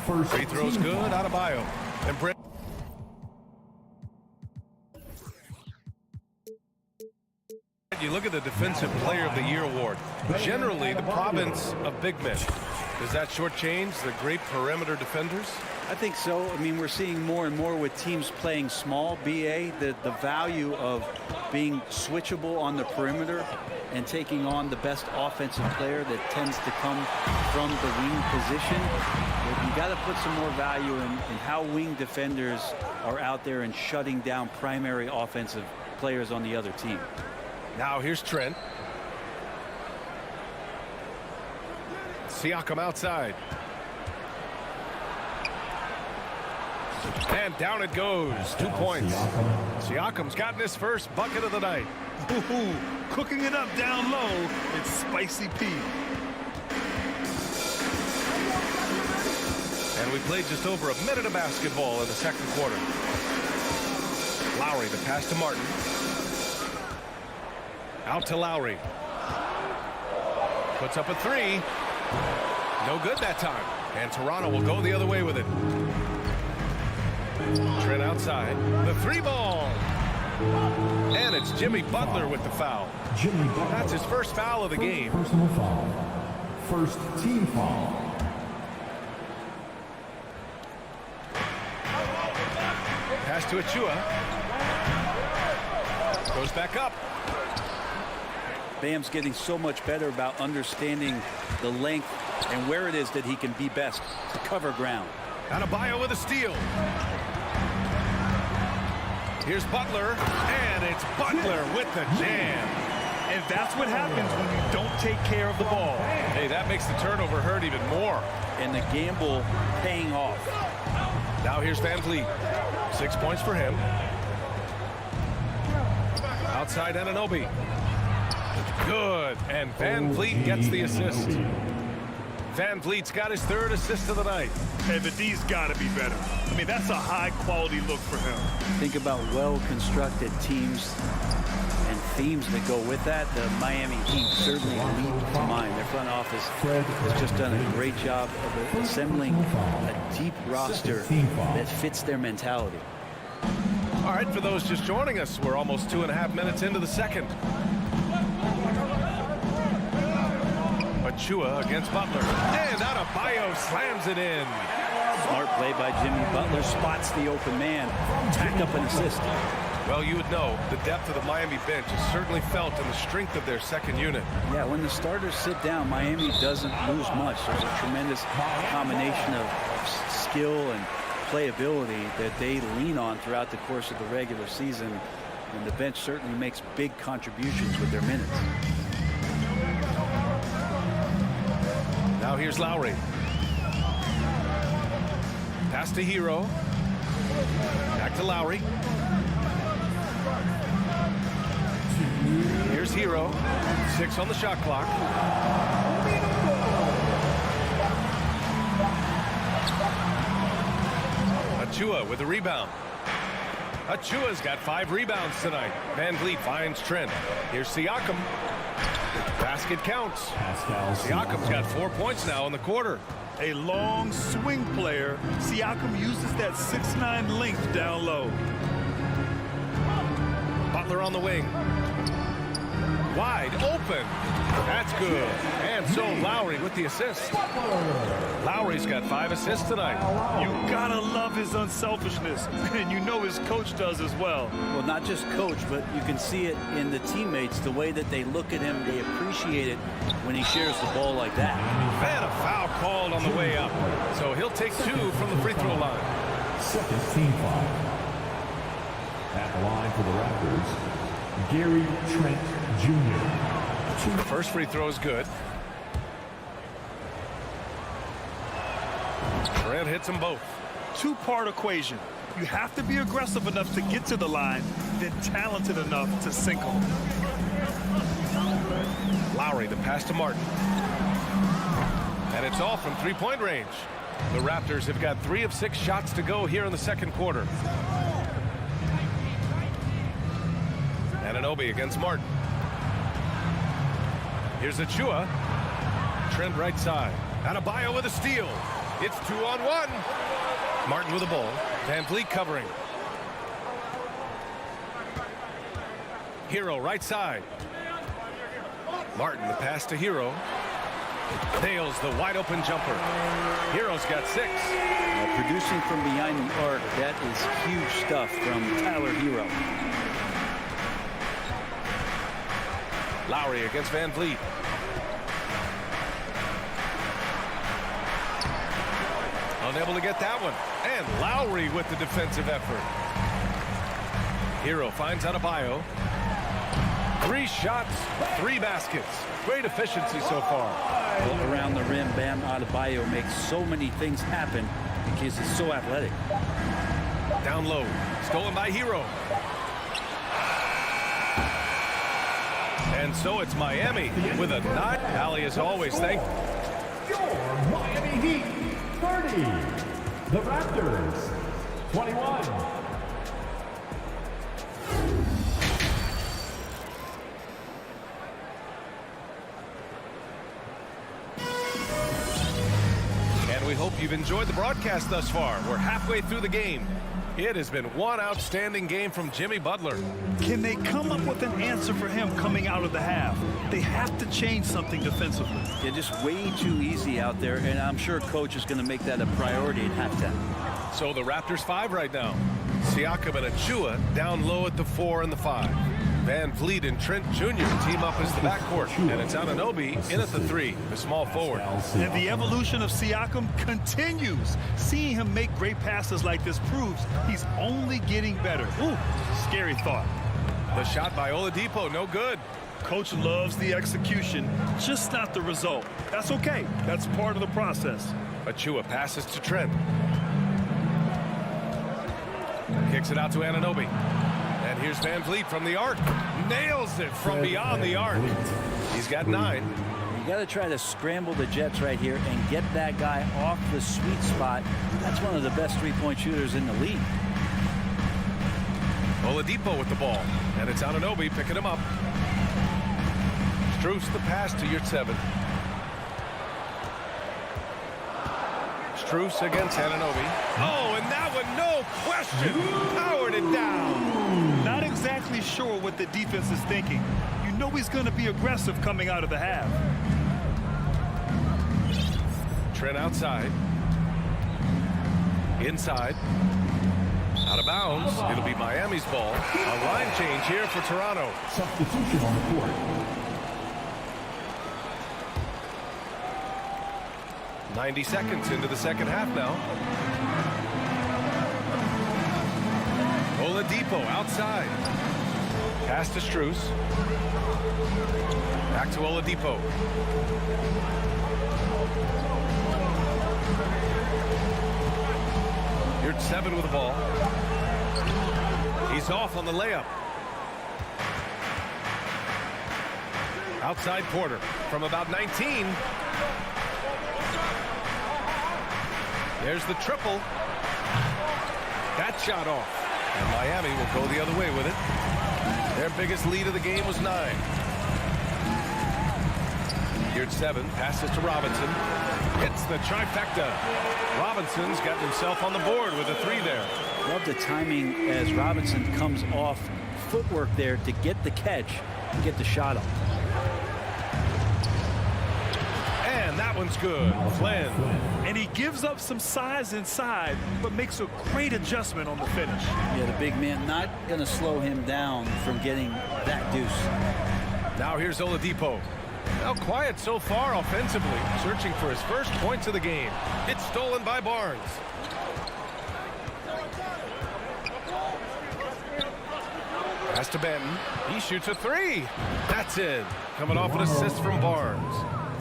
First Free throws good, Adebayo. And Brent. You look at the Defensive Player of the Year award. Generally, the province of big men. Does that shortchange the great perimeter defenders? I think so. I mean, we're seeing more and more with teams playing small, BA, the value of being switchable on the perimeter and taking on the best offensive player that tends to come from the wing position. But you got to put some more value in how wing defenders are out there and shutting down primary offensive players on the other team. Now here's Trent. Siakam outside. And down it goes. 2 points. Siakam's gotten his first bucket of the night. Ooh, cooking it up down low. It's Spicy P. And we played just over a minute of basketball in the second quarter. Lowry, the pass to Martin. Out to Lowry. Puts up a three. No good that time. And Toronto will go the other way with it. Trent outside. The three ball. And it's Jimmy Butler with the foul. Jimmy Butler. That's his first foul of the game. Personal foul. First team foul. Pass to Achua. Goes back up. Bam's getting so much better about understanding the length and where it is that he can be best to cover ground. Adebayo with a steal. Here's Butler, and it's Butler with the jam. And that's what happens when you don't take care of the ball. Hey, that makes the turnover hurt even more. And the gamble paying off. Now here's Van Vliet. 6 points for him. Outside Anunoby. Good, and Van Vliet gets the assist. Van Vliet's got his third assist of the night. And the D's got to be better. I mean, that's a high-quality look for him. Think about well-constructed teams and themes that go with that. The Miami Heat certainly lead to mind. Their front office has just done a great job of assembling a deep roster that fits their mentality. All right, for those just joining us, we're almost 2.5 minutes into the second. Achua against Butler. And Adebayo slams it in. Smart play by Jimmy Butler. Spots the open man. Tacked up an assist. Well, you would know the depth of the Miami bench is certainly felt in the strength of their second unit. Yeah, when the starters sit down, Miami doesn't lose much. There's a tremendous combination of skill and playability that they lean on throughout the course of the regular season. And the bench certainly makes big contributions with their minutes. Now here's Lowry. Pass to Hero. Back to Lowry. Here's Hero. 6 on the shot clock. Achua with the rebound. Achua's got 5 rebounds tonight. Van Vliet finds Trent. Here's Siakam. Basket counts. Siakam's got 4 points now in the quarter. A long swing player. Siakam uses that 6'9" length down low. Butler on the wing. Wide open. That's good. And so Lowry with the assist. Lowry's got 5 assists tonight. You gotta love his unselfishness, and you know his coach does as well. Well, not just coach, but you can see it in the teammates, the way that they look at him. They appreciate it when he shares the ball like that. And a foul called on the way up. So he'll take 2 from the free throw line. Second team foul. At the line for the Raptors, Gary Trent Jr. The first free throw is good. Trent hits them both. 2-part equation. You have to be aggressive enough to get to the line, then talented enough to sink them. Lowry, the pass to Martin. And it's all from 3-point range. The Raptors have got 3 of 6 shots to go here in the second quarter. Anunoby against Martin. Here's Achua. Trent right side. Adebayo with a steal. It's 2-on-1. Martin with the ball. Van Vliet covering. Hero right side. Martin the pass to Hero. Nails the wide open jumper. Hero's got 6. Producing from behind the arc, that is huge stuff from Tyler Hero. Lowry against Van Vliet. Unable to get that one. And Lowry with the defensive effort. Hero finds Adebayo. 3 shots, 3 baskets. Great efficiency so far. Well, around the rim, Bam Adebayo makes so many things happen because he's so athletic. Down low. Stolen by Hero. And so it's Miami with a 9. Allie, as always, thank Your Miami Heat, 30. The Raptors, 21. And we hope you've enjoyed the broadcast thus far. We're halfway through the game. It has been one outstanding game from Jimmy Butler. Can they come up with an answer for him coming out of the half? They have to change something defensively. They're just way too easy out there, and I'm sure coach is going to make that a priority at halftime. So the Raptors 5 right now. Siakam and Achua down low at the 4 and the 5. Van Vliet and Trent Jr. team up as the backcourt. And it's Anunoby in at the 3, the small forward. And the evolution of Siakam continues. Seeing him make great passes like this proves he's only getting better. Ooh, scary thought. The shot by Oladipo, no good. Coach loves the execution, just not the result. That's okay. That's part of the process. Achua passes to Trent. Kicks it out to Anunoby. And here's Van Vliet from the arc. Nails it from beyond the arc. He's got 9. You got to try to scramble the Jets right here and get that guy off the sweet spot. That's one of the best 3-point shooters in the league. Oladipo with the ball. And it's Anunoby picking him up. Strus the pass to Yurtseven. Strus against Anunoby. Oh, and that one, no question, powered it down. Not exactly sure what the defense is thinking. You know he's going to be aggressive coming out of the half. Trent outside. Inside. Out of bounds. It'll be Miami's ball. A line change here for Toronto. Substitution on the court. 90 seconds into the second half now. Oladipo outside. Pass to Strus. Back to Oladipo. Yurtseven with the ball. He's off on the layup. Outside Porter from about 19. There's the triple. That shot off. And Miami will go the other way with it. Their biggest lead of the game was 9. Here at 7, passes to Robinson. Hits the trifecta. Robinson's got himself on the board with a 3 there. Love the timing as Robinson comes off footwork there to get the catch and get the shot up. And that one's good. Flynn. And he gives up some size inside, but makes a great adjustment on the finish. Yeah, the big man not going to slow him down from getting that deuce. Now here's Oladipo. Now quiet so far offensively, searching for his first points of the game. It's stolen by Barnes. Pass to Benton. He shoots a 3. That's it. Coming off an assist from Barnes.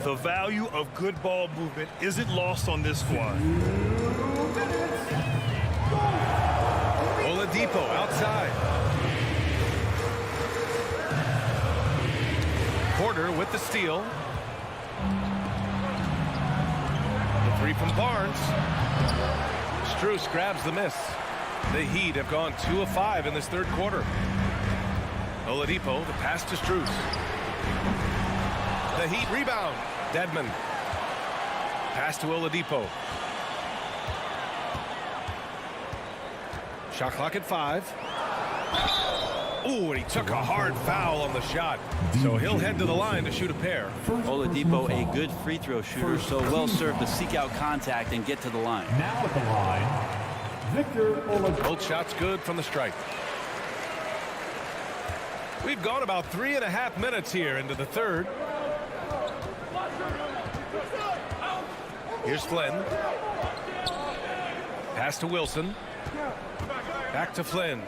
The value of good ball movement isn't lost on this squad. Oladipo outside. Porter with the steal. The 3 from Barnes. Strus grabs the miss. The Heat have gone 2 of 5 in this third quarter. Oladipo, the pass to Strus. The Heat rebound. Dedmon. Pass to Oladipo. Shot clock at 5. Ooh, and he took a hard foul on the shot. So he'll head to the line to shoot a pair. Oladipo, a good free throw shooter, so well served to seek out contact and get to the line. Now at the line, Victor Oladipo. Both shots good from the stripe. We've gone about 3.5 minutes here into the third. Here's Flynn. Pass to Wilson. Back to Flynn.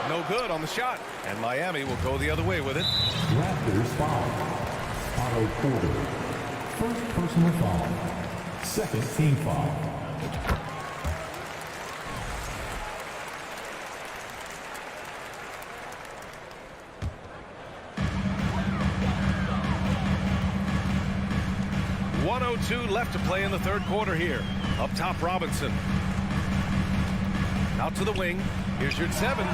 No good on the shot. And Miami will go the other way with it. Raptors foul. Otto Porter. First personal foul. Second team foul. .102 left to play in the third quarter here. Up top, Robinson. Out to the wing. Here's your 7.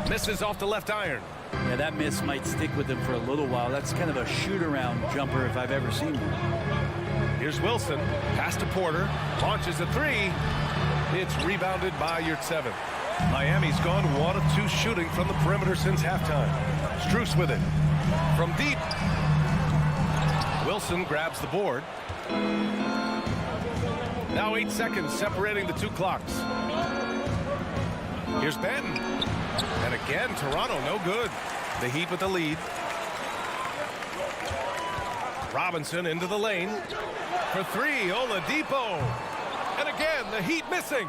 Misses off the left iron. Yeah, that miss might stick with him for a little while. That's kind of a shoot-around jumper if I've ever seen one. Here's Wilson. Pass to Porter. Launches a 3. It's rebounded by your 7. Miami's gone 1 of 2 shooting from the perimeter since halftime. Strus with it. From deep. Wilson grabs the board. Now 8 seconds separating the 2 clocks. Here's Benton. And again, Toronto no good. The Heat with the lead. Robinson into the lane. For 3, Oladipo. And again, the Heat missing.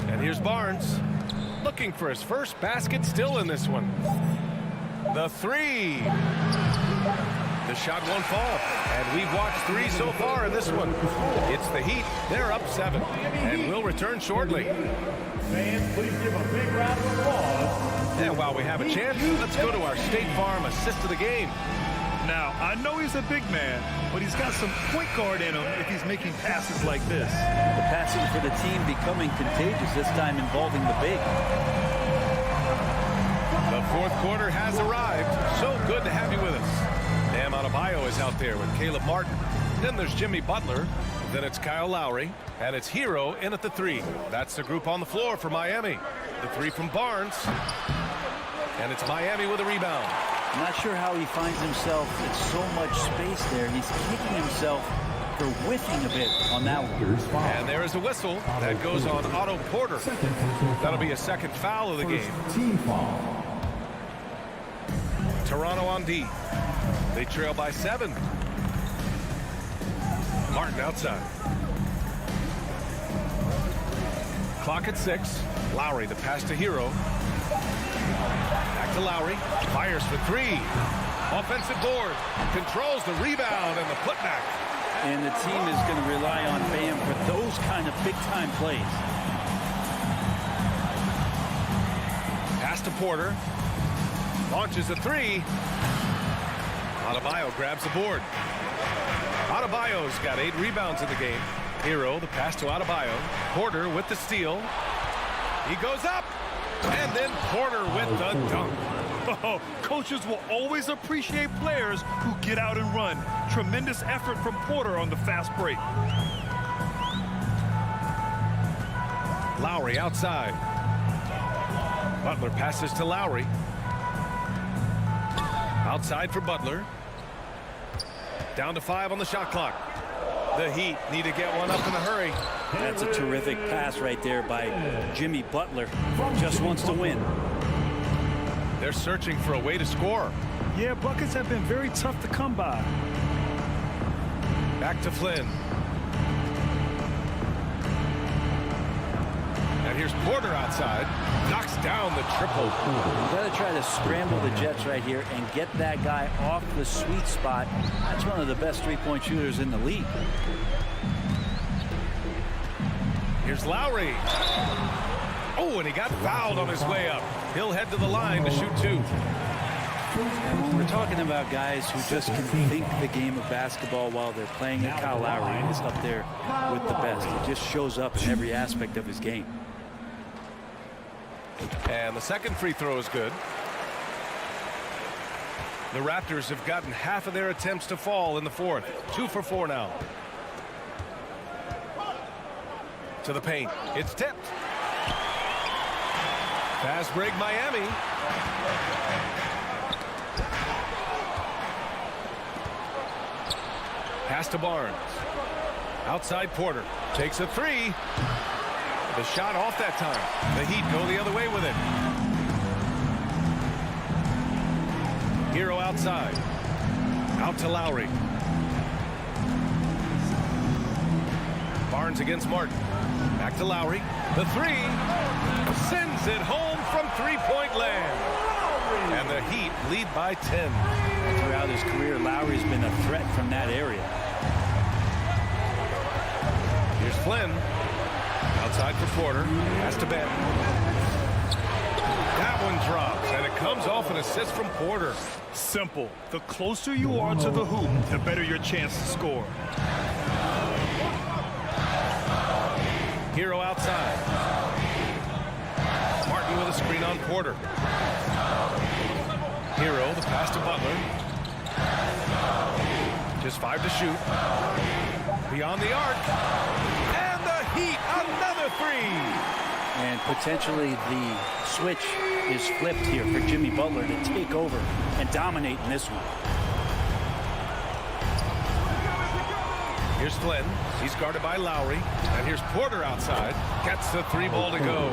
And here's Barnes. Looking for his first basket still in this one. The 3. The shot won't fall. And we've watched 3 so far in this one. It's the Heat. They're up 7. And we'll return shortly. Fans, please give a big round of applause. And while we have a chance, let's go to our State Farm assist of the game. Now, I know he's a big man, but he's got some point guard in him if he's making passes like this. The passing for the team becoming contagious, this time involving the big. The fourth quarter has arrived. So good to have you with us. Bam Adebayo is out there with Caleb Martin. Then there's Jimmy Butler. Then it's Kyle Lowry. And it's Hero in at the 3. That's the group on the floor for Miami. The 3 from Barnes. And it's Miami with a rebound. I'm not sure how he finds himself in so much space there. He's kicking himself for whiffing a bit on that one. And there is a whistle that goes on Otto Porter. That'll be a second foul of the game. Team foul. Toronto on D. They trail by 7. Martin outside. Clock at 6. Lowry, the pass to Hero. Back to Lowry. Fires for 3. Offensive board. Controls the rebound and the putback. And the team is going to rely on Bam for those kind of big-time plays. Pass to Porter. Launches a 3. Adebayo grabs the board. Adebayo's got 8 rebounds in the game. Hero, the pass to Adebayo. Porter with the steal. He goes up, and then Porter with the dunk. Oh, coaches will always appreciate players who get out and run. Tremendous effort from Porter on the fast break. Lowry outside. Butler passes to Lowry. Outside for Butler. Down to 5 on the shot clock. The Heat need to get one up in a hurry. That's a terrific pass right there by Jimmy Butler. Just wants to win. They're searching for a way to score. Yeah, buckets have been very tough to come by. Back to Flynn. And here's Porter outside. Knocks down the triple. You got to try to scramble the Jets right here and get that guy off the sweet spot. That's one of the best three-point shooters in the league. Here's Lowry. Oh, and he got fouled on his way up. He'll head to the line to shoot 2. We're talking about guys who just can think the game of basketball while they're playing it. Kyle Lowry is up there with the best. He just shows up in every aspect of his game. And the second free throw is good. The Raptors have gotten half of their attempts to fall in the fourth. 2 for 4 now. To the paint. It's tipped. Fast break Miami. Pass to Barnes. Outside Porter. Takes a 3. The shot off that time. The Heat go the other way with it. Hero outside. Out to Lowry. Barnes against Martin. Back to Lowry. The 3. Sends it home from three-point land. And the Heat lead by 10. Throughout his career, Lowry's been a threat from that area. Here's Flynn. Outside for Porter. Has to Ben. That one drops, and it comes off an assist from Porter. Simple. The closer you are to the hoop, the better your chance to score. Hero outside. Martin with a screen on Porter. Hero, the pass to Butler. Just 5 to shoot. Beyond the arc. And the Heat, another 3. And potentially the switch is flipped here for Jimmy Butler to take over and dominate in this one. Here's Flynn. He's guarded by Lowry. And here's Porter outside. Gets the 3 ball to go.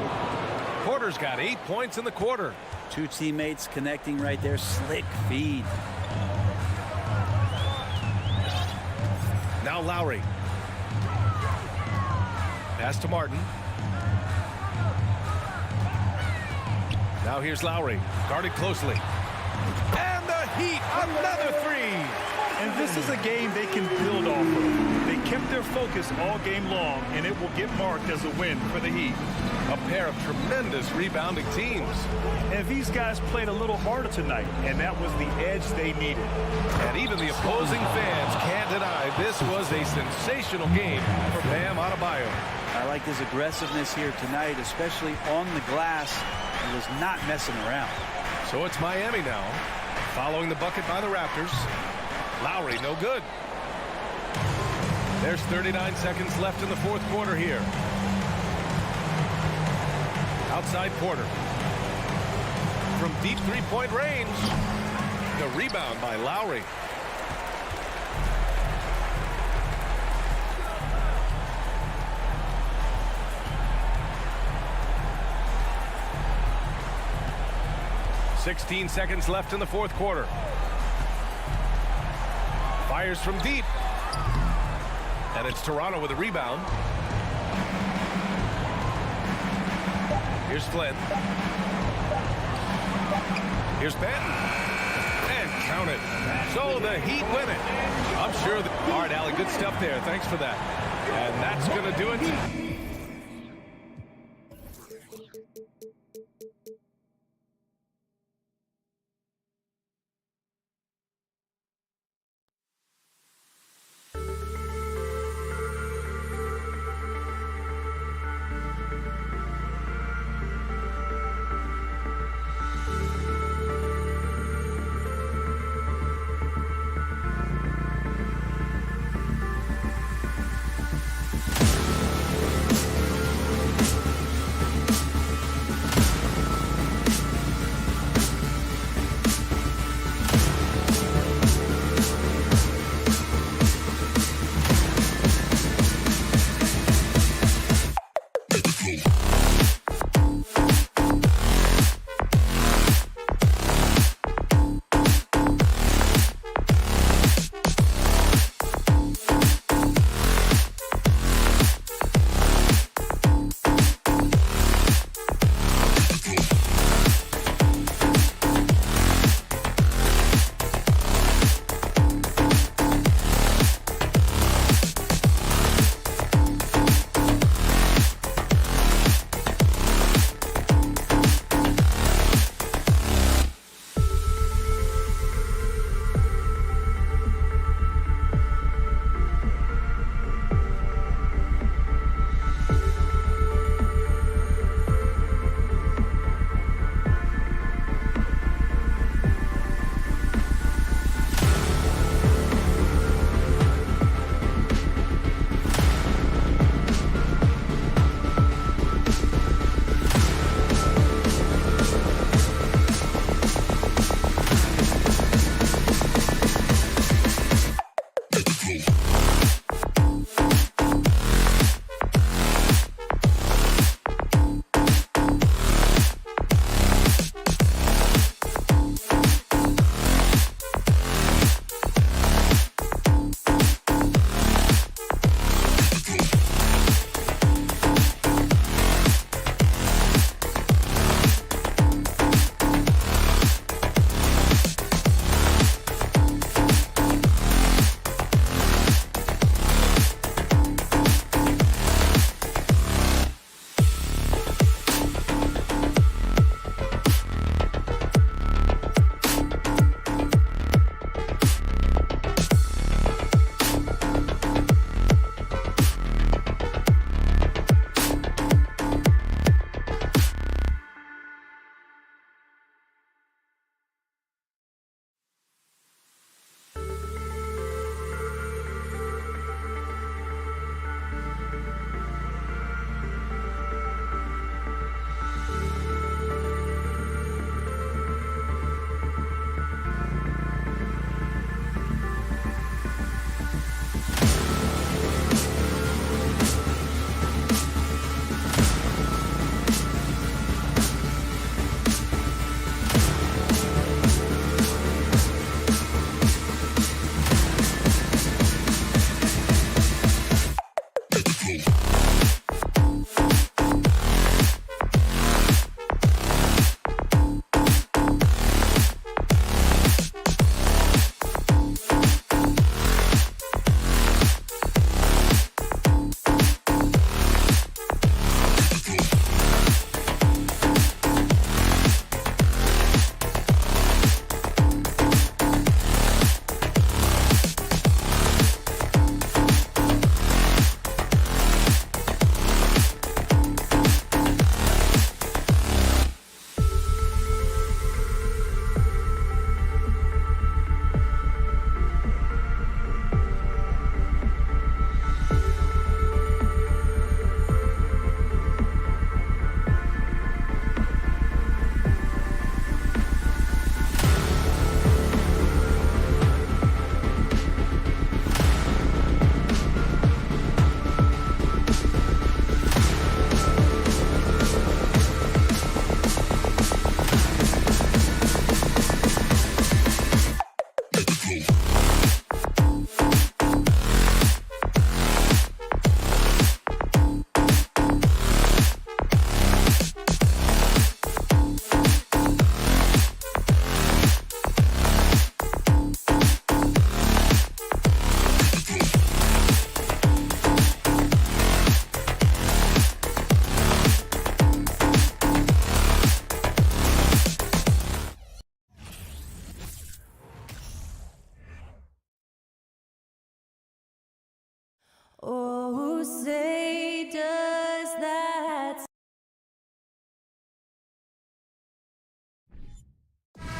Porter's got 8 points in the quarter. 2 teammates connecting right there. Slick feed. Now Lowry. Pass to Martin. Now here's Lowry. Guarded closely. And the Heat, another 3. And this is a game they can build off of. They kept their focus all game long, and it will get marked as a win for the Heat. A pair of tremendous rebounding teams. And these guys played a little harder tonight, and that was the edge they needed. And even the opposing fans can't deny this was a sensational game for Bam Adebayo. I like his aggressiveness here tonight, especially on the glass. He was not messing around. So it's Miami now, following the bucket by the Raptors. Lowry, no good. There's 39 seconds left in the fourth quarter here. Outside Porter. From deep three-point range. The rebound by Lowry. .16 seconds left in the fourth quarter. Fires from deep. And it's Toronto with a rebound. Here's Flynn. Here's Benton. And count it. So the Heat win it. I'm sure that... All right, Allie, good stuff there. Thanks for that. And that's going to do it.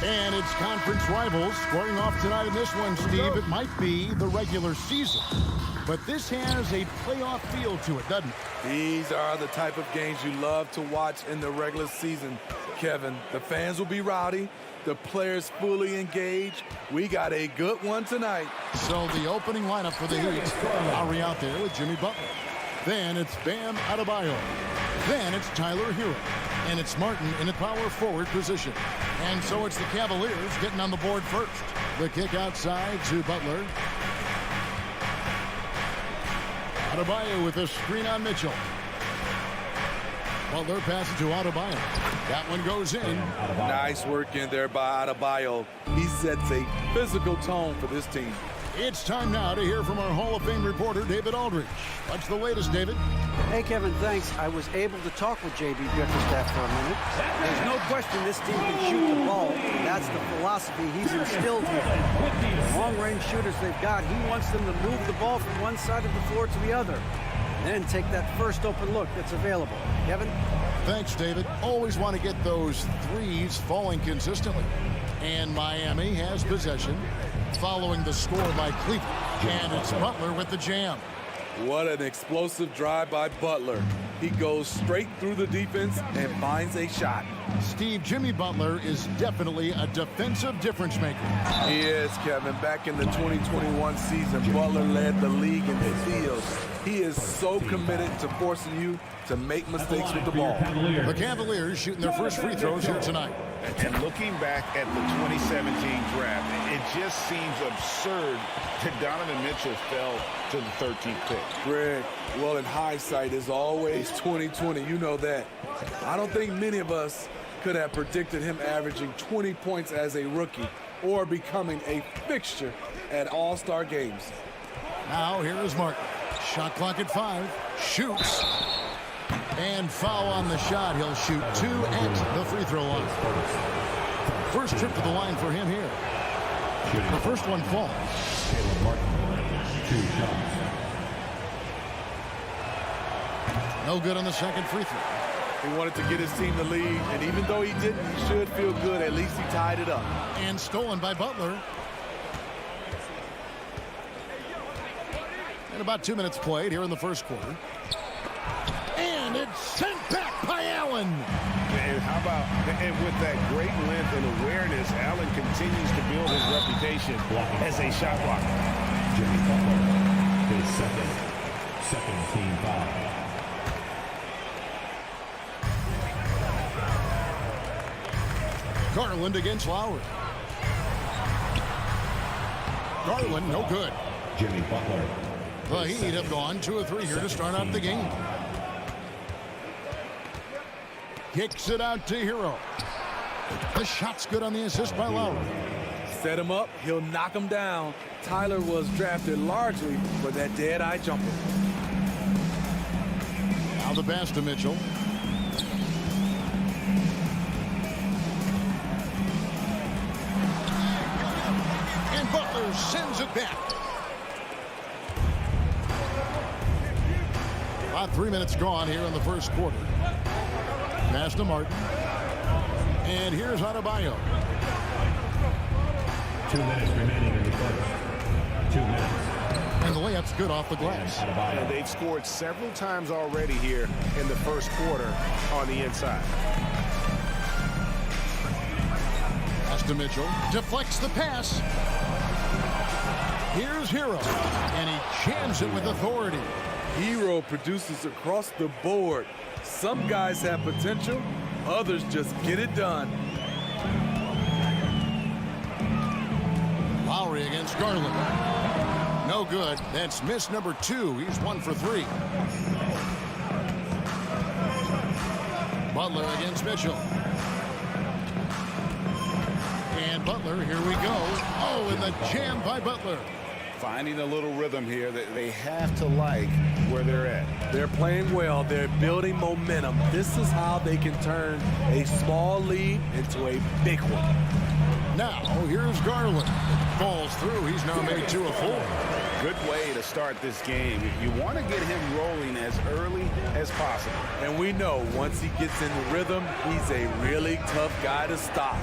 And it's conference rivals squaring off tonight in this one, Steve. It might be the regular season, but this has a playoff feel to it, doesn't it? These are the type of games you love to watch in the regular season, Kevin. The fans will be rowdy. The players fully engaged. We got a good one tonight. So the opening lineup for the Heat. Lowry out there with Jimmy Butler. Then it's Bam Adebayo. Then it's Tyler Hero. And it's Martin in a power forward position. And so it's the Cavaliers getting on the board first. The kick outside to Butler. Adebayo with a screen on Mitchell. Butler passes to Adebayo. That one goes in. Nice work in there by Adebayo. He sets a physical tone for this team. It's time now to hear from our Hall of Fame reporter, David Aldridge. What's the latest, David? Hey, Kevin, thanks. I was able to talk with J.B. Bickerstaff for a minute. There's no question this team can shoot the ball. That's the philosophy he's instilled here. The long-range shooters they've got, he wants them to move the ball from one side of the floor to the other. And then take that first open look that's available. Kevin? Thanks, David. Always want to get those threes falling consistently. And Miami has possession following the score by Cleveland. And it's Butler with the jam. What an explosive drive by Butler. He goes straight through the defense and finds a shot. Steve, Jimmy Butler is definitely a defensive difference maker. He is, Kevin. Back in the 2021 season, Butler led the league in steals. He is so committed to forcing you to make mistakes with the ball. The Cavaliers shooting their first free throws here tonight. And looking back at the 2017 draft, it just seems absurd that Donovan Mitchell fell to the 13th pick. Greg, well, in hindsight, is always 20/20. You know that. I don't think many of us could have predicted him averaging 20 points as a rookie or becoming a fixture at All-Star games. Now here is Martin. Shot clock at 5. Shoots. And foul on the shot. He'll shoot 2 at the free throw line. First trip to the line for him here. The first one falls. Caleb Martin, 2 shots. No good on the second free throw. He wanted to get his team the lead, and even though he didn't, he should feel good. At least he tied it up. And stolen by Butler. And about 2 minutes played here in the first quarter. And it's sent back by Allen. And how about, and with that great length and awareness, Allen continues to build his reputation as a shot blocker. Jimmy Butler, his second team foul. Garland against Lowry. Garland, no good. Jimmy Butler. The Heat have gone 2 of 3 here to start out the game. Kicks it out to Hero. The shot's good on the assist by Lowry. Set him up, he'll knock him down. Tyler was drafted largely for that dead-eye jumper. Now the pass to Mitchell. And Butler sends it back. About 3 minutes gone here in the first quarter. Pass to Martin. And here's Adebayo. 2 minutes remaining in the first. 2 minutes. And the layup's good off the glass. And they've scored several times already here in the first quarter on the inside. Pass to Mitchell. Deflects the pass. Here's Hero. And he jams it with authority. Hero produces across the board. Some guys have potential, others just get it done. Lowry against Garland. No good. That's miss number 2. He's 1 for 3. Butler against Mitchell. And Butler, here we go. Oh, and the jam by Butler. Finding a little rhythm here that they have to like where they're at. They're playing well. They're building momentum. This is how they can turn a small lead into a big one. Now, here's Garland. Falls through. He's now made 2 of 4. Good way to start this game. You want to get him rolling as early as possible. And we know once he gets in the rhythm, he's a really tough guy to stop.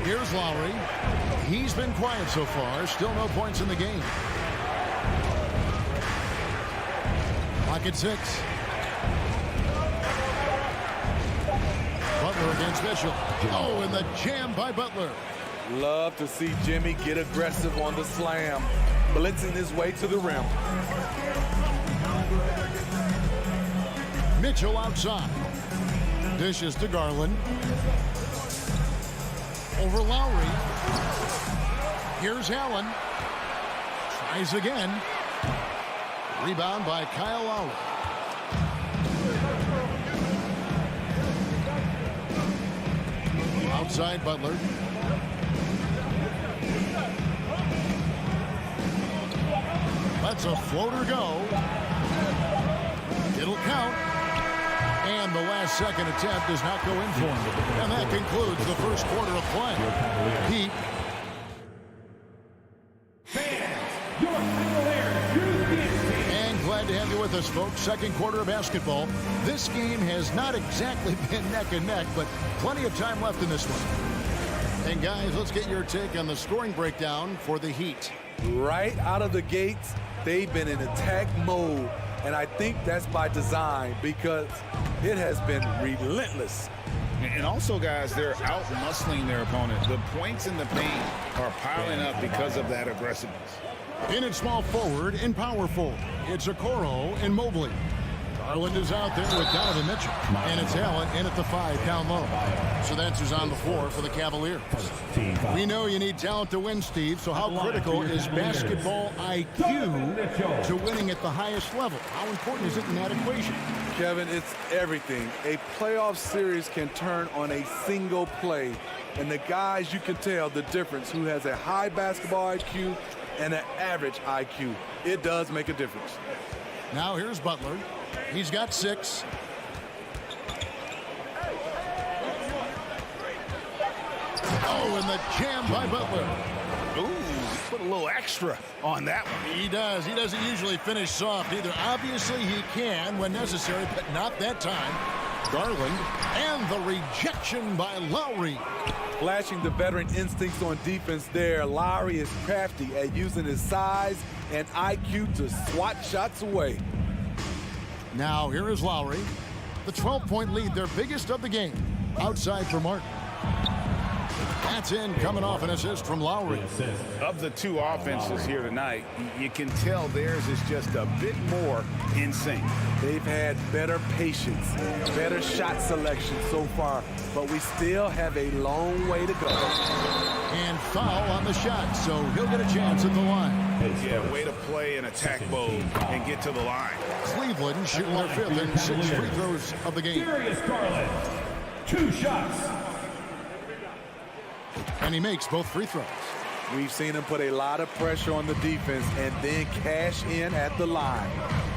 Here's Lowry. He's been quiet so far. Still no points in the game. Clock at 6. Butler against Mitchell. Oh, and the jam by Butler. Love to see Jimmy get aggressive on the slam, blitzing his way to the rim. Mitchell outside. Dishes to Garland. Over Lowry. Here's Allen. Tries again. Rebound by Kyle Lowry. Outside Butler. Lets a floater go. It'll count. And the last second attempt does not go in for him. And that concludes the first quarter of play. Heat. And glad to have you with us, folks. Second quarter of basketball. This game has not exactly been neck and neck, but plenty of time left in this one. And guys, let's get your take on the scoring breakdown for the Heat. Right out of the gates, they've been in attack mode. And I think that's by design because it has been relentless. And also, guys, they're out-muscling their opponent. The points in the paint are piling up because of that aggressiveness. In at small forward and power forward, it's Okoro and Mobley. Garland is out there with Donovan Mitchell. And it's Allen in at the 5 down low. So that's who's on the floor for the Cavaliers. We know you need talent to win, Steve, so how critical is basketball IQ to winning at the highest level? How important is it in that equation? Kevin, it's everything. A playoff series can turn on a single play. And the guys, you can tell the difference who has a high basketball IQ and an average IQ. It does make a difference. Now here's Butler. He's got 6. Oh, and the jam by Butler. Ooh, put a little extra on that one. He does. He doesn't usually finish soft either. Obviously, he can when necessary, but not that time. Garland, and the rejection by Lowry. Flashing the veteran instincts on defense there. Lowry is crafty at using his size and IQ to swat shots away. Now, here is Lowry. The 12-point lead, their biggest of the game. Outside for Martin. That's in, coming off an assist from Lowry. Of the two offenses here tonight, you can tell theirs is just a bit more in sync. They've had better patience, better shot selection so far, but we still have a long way to go. And foul on the shot, so he'll get a chance at the line. Yeah, way to play in attack mode and get to the line. Cleveland shooting their 5th and 6th free throws of the game. Darius Garland, 2 shots. And he makes both free throws. We've seen him put a lot of pressure on the defense and then cash in at the line.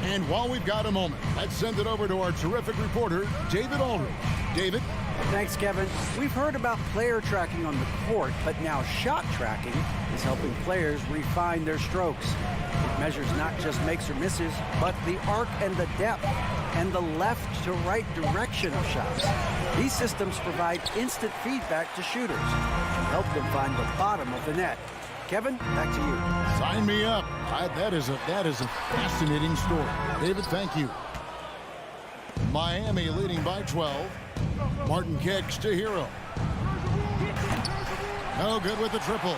And while we've got a moment, let's send it over to our terrific reporter, David Aldridge. David? Thanks, Kevin. We've heard about player tracking on the court, but now shot tracking is helping players refine their strokes. It measures not just makes or misses, but the arc and the depth and the left to right direction of shots. These systems provide instant feedback to shooters and help them find the bottom of the net. Kevin, back to you. Sign me up. That is a fascinating story. David, thank you. Miami leading by 12. Martin kicks to Hero. No good with the triple.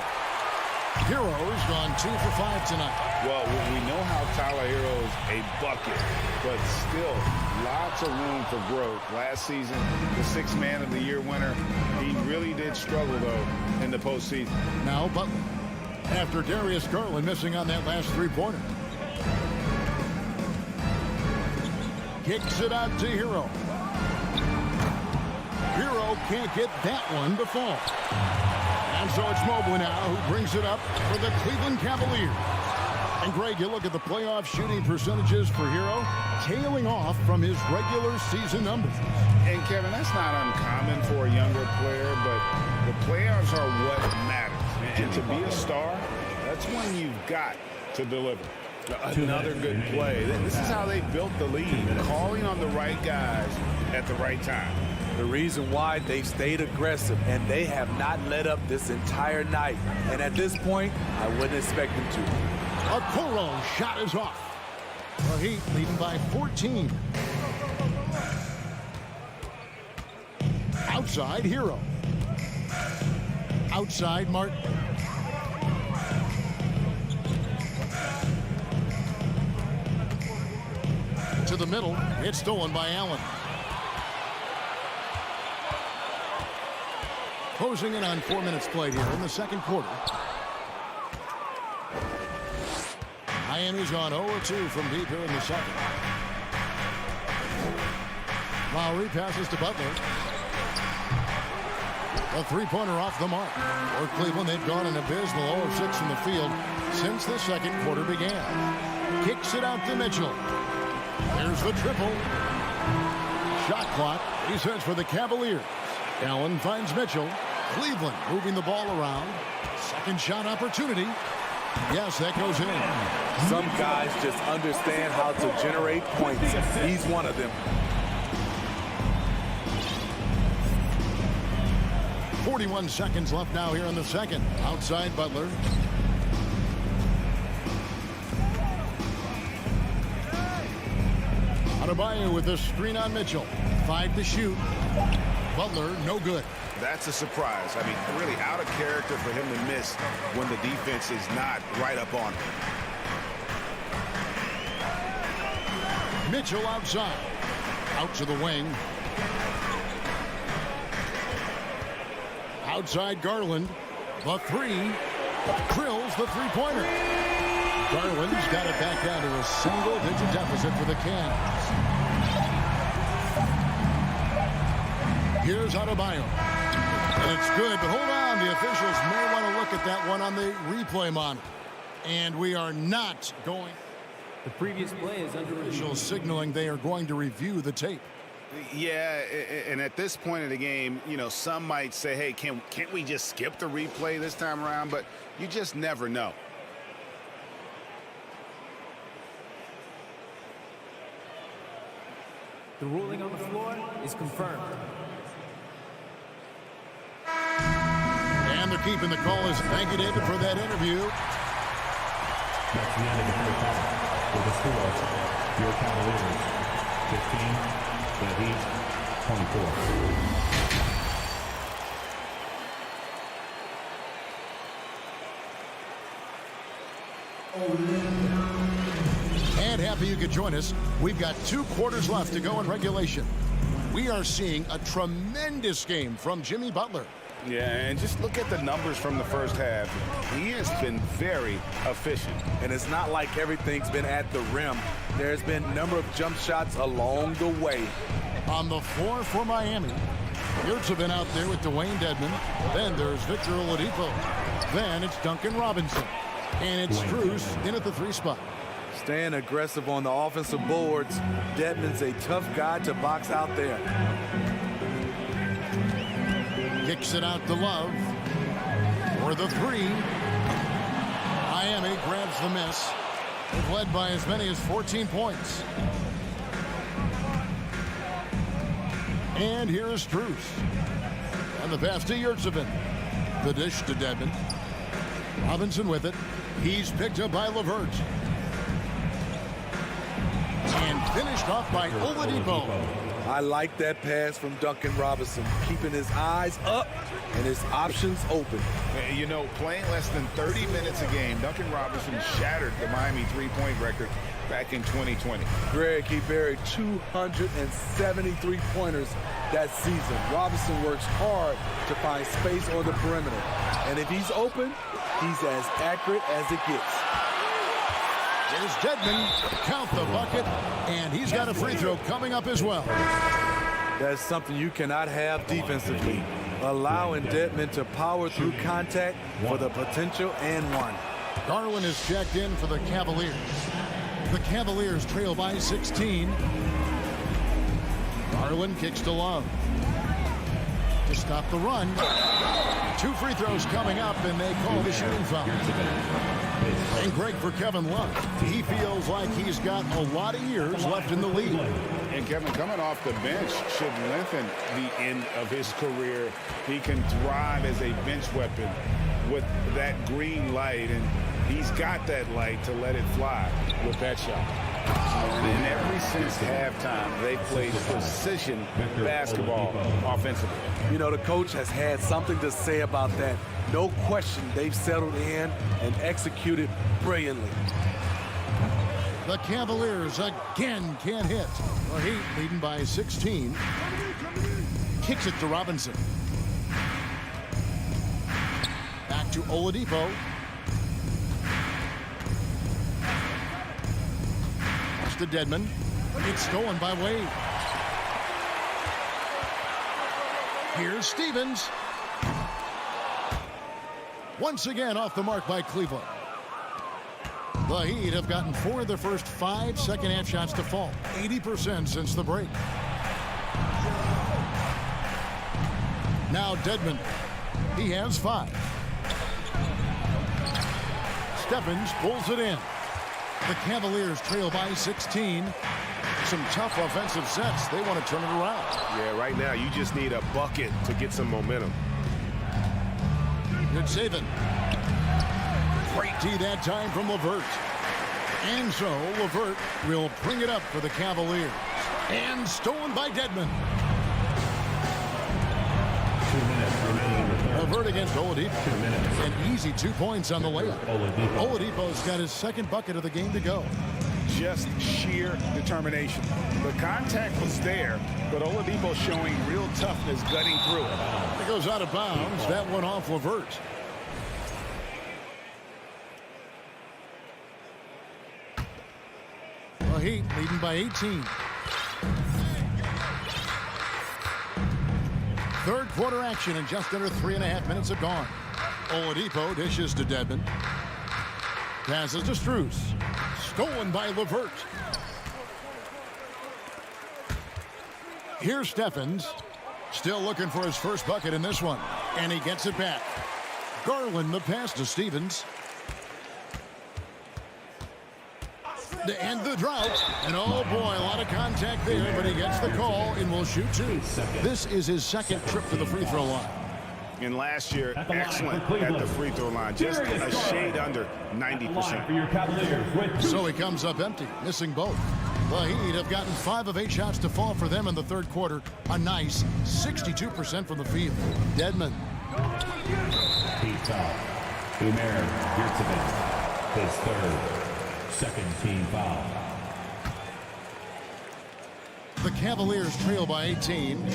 Hero's gone 2 for 5 tonight. Well, we know how Tyler Hero's a bucket, but still lots of room for growth. Last season, the 6th Man of the Year winner, he really did struggle, though, in the postseason. Now Butler, after Darius Garland missing on that last 3-pointer. Kicks it out to Hero. Hero can't get that one to fall. And so it's Mobley now who brings it up for the Cleveland Cavaliers. And Greg, you look at the playoff shooting percentages for Hero, tailing off from his regular season numbers. And Kevin, that's not uncommon for a younger player, but the playoffs are what matters. And to be a star, that's when you've got to deliver. Another good play. This is how they built the lead, calling on the right guys at the right time. The reason why they've stayed aggressive, and they have not let up this entire night. And at this point, I wouldn't expect them to. Okoro shot is off. The Heat leading by 14. Outside Hero. Outside Martin. To the middle. It's stolen by Allen. Closing in on 4 minutes played here in the second quarter. Miami's gone 0-2 from deep here in the second. Lowry passes to Butler. A three-pointer off the mark. For Cleveland, they've gone an abysmal 0 of 6 from the field since the second quarter began. Kicks it out to Mitchell. There's the triple. Shot clock. He sets for the Cavaliers. Allen finds Mitchell. Cleveland moving the ball around. Second shot opportunity. Yes, that goes in. Some guys just understand how to generate points. He's one of them. 41 seconds left now here in the second. Outside Butler. Adebayo with a screen on Mitchell. 5 to shoot. Butler, no good. That's a surprise. I mean, really out of character for him to miss when the defense is not right up on him. Mitchell outside. Out to the wing. Outside Garland. The three. Drills the three-pointer. Garland's got it back down to a single-digit deficit for the Cavs. Here's Adebayo. And it's good, but hold on. The officials may want to look at that one on the replay monitor. And we are not going. The previous play is under review. Officials signaling they are going to review the tape. Yeah, and at this point in the game, you know, some might say, hey, can't we just skip the replay this time around? But you just never know. The ruling on the floor is confirmed. And they're keeping the call. Thank you, David, for that interview. That's the end of the first half. With the score, your Cavaliers 15, the Heat 24. And happy you could join us. We've got 2 quarters left to go in regulation. We are seeing a tremendous game from Jimmy Butler. Yeah, and just look at the numbers from the first half. He has been very efficient. And it's not like everything's been at the rim. There's been a number of jump shots along the way. On the floor for Miami, Yurtseven out there with Dwayne Dedmon. Then there's Victor Oladipo. Then it's Duncan Robinson. And it's Strus in at the 3 spot. Staying aggressive on the offensive boards. Dedmon's a tough guy to box out there. Kicks it out to Love for the 3. Miami grabs the miss. They've led by as many as 14 points. And here is Strus. And the pass to Yurtseven. The dish to Dedmon. Robinson with it. He's picked up by LeVert. And finished off by Oladipo. I like that pass from Duncan Robinson, keeping his eyes up and his options open. You know, playing less than 30 minutes a game, Duncan Robinson shattered the Miami three-point record back in 2020. Greg, he buried 273 pointers that season. Robinson works hard to find space on the perimeter. And if he's open, he's as accurate as it gets. Here's Dedmon. Count the bucket. And he's got a free throw coming up as well. That's something you cannot have defensively. Allowing Dedmon to power through contact for the potential and one. Garland is checked in for the Cavaliers. The Cavaliers trail by 16. Garland kicks to Love. To to stop the run. 2 free throws coming up, and they call the shooting foul. And Greg, for Kevin Love, he feels like he's got a lot of years left in the league. And Kevin, coming off the bench should lengthen the end of his career. He can thrive as a bench weapon with that green light, and he's got that light to let it fly with that shot. And ever since halftime, they played precision basketball offensively. You know, the coach has had something to say about that. No question, they've settled in and executed brilliantly. The Cavaliers again can't hit. The Heat leading by 16. Kicks it to Robinson. Back to Oladipo. Pass to Dedmon. It's stolen by Wade. Here's Stevens. Once again off the mark by Cleveland. The Heat have gotten 4 of their first 5 second-half shots to fall. 80% since the break. Now Dedmon. He has 5. Stephens pulls it in. The Cavaliers trail by 16. Some tough offensive sets. They want to turn it around. Yeah, right now you just need a bucket to get some momentum. Good saving. Great D that time from LeVert. And so LeVert will bring it up for the Cavaliers. And stolen by Dedmon. 2 minutes remaining. LeVert against Oladipo. 2 minutes. An easy 2 points on the layup. Oladipo's got his second bucket of the game to go. Just sheer determination. The contact was there, but Oladipo showing real toughness gutting through it. It goes out of bounds. That one off LeVert. The Heat leading by 18. Third quarter action and just under 3.5 minutes have gone. Oladipo dishes to Dedmon. Passes to Strus. Stolen by LeVert. Here's Stephens. Still looking for his first bucket in this one. And he gets it back. Garland the pass to Stevens. To end the drought. And oh boy, a lot of contact there, but he gets the call and will shoot 2. This is his second trip to the free throw line. And last year, excellent at the free throw line. Just a shade under 90%. So he comes up empty, missing both. The Heat have gotten 5 of 8 shots to fall for them in the third quarter. A nice 62% from the field. Dedmon. Heat foul. Umair Yurtseven. His third. Second team foul. The Cavaliers trail by 18.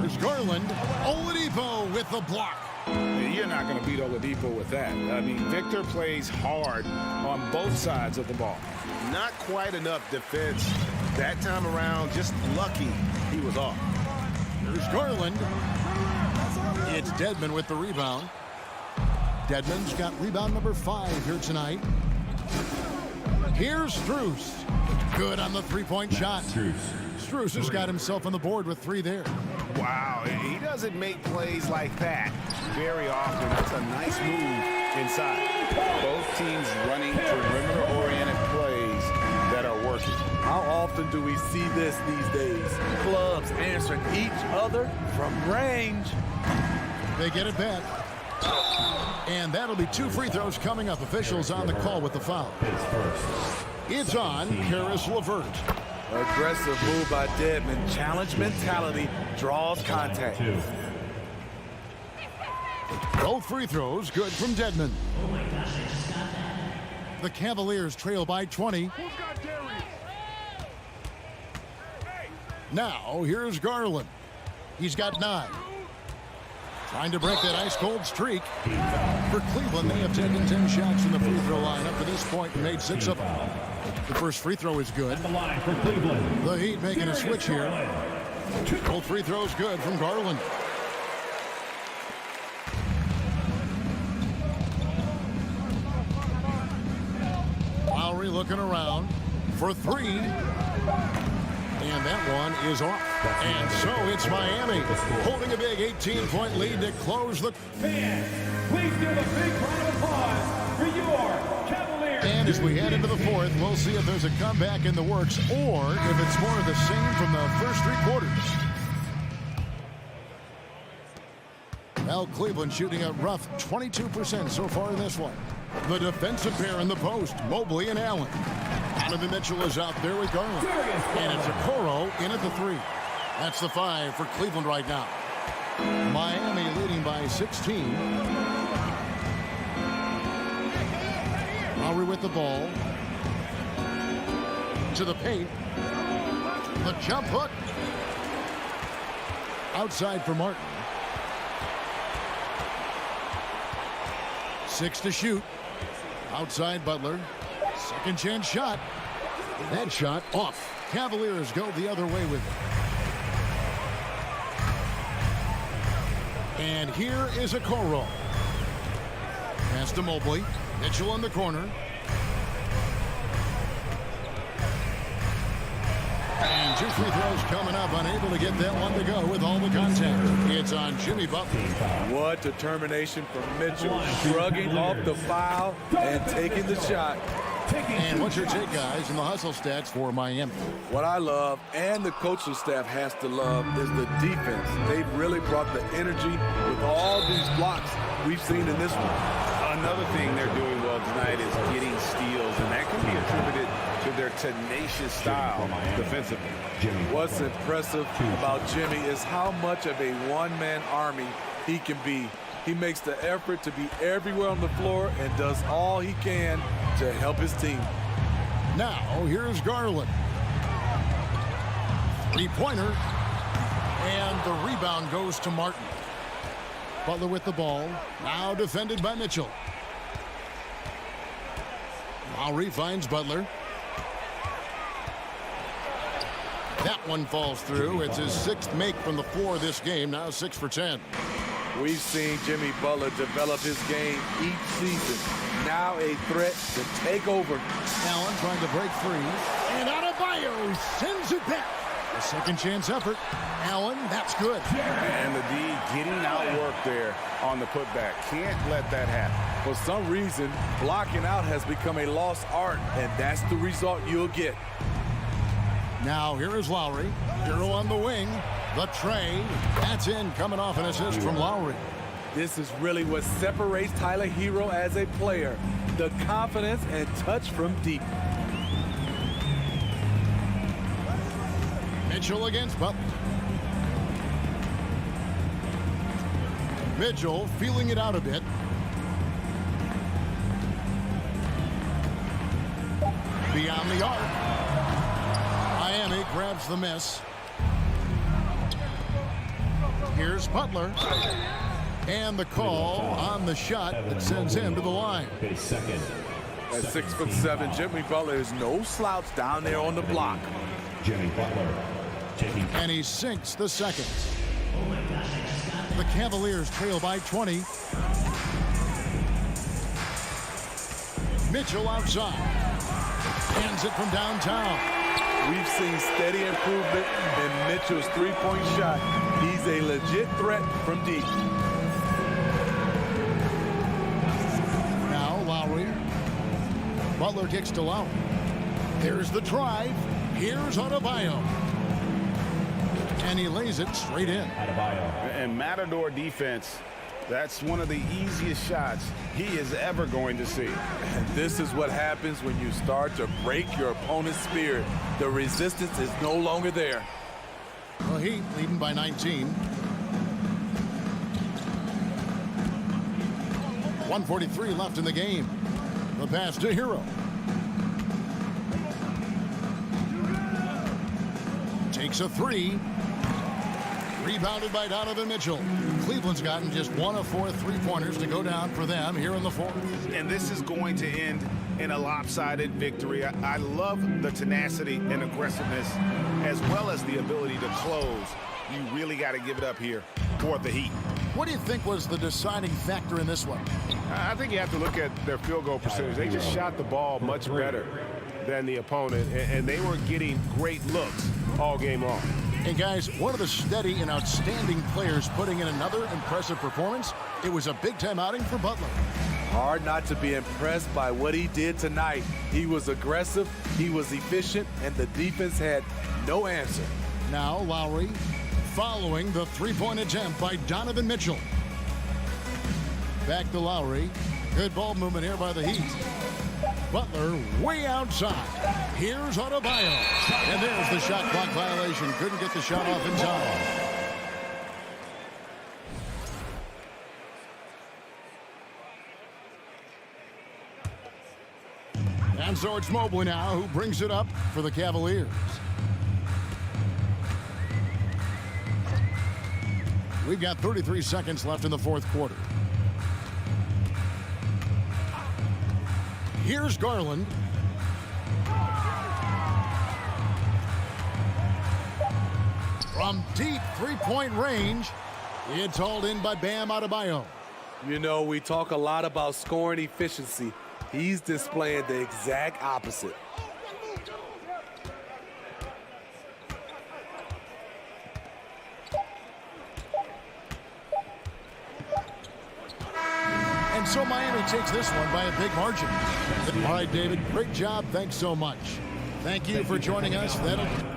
There's Garland. Oladipo with the block. You're not going to beat Oladipo with that. I mean, Victor plays hard on both sides of the ball. Not quite enough defense that time around. Just lucky he was off. There's Garland. It's Dedmon with the rebound. Dedmon's got rebound number 5 here tonight. Here's Strus. Good on the three-point shot. Strus has got himself on the board with 3 there. Wow, he doesn't make plays like that very often. That's a nice move inside. Both teams running perimeter-oriented plays that are working. How often do we see this these days? Clubs answering each other from range. They get it back. And that'll be 2 free throws coming up. Officials on the call with the foul. It's on Karis LeVert. Aggressive move by Dedmon. Challenge mentality draws contact. Both free throws good from Dedmon. The Cavaliers trail by 20. Now here's Garland. He's got 9. Trying to break that ice-cold streak. For Cleveland, they have taken 10 shots from the free throw line up to this point and made 6 of them. The first free throw is good. The Heat making a switch here. Both free throws good from Garland. Lowry looking around for 3. And that one is off. And so it's Miami holding a big 18-point lead to close the... Fans, please give a big round of applause for your Cavaliers. And as we head into the fourth, we'll see if there's a comeback in the works or if it's more of the same from the first three quarters. Well, Cleveland shooting a rough 22% so far in this one. The defensive pair in the post, Mobley and Allen. Donovan Mitchell is out there with Garland. And it's Okoro in at the 3. That's the 5 for Cleveland right now. Miami leading by 16. Lowry with the ball. To the paint. The jump hook. Outside for Martin. 6 to shoot. Outside Butler. Second chance shot. That shot off. Cavaliers go the other way with it. And here is Okoro. Pass to Mobley. Mitchell in the corner. And 2 free throws coming up. Unable to get that one to go with all the contact. It's on Jimmy Butler. What determination from Mitchell. Shrugging off the foul and taking the shot. And what's your take, guys, in the hustle stats for Miami? What I love, and the coaching staff has to love, is the defense. They've really brought the energy with all these blocks we've seen in this one. Another thing they're doing well tonight is getting steals, and that can be attributed to their tenacious style defensively. What's impressive about Jimmy is how much of a one-man army he can be. He makes the effort to be everywhere on the floor and does all he can to help his team. Now, here's Garland. 3-pointer. And the rebound goes to Martin. Butler with the ball. Now defended by Mitchell. Lowry finds Butler. That one falls through. It's his 6th make from the floor this game. Now 6 for 10. We've seen Jimmy Butler develop his game each season. Now a threat to take over. Allen trying to break free. And Adebayo sends it back. A second chance effort. Allen, that's good. And the D getting outworked there on the putback. Can't let that happen. For some reason, blocking out has become a lost art, and that's the result you'll get. Now here is Lowry. Hero on the wing. The tray. That's in, coming off an assist from Lowry. This is really what separates Tyler Hero as a player. The confidence and touch from deep. Mitchell against Butler. Mitchell feeling it out a bit. Beyond the arc. Miami grabs the miss. Here's Butler. And the call on the shot that sends him to the line. At 6'7", Jimmy Butler is no slouch down there on the block. Jimmy Butler. And he sinks the second. The Cavaliers trail by 20. Mitchell outside. Hands it from downtown. We've seen steady improvement in Mitchell's three-point shot. He's a legit threat from deep. Now Lowry. Butler kicks to Lowry. Here's the drive. Here's Adebayo. And he lays it straight in. And Matador defense, that's one of the easiest shots he is ever going to see. And this is what happens when you start to break your opponent's spirit. The resistance is no longer there. Well, Heat leading by 19. 1:43 left in the game. The pass to Hero. Takes a 3. Rebounded by Donovan Mitchell. Cleveland's gotten just 1 of 4 3-pointers to go down for them here in the fourth. And this is going to end in a lopsided victory. I love the tenacity and aggressiveness as well as the ability to close. You really got to give it up here for the Heat. What do you think was the deciding factor in this one? I think you have to look at their field goal percentage. They just shot the ball much better. than the opponent, and they were getting great looks all game long. And guys, one of the steady and outstanding players putting in another impressive performance. It was a big-time outing for Butler. Hard not to be impressed by what he did tonight. He was aggressive, he was efficient, and the defense had no answer. Now Lowry following the three-point attempt by Donovan Mitchell. Back to Lowry. Good ball movement here by the Heat. Butler way outside. Here's Adebayo. And there's the shot clock violation. Couldn't get the shot off in time. And so it's Mobley now who brings it up for the Cavaliers. We've got 33 seconds left in the fourth quarter. Here's Garland. From deep three-point range, it's hauled in by Bam Adebayo. You know, we talk a lot about scoring efficiency. He's displaying the exact opposite. And so Miami takes this one by a big margin. All right, David, great job. Thanks so much. Thank you for joining us. That'll